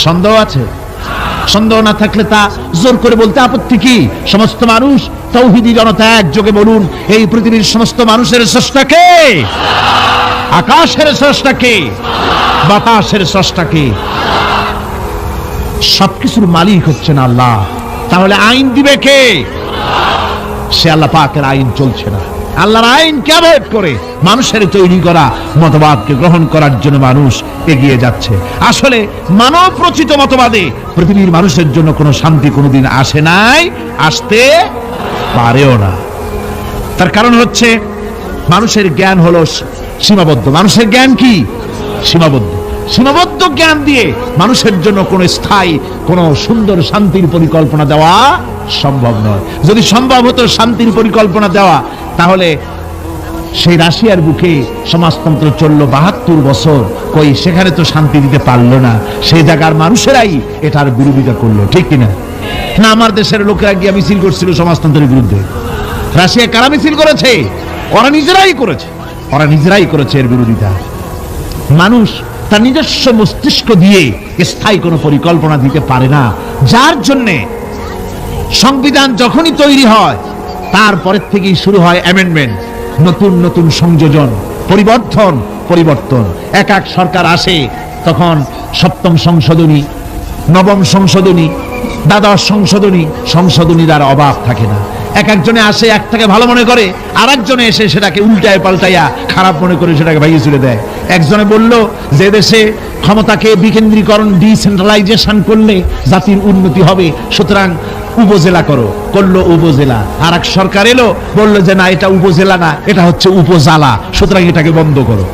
সন্দেহ আছে? সন্দেহ না থাকলে তা জোর করে বলতে আপত্তি কি? সমস্ত মানুষ, তাওহীদি জনতা একযোগে বলুন, এই পৃথিবীর সমস্ত মানুষের স্রষ্টা কে? আকাশের স্রষ্টা কে? বাতাসের স্রষ্টা কে? সবকিছুর মালিক হচ্ছেন আল্লাহ। তাহলে আইন দিবে কে? সে আল্লাহ পাকের আইন চলছে না। আল্লাহর আইনকে অ্যাভয়েড করে মানুষের তৈরি করা মতবাদকে গ্রহণ করার জন্য মানুষ এগিয়ে যাচ্ছে। আসলে মানব রচিত মতবাদে পৃথিবীর মানুষের জন্য কোনো শান্তি কোনোদিন আসে নাই, আসতে পারেও না। তার কারণ হচ্ছে মানুষের জ্ঞান হলো সীমাবদ্ধ। মানুষের জ্ঞান কি? সীমাবদ্ধ। সীমাবদ্ধ জ্ঞান দিয়ে মানুষের জন্য কোনো স্থায়ী কোনো সুন্দর শান্তির পরিকল্পনা দেওয়া সম্ভব নয়। যদি সম্ভব হতো শান্তির পরিকল্পনা দেওয়া, তাহলে সেই রাশিয়ার বুকে সমাজতন্ত্র চলল 72 বছর, কই সেখানে তো শান্তি দিতে পারলো না। সেই জায়গার মানুষেরাই এটার বিরোধিতা করলো, ঠিক কিনা? না আমার দেশের লোকেরা গিয়ে মিছিল করছিল সমাজতন্ত্রের বিরুদ্ধে? রাশিয়া কারা মিছিল করেছে? ওরা নিজেরাই করেছে, ওরা নিজেরাই করেছে এর বিরোধিতা। মানুষ তার নিজস্ব মস্তিষ্ক দিয়ে স্থায়ী কোনো পরিকল্পনা দিতে পারে না, যার জন্যে সংবিধান যখনই তৈরি হয় তারপরের থেকেই শুরু হয় অ্যামেন্ডমেন্ট, নতুন নতুন সংযোজন, পরিবর্তন। এক এক সরকার আসে, তখন সপ্তম সংশোধনী, নবম সংশোধনী, দ্বাদশ সংশোধনীর আর অভাব থাকে না। এক একজনে আসে একটাকে ভালো মনে করে, আর একজনে এসে সেটাকে উল্টায় পাল্টাইয়া খারাপ মনে করে সেটাকে ভাইয়ে চলে দেয়। একজনে বলল যে দেশে ক্ষমতাকে বিকেন্দ্রীকরণ, ডিসেন্ট্রালাইজেশন করলে জাতির উন্নতি হবে, সুতরাং উপজেলা করলো উপজেলা। আর এক সরকার এলো, বললো যে না এটা উপজেলা না, এটা হচ্ছে উপজালা, সুতরাং এটাকে বন্ধ করো।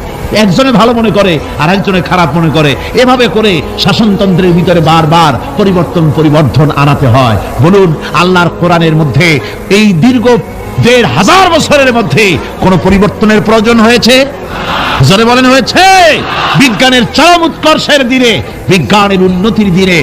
একজনে ভালো মনে করে আর একজনে খারাপ মনে করে, এভাবে করে শাসনতন্ত্রের ভিতরে বারবার পরিবর্তন আনাতে হয়। বলুন আল্লাহর কোরআনের মধ্যে এই দীর্ঘ 1500 বছরের মধ্যে কোন পরিবর্তনের প্রয়োজন হয়েছে? জোরে বলেন হয়েছে? বিজ্ঞানের চরম উৎকর্ষের দিনে, বিজ্ঞানের উন্নতির দিনে,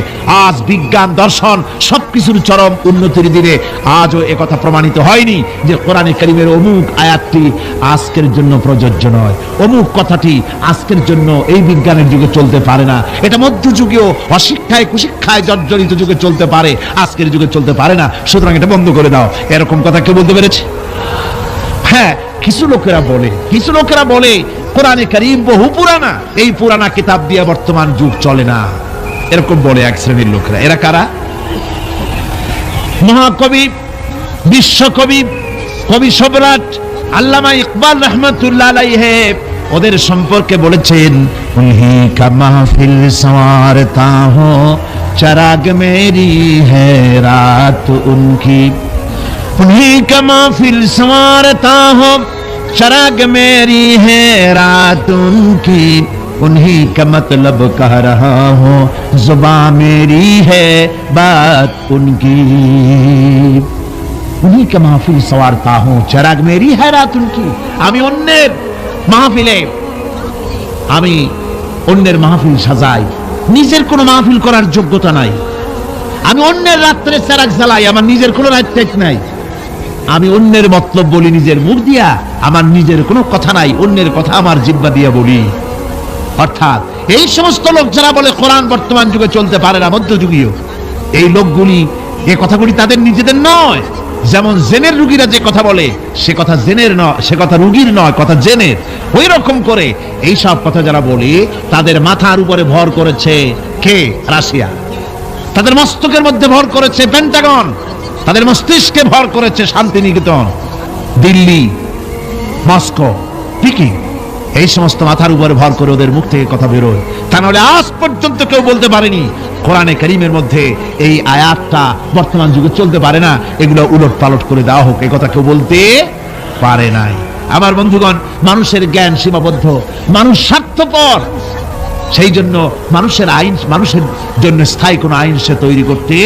আজ বিজ্ঞান দর্শন সবকিছুর চরম উন্নতির দিনে আজও একথা প্রমাণিত হয়নি যে কোরআনে কারীমের অমুক আয়াতটি আজকের জন্য প্রযোজ্য নয়, অমুক কথাটি আজকের জন্য এই বিজ্ঞানের যুগে চলতে পারে না, এটা মধ্যযুগীয় অশিক্ষায় কুশিক্ষায় জর্জরিত যুগে চলতে পারে, আজকের যুগে চলতে পারে না, সুতরাং এটা বন্ধ করে দাও। এরকম কথা কেউ বলতে পেরেছে? হ্যাঁ, কিছু লোকেরা বলে কোরআনে কারীম বহু পুরানা, এই পুরানা কিতাব দিয়ে বর্তমান যুগ চলে না, এরকম বলে এক শ্রেণীর লোকেরা। এরা কারা? মহাকবি, বিশ্বকবি, কবি সম্রাট আল্লামা ইকবাল রহমাতুল্লাহ আলাইহি ওদের সম্পর্কে বলেছেন, উনহি কা মাহফিল সওয়ারতা হো চরাগ মেরি হ্যায় রাত উনকি, उन्हीं का महफिल संवारता हो चराग मेरी है रात उनकी, उन्हीं का मतलब कह रहा हो जुबां मेरी है बात उनकी, उन्हीं का महफिल संवारता हो चराग मेरी है रात उनकी। আমি অন্যের মাহফিল সাজাই, নিজের কোনো মাহফিল করার যোগ্যতা নাই। আমি অন্যের রাত্রে চেরাগ জ্বালাই, আমার নিজের কোনো রাত নাই। আমি অন্যের মতলব বলি নিজের মুখ দিয়া, আমার নিজের কোনো কথা নাই, অন্যের কথা আমার জিহ্বা দিয়া বলি। অর্থাৎ এই সমস্ত লোক যারা বলে কোরআন বর্তমান যুগে চলতে পারে না, মধ্যযুগীয়, এই লোকগুলি, এই কথাগুলি তাদের নিজেদের নয়। যেমন জেনের রুগীরা যে কথা বলে সে কথা জেনের নয়, সে কথা রুগীর নয়, কথা জেনের। ওই রকম করে এই সব কথা যারা বলে তাদের মাথার উপরে ভর করেছে কে? রাশিয়া। তাদের মস্তকের মধ্যে ভর করেছে পেন্টাগন, তাদের মস্তিষ্কে ভর করেছে শান্তিনিকেতন, দিল্লি, মস্কো, পিকিং। এই সমস্ত মাথার উপরে ভর করে ওদের মুখ থেকে কথা বেরোয়। তা নাহলে আজ পর্যন্ত কেউ বলতে পারেনি কোরআনে কারীমের মধ্যে এই আয়াতটা বর্তমান যুগে চলতে পারে না, এগুলো উলট পালট করে দেওয়া হোক, এই কথা কেউ বলতে পারে নাই। আমার বন্ধুগণ, মানুষের জ্ঞান সীমাবদ্ধ, মানুষ স্বার্থপর, সেই জন্য মানুষের আইন, মানুষের জন্য স্থায়ী কোনো আইন সে তৈরি করতে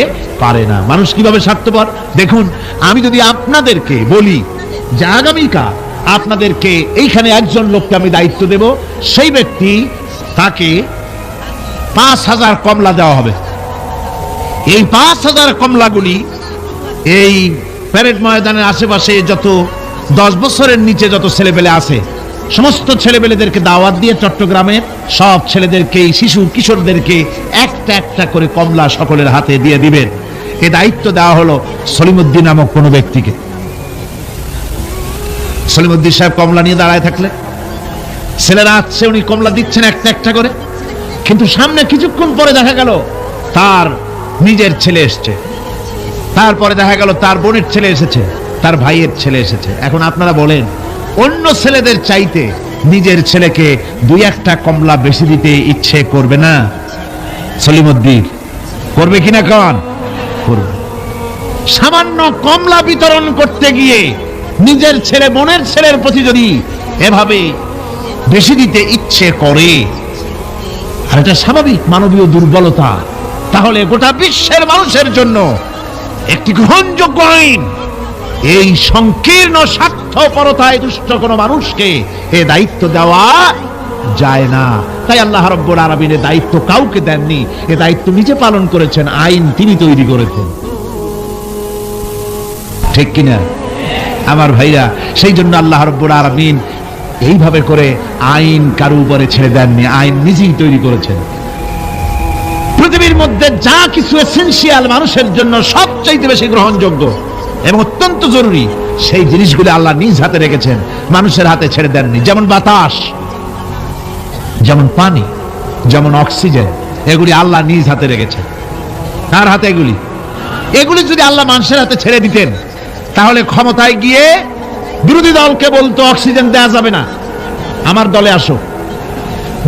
পারে না। মানুষ কিভাবে স্বার্থপর দেখুন। আমি যদি আপনাদেরকে বলি যে আগামীকাল আপনাদেরকে এইখানে একজন লোককে আমি দায়িত্ব দেব, সেই ব্যক্তি, তাকে 5000 কমলা দেওয়া হবে। এই 5000 কমলাগুলি এই প্যারেড ময়দানের আশেপাশে যত 10 বছরের নিচে যত ছেলেপেলে আছে, সমস্ত ছেলেপেলেদেরকে দাওয়াত দিয়ে চট্টগ্রামের সব ছেলেদেরকে, শিশু কিশোরদেরকে একটা একটা করে কমলা সকলের হাতে দিয়ে দিবেন। এই দায়িত্ব দেওয়া হলো সলিমউদ্দিন নামক কোনো ব্যক্তিকে। সলিমউদ্দিন সাহেব কমলা নিয়ে দাঁড়ায় থাকলে ছেলেরা আসছে, উনি কমলা দিচ্ছেন একটা একটা করে, কিন্তু সামনে কিছুক্ষণ পরে দেখা গেল তার নিজের ছেলে এসছে, তারপরে দেখা গেল তার বোনের ছেলে এসেছে, তার ভাইয়ের ছেলে এসেছে। এখন আপনারা বলেন, অন্য ছেলেদের চাইতে নিজের ছেলেকে 2-1টা কমলা বেশি দিতে ইচ্ছে করবে না? সলিমুদ্দিন করবে কিনা কন? করবে। সামান্য কমলা বিতরণ করতে গিয়ে নিজের ছেলে বোনের ছেলের প্রতি যদি এভাবে বেশি দিতে ইচ্ছে করে, আর এটা স্বাভাবিক মানবীয় দুর্বলতা, তাহলে গোটা বিশ্বের মানুষের জন্য একটি গ্রহণযোগ্য আইন। এই সংকীর্ণ স্বার্থপরতায় দুষ্ট কোনো মানুষকে এ দায়িত্ব দেওয়া যায় না। তাই আল্লাহ রাব্বুল আলামিন এ দায়িত্ব কাউকে দেননি, এ দায়িত্ব নিজে পালন করেছেন, আইন তিনি তৈরি করেছেন। ঠিক কিনা আমার ভাইরা? সেই জন্য আল্লাহ রাব্বুল আলামিন এইভাবে করে আইন কারো উপরে ছেড়ে দেননি, আইন নিজেই তৈরি করেছেন। পৃথিবীর মধ্যে যা কিছু এসেনশিয়াল মানুষের জন্য সবচাইতে বেশি গ্রহণযোগ্য এবং অত্যন্ত জরুরি, সেই জিনিসগুলো আল্লাহ নিজ হাতে রেখেছেন, মানুষের হাতে ছেড়ে দেননি। যেমন বাতাস, যেমন পানি, যেমন অক্সিজেন, এগুলি আল্লাহ নিজ হাতে রেখেছেন। কার হাতে এগুলি? এগুলি যদি আল্লাহ মানুষের হাতে ছেড়ে দিতেন, তাহলে ক্ষমতায় গিয়ে বিরোধী দলকে বলতো অক্সিজেন দেওয়া যাবে না, আমার দলে আসো।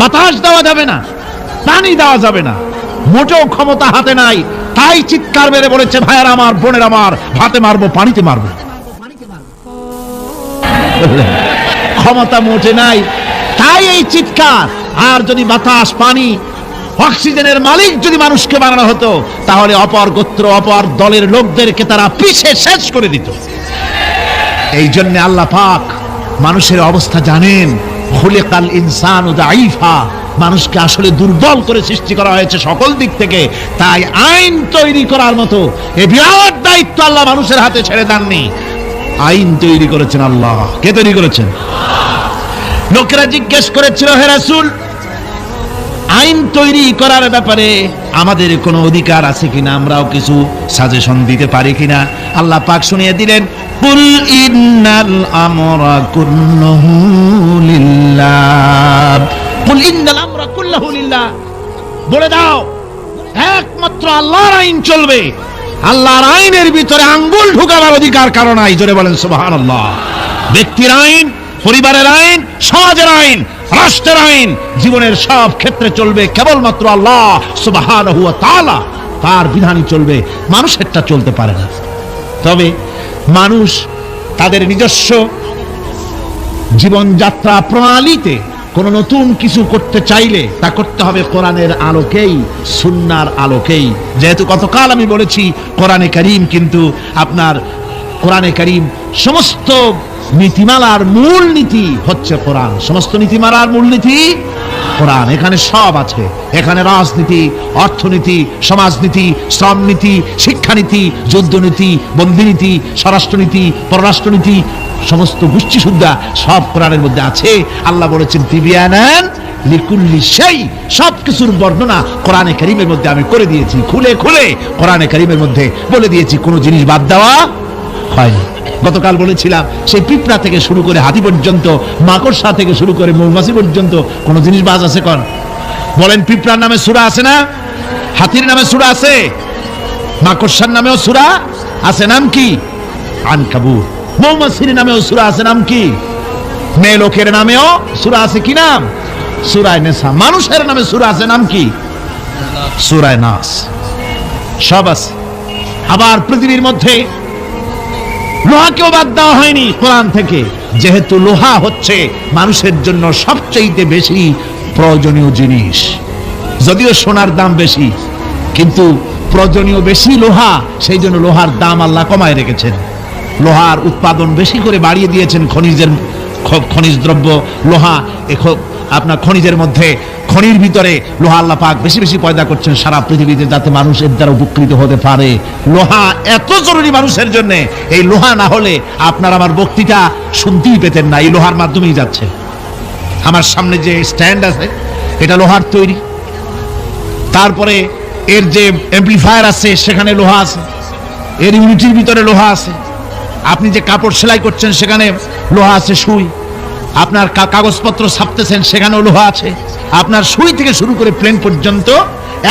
বাতাস দেওয়া যাবে না, পানি দেওয়া যাবে না, মোটেও ক্ষমতা হাতে নাই। তাই চিৎকার মেরে বলেছে, ভাইয়ার আমার, বোনের আমার, ভাতে মারবো, পানিতে মারবো। ক্ষমতা মোটে নাই, তাই এই চিৎকার। আর যদি বাতাস, পানি, অক্সিজেনের মালিক যদি মানুষকে বানানো হতো, তাহলে অপর গোত্র, অপর দলের লোকদেরকে তারা পিষে শেষ করে দিত। এই জন্য আল্লাহ পাক মানুষের অবস্থা জানেন। খুলিকাল ইনসানু দাঈফা, মানুষকে আসলে দুর্বল করে সৃষ্টি করা হয়েছে সকল দিক থেকে। তাই আইন তৈরি করার মতো এই বিরাট দায়িত্ব আল্লাহ মানুষের হাতে ছেড়ে দেননি, আইন তৈরি করেছেন আল্লাহ। কে তৈরি করেছেন? লোকেরা জিজ্ঞেস করেছিল, হে রাসূল, আইন তৈরি করার ব্যাপারে আমাদের কোনো অধিকার আছে কিনা, আমরাও কিছু সাজেশন দিতে পারি কিনা? আল্লাহ পাক শুনিয়ে দিলেন, কুল ইন্নাল আমরা কুল্লুহু লিল্লাহ, কুল ইন্নাল আমরা কুল্লুহু লিল্লাহ, বলে দাও একমাত্র আল্লাহর আইন চলবে। আল্লাহর আইনের ভিতরে আঙ্গুল ঢুকাবার অধিকার কারো নাই। জোরে বলেন সুবহানাল্লাহ। ব্যক্তির আইন, পরিবারের আইন, সমাজের আইন, রাষ্ট্রের আইন, জীবনের সব ক্ষেত্রে চলবে কেবলমাত্র আল্লাহ সুবহানাহু ওয়া তাআলা, তার বিধানই চলবে, মানুষেরটা চলতে পারে না। তবে মানুষ তাদের নিজস্ব জীবনযাত্রা প্রণালীতে কোন নতুন কিছু করতে চাইলে তা করতে হবে কোরআনের আলোকেই, সুন্নাহর আলোকেই। যেহেতু গতকাল আমি বলেছি, কোরআনে কারীম কিন্তু আপনার কোরআনে কারীম সমস্ত নীতিমালার মূল নীতি হচ্ছে কোরআন। সমস্ত নীতিমালার মূল নীতি কোরআন। এখানে সব আছে। এখানে রাজনীতি, অর্থনীতি, সমাজনীতি, শ্রমনীতি, শিক্ষানীতি, যুদ্ধনীতি, বন্দিনীতি, স্বরাষ্ট্রনীতি, পররাষ্ট্রনীতি, সমস্ত গোষ্ঠী সুদ্ধা সব কোরআনের মধ্যে আছে। আল্লাহ বলেছেন, তিবিয়ানান লিকুল্লি শাই, সবকিছুর বর্ণনা কোরআনে কারীমের মধ্যে আমি করে দিয়েছি। খুলে খুলে কোরআনে কারীমের মধ্যে বলে দিয়েছি, কোনো জিনিস বাদ দেওয়া হয়নি। গতকাল বলেছিলাম, সেই পিঁপড়া থেকে শুরু করে হাতি পর্যন্ত, মাকড়সা থেকে শুরু করে মৌমাছি পর্যন্ত কোন জিনিস বাদ আছে কোন? বলেন, পিঁপড়ার নামে সূরা আছে না? হাতির নামে সূরা আছে, মাকড়সার নামেও সূরা আছে, নাম কি? আনকাবুত। মৌমাছির নামেও সূরা আছে, নাম কি? মেয়ে লোকের নামেও সূরা আছে, কি নাম? সূরা নিসা। মানুষের নামে সূরা আছে, নাম কি? সূরা নাস। সব আছে। আবার পৃথিবীর মধ্যে লোহাকেও বাদ দেওয়া হয়নি কোরআন থেকে, যেহেতু লোহা হচ্ছে মানুষের জন্য সবচেয়ে বেশি প্রয়োজনীয় জিনিস। যদিও সোনার দাম বেশি, কিন্তু প্রয়োজনীয় বেশি লোহা, সেই জন্য লোহার দাম আল্লাহ কমায় রেখেছেন। লোহার উৎপাদন বেশি করে বাড়িয়ে দিয়েছেন। খনিজ দ্রব্য লোহা, আপনার খনিজের মধ্যে, খনির ভিতরে লোহা আল্লাহ পাক বেশি বেশি পয়দা করছেন সারা পৃথিবীতে, যাতে মানুষ এর দ্বারা উপকৃত হতে পারে। লোহা এত জরুরি মানুষের জন্য, এই লোহা না হলে আপনার আমার বক্তৃতা শুনতেই পেতেন না। এই লোহার মাধ্যমেই যাচ্ছে। আমার সামনে যে স্ট্যান্ড আছে, এটা লোহার তৈরি। তারপরে এর যে অ্যাম্প্লিফায়ার আছে, সেখানে লোহা আছে। এর ইউনিটির ভিতরে লোহা আছে। আপনি যে কাপড় সেলাই করছেন, সেখানে লোহা আছে, সুই। আপনার কাগজপত্র ছাপতেছেন, সেখানেও লোহা আছে। আপনার সুই থেকে শুরু করে প্লেন পর্যন্ত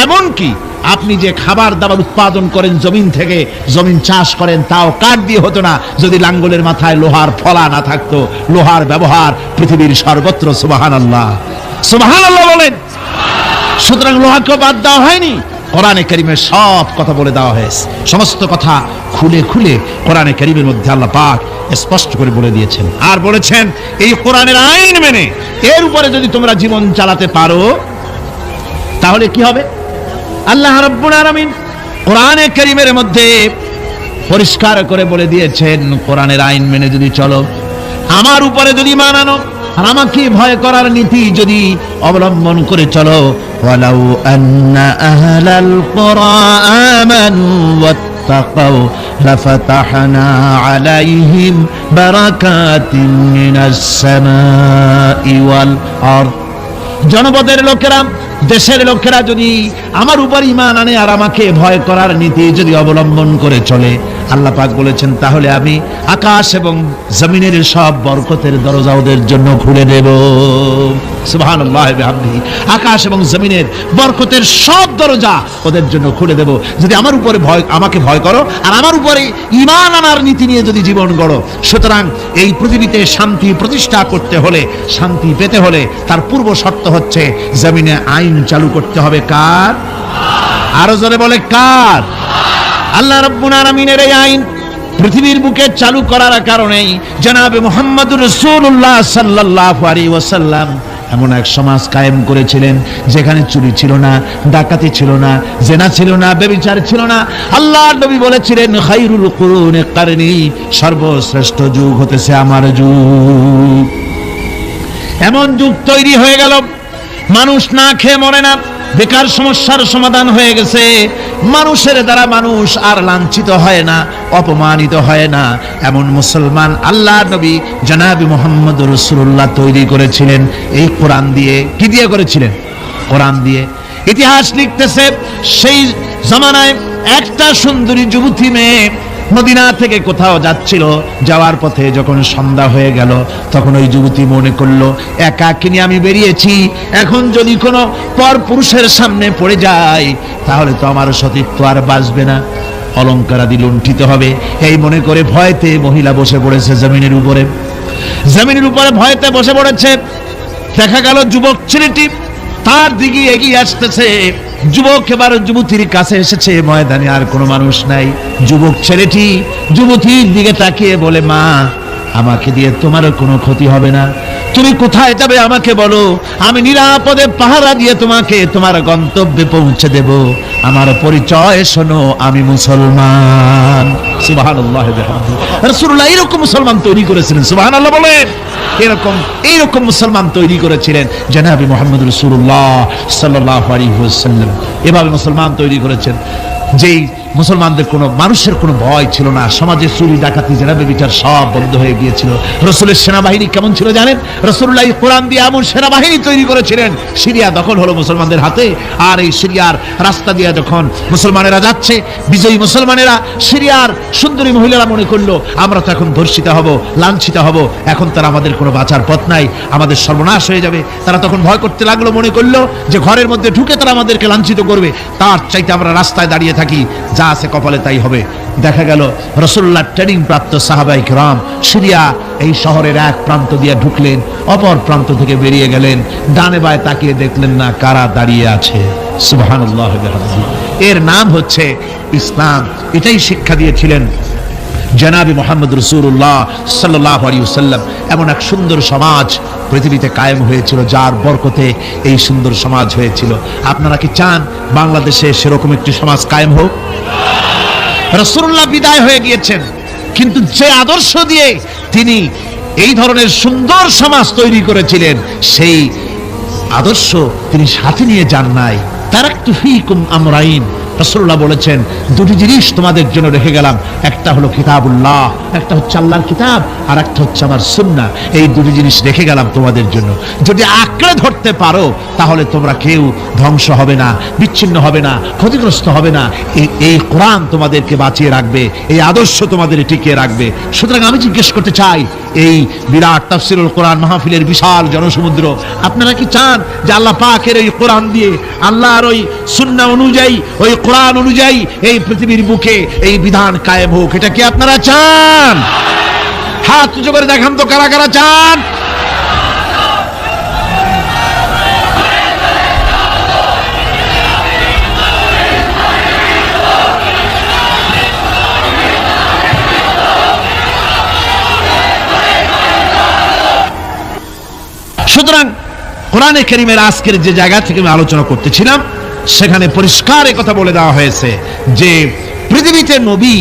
এমন কি আপনি যে খাবার দাবার উৎপাদন করেন জমিন থেকে, জমিন চাষ করেন, তাও কাঠ দিয়ে হতো না যদি লাঙ্গলের মাথায় লোহার ফলা না থাকতো। লোহার ব্যবহার পৃথিবীর সর্বত্র। সুবহানাল্লাহ, সুবহানাল্লাহ বলেন। সুতরাং লোহাকে বাদ দেওয়া হয়নি, কোরআনে কারীমে সব কথা বলে দেওয়া হয়েছে। সমস্ত কথা খুলে খুলে কোরআনে কারীমের মধ্যে আল্লাহ পাক স্পষ্ট করে বলে দিয়েছেন। আর বলেছেন এই কোরআনের আইন মেনে এর উপরে যদি তোমরা জীবন চালাতে পারো তাহলে কি হবে। আল্লাহ রাব্বুল আলামিন কোরআনে কারীমের মধ্যে পরিষ্কার করে বলে দিয়েছেন, কোরআনের আইন মেনে যদি চলো, আমার উপরে যদি ঈমান আনো, আর আমাকে ভয় করার নীতি যদি অবলম্বন করে চলো, ওয়ালাউ আন্না আহলাল কুরআ আমানু ওয়াত্তাকাউ লাফাতাহনা আলাইহিম বারাকাতিন মিনাস সামাই ওয়াল আরদ। জনপদের লোকেরা, দেশের লোকেরা যদি আমার উপর ঈমান আনে আর আমাকে ভয় করার নীতি যদি অবলম্বন করে চলে, আল্লাহ পাক বলেছেন তাহলে আমি আকাশ এবং জমিনের সব বরকতের দরজা ওদের জন্য খুলে দেব। সুবহানাল্লাহ বিহামদিহি। আকাশ এবং জমিনের বরকতের সব দরজা ওদের জন্য খুলে দেব যদি আমার উপরে আমাকে ভয় করো আর আমার উপরে ঈমান আনার নীতি নিয়ে যদি জীবন গড়ো। সুতরাং এই পৃথিবীতে শান্তি প্রতিষ্ঠা করতে হলে, শান্তি পেতে হলে তার পূর্ব শর্ত হচ্ছে জমিনে আইন চালু করতে হবে। কার? আরো জোরে বলে কার? আল্লাহ রাব্বুল আলামিনের এই আইন পৃথিবীর বুকে চালু করার কারণেই জনাবে মুহাম্মদুর রাসূলুল্লাহ সাল্লাল্লাহু আলাইহি ওয়াসাল্লাম এমন এক সমাজ কায়েম করেছিলেন যেখানে চুরি ছিল না, ডাকাতি ছিল না, জেনা ছিল না, ব্যভিচার ছিল না। আল্লাহর নবী বলেছিলেন খায়রুল কুরুনি কারনি, সর্বশ্রেষ্ঠ যুগ হতেছে আমার যুগ। এমন যুগ তৈরি হয়ে গেল, মানুষ না খেয়ে মরে না, বেকার সমস্যার সমাধান হয়ে গেছে, মানুষের দ্বারা মানুষ আর লাঞ্ছিত হয় না, অপমানিত হয় না। এমন মুসলমান আল্লাহর নবী জনাবে মুহাম্মদ রাসূলুল্লাহ তৈরি করেছিলেন এই কোরআন দিয়ে। কি দিয়ে করেছিলেন? কোরআন দিয়ে। ইতিহাস লিখতেছে সেই জামানায় একটা সুন্দরী যুবতী মেয়ে মদিনা থেকে কোথাও যাচ্ছিল, যাওয়ার পথে যখন সন্ধ্যা হয়ে গেল তখন ওই যুবতী মনে করলো একাকিনী আমি বেরিয়েছি, এখন যদি কোনো পর পুরুষের সামনে পড়ে যাই তাহলে তো আমার সতীত্ব আর বাঁচবে না, অলঙ্কারাদি লুণ্ঠিত হবে। এই মনে করে ভয়তে মহিলা বসে পড়েছে জমিনের উপরে। জমিনের উপরে ভয়তে বসে পড়েছে। দেখা গেল যুবক ছেলেটি তার দিকে এগিয়ে আসতেছে। যুবক এবার যুবতীর কাছে এসেছে, ময়দানে আর কোনো মানুষ নাই। যুবক ছেলেটি যুবতীর দিকে তাকিয়ে বলে, মা, আমাকে দিয়ে তোমার কোনো ক্ষতি হবে না, তুমি কোথায় যাবে আমাকে বলো, আমি নিরাপদে পাহারা দিয়ে তোমাকে তোমার গন্তব্যে পৌঁছে দেব। আমার পরিচয় শোনো, আমি মুসলমান। সুবহানাল্লাহ বিহামদিহি। রাসূলুল্লাহ এরকম মুসলমান তৈরি করেছিলেন। সুবহানাল্লাহ বলেন। এইরকম মুসলমান তৈরি করেছিলেন জনাবে মুহাম্মদ রাসূলুল্লাহ সাল্লাল্লাহু আলাইহি ওয়াসাল্লাম। এভাবে মুসলমান তৈরি করেছেন যেই মুসলমানদের কোনো মানুষের কোনো ভয় ছিল না। সমাজে চুরি ডাকাতি জেনা ব্যভিচার সব বন্ধ হয়ে গিয়েছিল। রাসূলের সেনাবাহিনী কেমন ছিল জানেন? রাসূলুল্লাহ কোরআন দিয়ে এমন সেনাবাহিনী তৈরি করেছিলেন, সিরিয়া দখল হলো মুসলমানদের হাতে। আর এই সিরিয়ার রাস্তা দিয়ে যখন মুসলমানেরা যাচ্ছে, বিজয়ী মুসলমানেরা সিরিয়ার সুন্দরী মহিলারা মনে করলো আমরা তো এখন ধর্ষিত হব, লাঞ্ছিত হব, এখন তারা আমাদের কোনো বাঁচার পথ নাই, আমাদের সর্বনাশ হয়ে যাবে। তারা তখন ভয় করতে লাগলো, মনে করলো যে ঘরের মধ্যে ঢুকে তারা আমাদেরকে লাঞ্ছিত করবে, তার চাইতে আমরা রাস্তায় দাঁড়িয়ে থাকি, যা আছে কপালে তাই হবে। দেখা গেল রাসূলুল্লাহ ট্রেনিং প্রাপ্ত সাহাবায়ে কিরাম সিরিয়া এই শহরের এক প্রান্ত দিয়ে ঢুকলেন, অপর প্রান্ত থেকে বেরিয়ে গেলেন, ডানে বায়ে তাকিয়ে দেখলেন না কারা দাঁড়িয়ে আছে। সুবহানাল্লাহ বিহামদিহি। এর নাম হচ্ছে ইসলাম। এটাই শিক্ষা দিয়েছিলেন জনাবে মুহাম্মদ রাসূলুল্লাহ সাল্লাল্লাহু আলাইহি ওয়াসাল্লাম। এমন এক সুন্দর সমাজ পৃথিবীতে কায়েম হয়েছিল, যার বরকতে এই সুন্দর সমাজ হয়েছিল। আপনারা কি চান বাংলাদেশে সেরকম একটি সমাজ কায়েম হোক? রাসূলুল্লাহ বিদায় হয়ে গিয়েছেন, কিন্তু যে আদর্শ দিয়ে তিনি এই ধরনের সুন্দর সমাজ তৈরি করেছিলেন সেই আদর্শ তিনি সাথে নিয়ে যান নাই। তারাকতু ফীকুম আমরাইন রাসূলুল্লাহ বলেছেন দুটি জিনিস তোমাদের জন্য রেখে গেলাম, একটা হলো কিতাবুল্লাহ, একটা হচ্ছে আল্লাহর কিতাব, আর একটা হচ্ছে আমার সুন্নাহ। এই দুটি জিনিস রেখে গেলাম তোমাদের জন্য, যদি আঁকড়ে ধরতে পারো তাহলে তোমরা কেউ ধ্বংস হবে না, বিচ্ছিন্ন হবে না, ক্ষতিগ্রস্ত হবে না। এই কোরআন তোমাদেরকে বাঁচিয়ে রাখবে, এই আদর্শ তোমাদের টিকিয়ে রাখবে। সুতরাং আমি জিজ্ঞেস করতে চাই, এই বিরাট তাফসীরুল কোরআন মাহফিলের বিশাল জনসমুদ্র, আপনারা কি চান যে আল্লাহ পাকের এই কোরআন দিয়ে, আল্লাহর ওই সুন্নাহ অনুযায়ী, ওই কোরআন অনুযায়ী এই পৃথিবীর বুকে এই বিধান কায়েম হোক? এটা কি আপনারা চান? হাত উঁচু করে দেখান তো কারা কারা চান। সুতরাং কোরআনে কারীমের আজকের যে জায়গা থেকে আমি আলোচনা করতেছিলাম, সেখানে পরিষ্কার কথা বলে দেওয়া হয়েছে যে পৃথিবীতে নবী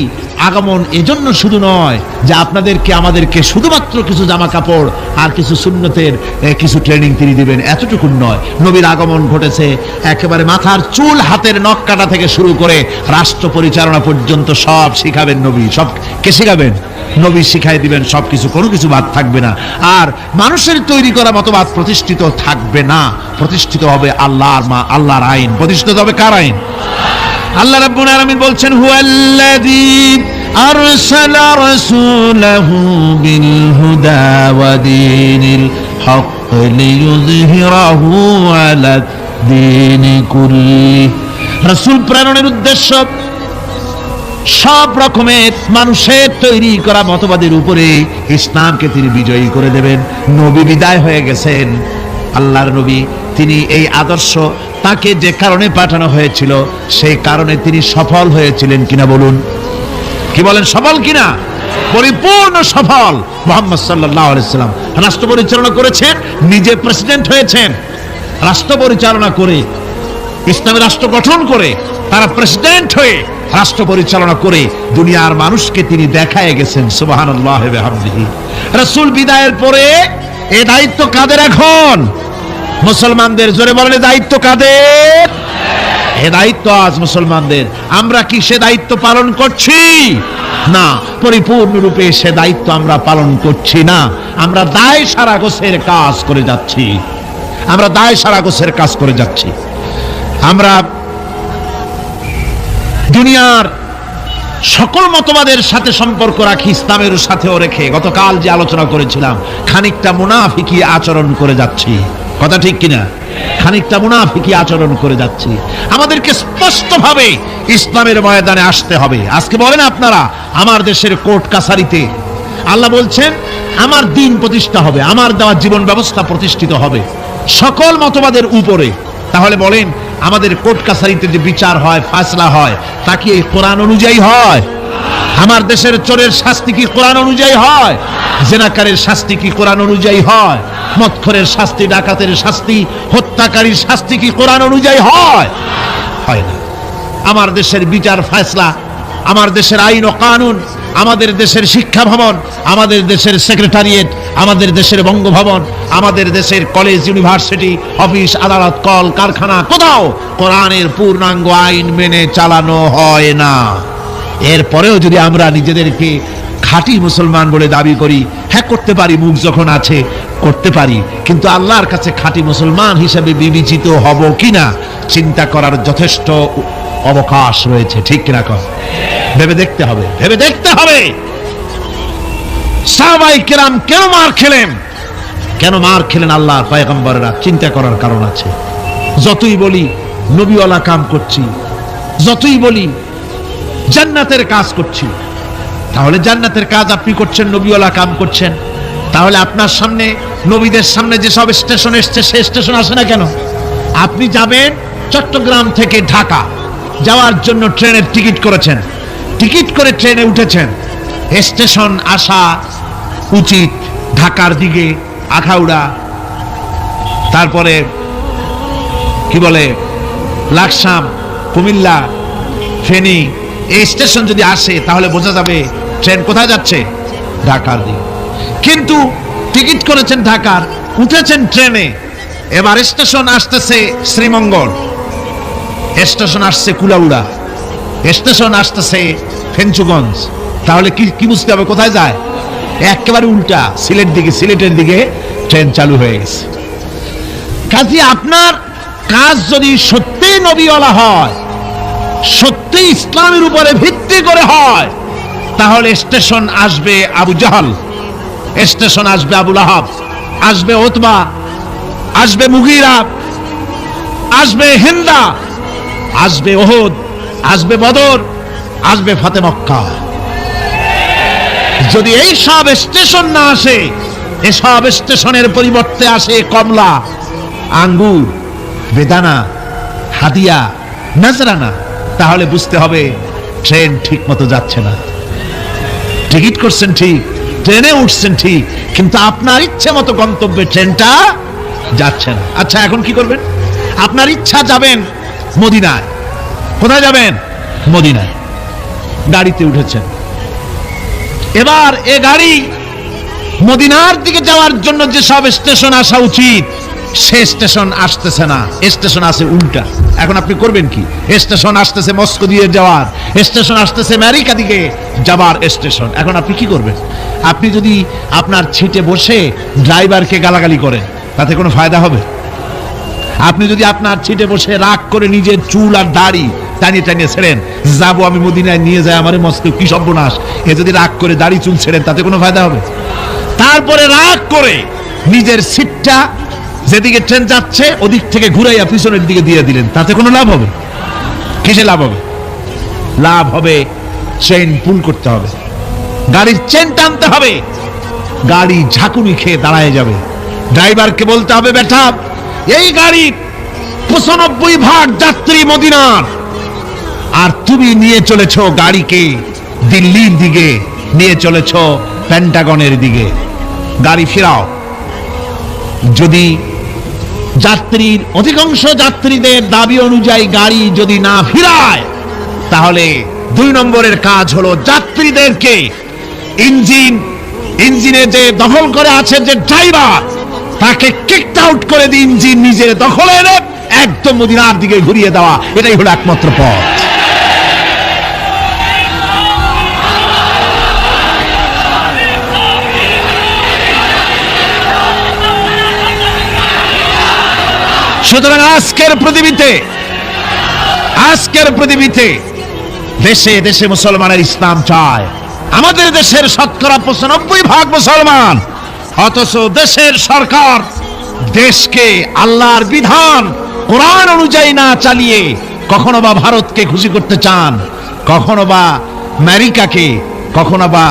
আগমন এজন্য শুধু নয় যে আপনাদেরকে আমাদেরকে শুধুমাত্র কিছু জামা কাপড় আর কিছু সুন্নতের কিছু ট্রেনিং তিনি দিবেন, এতটুকু নয়। নবীর আগমন ঘটেছে একেবারে মাথার চুল, হাতের নখ কাটা থেকে শুরু করে রাষ্ট্র পরিচালনা পর্যন্ত সব শিখাবেন নবী। সব কে শিখাবেন? নবী শিখাই দিবেন সবকিছু, কোনো কিছু বাদ থাকবে না। আর মানুষের তৈরি করা মতবাদ প্রতিষ্ঠিত থাকবে না, প্রতিষ্ঠিত হবে আল্লাহর আইন। প্রতিষ্ঠিত হবে কার আইন? আল্লাহ রাব্বুল আলামিন বলছেন, হুয়াল্লাযী আরসালা রাসূলাহু বিল হুদা ওয়া দীনিল হক লিইয়ুযহিরাহু আলা দীনি কুল্লি। রাসূল প্রেরণের উদ্দেশ্য সব রকমের মানুষের তৈরি করা মতবাদের উপরে ইসলামকে তিনি বিজয়ী করে দেবেন। নবী বিদায় হয়ে গেছেন, আল্লাহর নবী, তিনি এই আদর্শ তাকে যে কারণে পাঠানো হয়েছিল সেই কারণে তিনি সফল হয়েছিলেন কিনা বলুন? কি বলেন, সফল কিনা? পরিপূর্ণ সফল। মুহাম্মদ সাল্লাল্লাহু আলাইহি সাল্লাম রাষ্ট্র পরিচালনা করেছেন, নিজে প্রেসিডেন্ট হয়েছেন, রাষ্ট্র পরিচালনা করে, ইসলামের রাষ্ট্র গঠন করে, তারা প্রেসিডেন্ট হয়ে রাষ্ট্র পরিচালনা করে দুনিয়ার মানুষকে তিনি দেখায় গেছেন। সুবহানাল্লাহ ওয়া বিহামদিহি। রাসূল বিদায়ের পরে এই দায়িত্ব কাদের এখন? মুসলমানদের। জোরে বলেন, দায়িত্ব কাদের? এ দায়িত্ব আজ মুসলমানদের। আমরা কি সে দায়িত্ব পালন করছি? না, পরিপূর্ণরূপে সে দায়িত্ব আমরা পালন করছি না। আমরা দায় সারা গোছের কাজ করে যাচ্ছি, আমরা দায় সারা গোছের কাজ করে যাচ্ছি। আমরা দুনিয়ার সকল মতবাদের সাথে সম্পর্ক রাখি, ইসলামের সাথেও রেখে গতকাল যে আলোচনা করেছিলাম, খানিকটা মুনাফিকি আচরণ করে যাচ্ছি। কথা ঠিক কিনা? খানিকটা মুনাফিকি আচরণ করে যাচ্ছি। আমাদেরকে স্পষ্টভাবে ইসলামের ময়দানে আসতে হবে। আজকে বলেন আপনারা, আমার দেশের কোর্ট কাছারিতে আল্লাহ বলছেন আমার দ্বীন প্রতিষ্ঠা হবে, আমার দেওয়া জীবন ব্যবস্থা প্রতিষ্ঠিত হবে সকল মতবাদের উপরে। তাহলে বলেন, আমাদের কোর্ট কাছারিতে যে বিচার হয়, ফয়সালা হয়, তা কি এই কোরআন অনুযায়ী হয়? আমার দেশের চোরের শাস্তি কি কোরআন অনুযায়ী হয়? জেনাকারের শাস্তি কি কোরআন অনুযায়ী হয়? মদখোরের শাস্তি, ডাকাতের শাস্তি, হত্যাকারীর শাস্তি কি কোরআন অনুযায়ী হয়? হয় না। আমার দেশের বিচার ফয়সালা, আমার দেশের আইন ও কানুন, আমাদের দেশের শিক্ষা ভবন, আমাদের দেশের সেক্রেটারিয়েট, আমাদের দেশের বঙ্গভবন, আমাদের দেশের কলেজ, ইউনিভার্সিটি, অফিস, আদালত, কল কারখানা, কোথাও কোরআনের পূর্ণাঙ্গ আইন মেনে চালানো হয় না। এরপরেও যদি আমরা নিজেদেরকে খাঁটি মুসলমান বলে দাবি করি, হ্যাঁ করতে পারি, মুখ যখন আছে করতে পারি, কিন্তু আল্লাহর কাছে খাঁটি মুসলমান হিসেবে বিবেচিত হব কিনা চিন্তা করার যথেষ্ট অবকাশ রয়েছে। ঠিক কিনা কর? ভেবে দেখতে হবে, ভেবে দেখতে হবে। সাহাবায়ে কেরাম কেন মার খেলেন? কেন মার খেলেন আল্লাহর পয়গম্বররা? চিন্তা করার কারণ আছে। যতই বলি নবীওয়ালা কাম করছি, যতই বলি জান্নাতের কাজ করছি, তাহলে জান্নাতের কাজ আপনি করছেন, নবীওয়ালা কাম করছেন, তাহলে আপনার সামনে, নবীদের সামনে যেসব স্টেশন এসছে সে স্টেশন আসে না কেন? আপনি যাবেন চট্টগ্রাম থেকে ঢাকা যাওয়ার জন্য ট্রেনের টিকিট করেছেন, টিকিট করে ট্রেনে উঠেছেন, স্টেশন আসা উচিত ঢাকার দিকে, আখাউড়া, তারপরে কি বলে লাকসাম, কুমিল্লা, ফেনী, এই স্টেশন যদি আসে তাহলে বোঝা যাবে ট্রেন কোথায় যাচ্ছে, ঢাকার দিকে। কিন্তু টিকিট করেছেন ঢাকার, উঠেছেন ট্রেনে, এবার স্টেশন আসতেছে শ্রীমঙ্গল, স্টেশন আসছে কুলাউড়া, স্টেশন আসতেছে ফেঞ্চুগঞ্জ, তাহলে কি কি বুঝতে হবে কোথায় যায়? একেবারে উল্টা, সিলেটের দিকে ট্রেন চালু হয়ে গেছে। কাজে আপনার কাজ যদি সত্যি নবীওয়ালা হয়, সত্যি ইসলামের উপরে ভিত্তি করে হয়, তাহলে স্টেশন আসবে আবু জাহাল, স্টেশন আসবে আবু লাহাব, আসবে উতবা, আসবে মুগীরা, আসবে হিন্দা, আসবে ওহদ, আসবে বদর, আসবে ফাতে মক্কা। যদি এই সব স্টেশন না আসে, এসব স্টেশনের পরিবর্তে আসে কমলা, আঙ্গুর, বেদানা, হাদিয়া, নাজরানা, তাহলে বুঝতে হবে ট্রেন ঠিক মতো যাচ্ছে না। টিকিট করছেন ঠিক, ট্রেনে উঠছেন ঠিক, কিন্তু আপনার ইচ্ছে মতো গন্তব্যে ট্রেনটা যাচ্ছে না। আচ্ছা, এখন কি করবেন? আপনার ইচ্ছা যাবেন মদিনায়। কোথায় যাবেন? মদিনায়। গাড়িতে উঠেছেন, এবার এ গাড়ি মদিনার দিকে যাওয়ার জন্য যে সব স্টেশন আসা উচিত, সে স্টেশন আসতেছে না, স্টেশন আসে উল্টা। এখন আপনি করবেন কি? স্টেশন আসতেছে মস্কো দিয়ে যাওয়ার, স্টেশন আসতেছে আমেরিকা দিকে যাবার স্টেশন। এখন আপনি কি করবেন? আপনি যদি আপনার সিটে বসে ড্রাইভারকে গালাগালি করেন, তাতে কোনো ফায়দা হবে? আপনি যদি আপনার সিটে বসে রাগ করে নিজের চুল আর দাড়ি টানিয়ে টানিয়ে ছেড়েন, যাবো আমি মদিনায়, নিয়ে যায় আমারে মস্কো, কি সর্বনাশ, এ যদি রাগ করে দাড়ি চুল ছেড়েন, তাতে কোনো ফায়দা হবে? তারপরে রাগ করে নিজের সিটটা যেদিকে ট্রেন যাচ্ছে ওদিক থেকে ঘুরাইয়া পিছনের দিকে দিয়ে দিলেন, তাতে কোনো লাভ হবে? কিসে লাভ হবে? লাভ হবে চেইন পুল করতে হবে, গাড়ির চেন টানতে হবে, গাড়ি ঝাঁকুনি খেয়ে দাঁড়ায় যাবে। ড্রাইভারকে বলতে হবে, বেটা, এই গাড়ির 95% যাত্রী মদিনার, আর তুমি নিয়ে চলেছ গাড়িকে দিল্লির দিকে, নিয়ে চলেছ পেন্টাগনের দিকে, গাড়ি ফেরাও। যদি যাত্রীর অধিকাংশ যাত্রীদের দাবি অনুযায়ী গাড়ি যদি না ফিরায়, তাহলে 2 নম্বরের কাজ হলো যাত্রীদেরকে ইঞ্জিনে যে দখল করে আছে যে ড্রাইভার, তাকে কিকড আউট করে দিয়ে ইঞ্জিন নিজের দখলে এনে একদম মদিনার দিকে ঘুরিয়ে দেওয়া, এটাই হলো একমাত্র পথ। সুতরাং আজকের পৃথিবীতে দেশে দেশে মুসলমানের ইসলাম চায়। আমাদের দেশের শতকরা 95% মুসলমান, অথচ দেশের সরকার দেশকে আল্লাহর বিধান কোরআন অনুযায়ী না চালিয়ে কখনো বা ভারতকে খুশি করতে চান, কখনো বা আমেরিকাকে, কখনো বা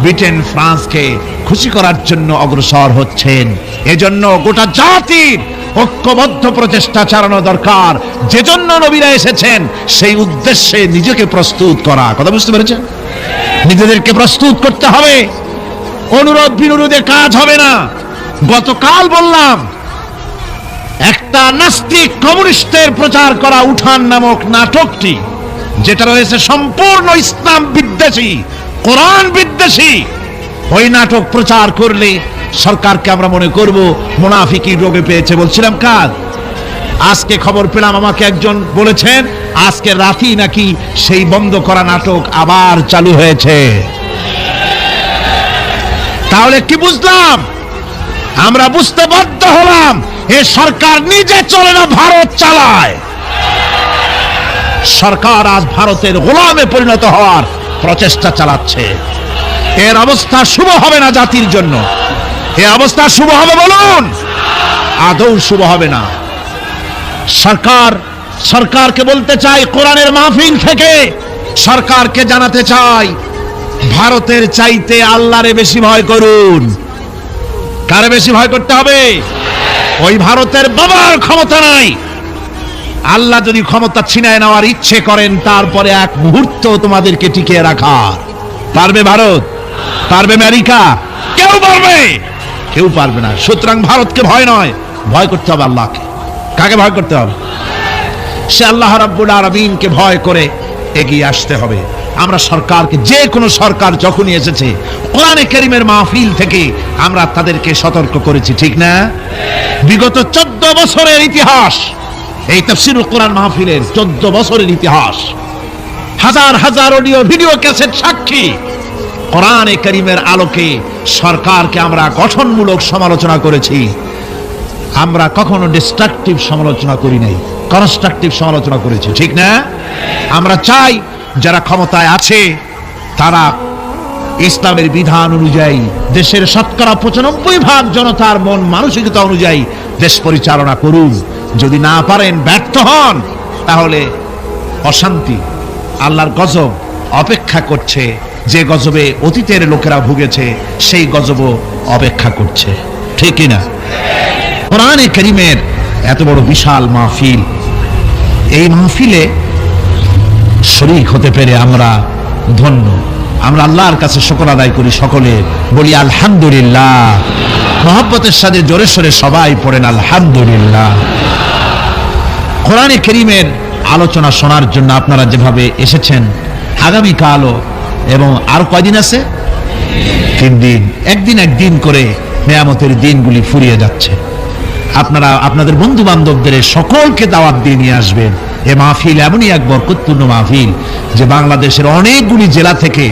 ব্রিটেন ফ্রান্সকে খুশি করার জন্য অগ্রসর হচ্ছেন। এজন্য গোটা জাতির ঐক্যবদ্ধ প্রচেষ্টা চালানো দরকার। যে জন্য নবীরা এসেছেন, সেই উদ্দেশ্যে নিজেকে প্রস্তুত করা। কথা বুঝতে পেরেছেন? নিজেদেরকে প্রস্তুত করতে হবে। অনুরোধ বিনোদে কাজ হবে না। গতকাল বললাম, একটা নাস্তিক কমিউনিস্টের প্রচার করা উঠান নামক নাটকটি, যেটা রয়েছে সম্পূর্ণ ইসলাম বিদ্বেষী, কোরআন বিদ্বেষী, ওই নাটক প্রচার করলে সরকারকে আমরা মনে করব মুনাফিকি রোগে পেয়েছে। বলছিলাম কাজ, আজকে খবর পেলাম, আমাকে একজন বলেছেন আজকে রাতেই নাকি সেই বন্ধ করা নাটক আবার চালু হয়েছে। তাহলে কি বুঝলাম? আমরা বুঝতে বাধ্য হলাম, এ সরকার নিজে চলে না, ভারত চালায়। সরকার আজ ভারতের গোলামে পরিণত হওয়ার প্রচেষ্টা চালাচ্ছে। এর অবস্থা শুভ হবে না জাতির জন্য। এ অবস্থা শুভ হবে বলুন? আদৌ শুভ হবে না। সরকারকে বলতে চাই, কোরআনের মাহফিল থেকে সরকারকে জানাতে চাই, ভারতের চাইতে আল্লাহরে বেশি ভয় করুন। কারে বেশি ভয় করতে হবে? ওই ভারতের বাবার ক্ষমতা নাই। আল্লাহ যদি ক্ষমতা ছিনায় নেওয়ার ইচ্ছে করেন, তারপরে এক মুহূর্ত তোমাদেরকে টিকিয়ে রাখার পারবে ভারত? পারবে আমেরিকা? কেউ পারবে? কেউ পারবে না। সুতরাং ভারতকে ভয় নয়, ভয় করতে হবে আল্লাহকে। কাকে ভয় করতে হবে? সে আল্লাহ রাব্বুল আলামিনকে ভয় করে এগিয়ে আসতে হবে। আমরা সরকারকে, যে কোনো সরকার যখনই এসেছে, কোরআনে কারীমের মাহফিল থেকে আমরা তাদেরকে সতর্ক করেছি, ঠিক না? বিগত 14 বছরের ইতিহাস, এই তাফসীরুল কোরআন মাহফিলের 14 বছরের ইতিহাস, হাজার হাজার অডিও ভিডিও ক্যাসেট সাক্ষী। কোরআনে কারীমের আলোকে সরকারকে আমরা গঠনমূলক সমালোচনা করেছি। আমরা কখনো ডিস্ট্রাকটিভ সমালোচনা করি নাই, কনস্ট্রাকটিভ সমালোচনা করেছি, ঠিক না? আমরা চাই যারা ক্ষমতায় আছে তারা ইসলামের বিধান অনুযায়ী দেশের শতকরা 95% জনতার মন মানসিকতা অনুযায়ী দেশ পরিচালনা করুন। যদি না পারেন, ব্যর্থ হন, তাহলে অশান্তি, আল্লাহর গজব অপেক্ষা করছে। যে গজবে অতীতের লোকেরা ভুগেছে সেই গজবও অপেক্ষা করছে, ঠিক কিনা? কোরআনে কারীমের এত বড় বিশাল মাহফিল, এই মাহফিলে শরীক হতে পেরে আমরা ধন্য। আমরা আল্লাহর কাছে শুকর আদায় করি, সকলে বলি আলহামদুলিল্লাহ। মহব্বতের সাথে জোরে সোরে সবাই পড়েন আলহামদুলিল্লাহ। কোরআনে কারীমের আলোচনা শোনার জন্য আপনারা যেভাবে এসেছেন, আগামীকালও এবং আর কয়দিন আছে? 3 দিন, একদিন একদিন করে নেয়ামতের দিনগুলি ফুরিয়ে যাচ্ছে। আপনারা আপনাদের বন্ধু বান্ধবদের সকলকে দাওয়াত দিয়ে নিয়ে আসবেন। এ মাহফিল এমনই এক বরকতপূর্ণ মাহফিল যে বাংলাদেশের অনেকগুলি জেলা থেকে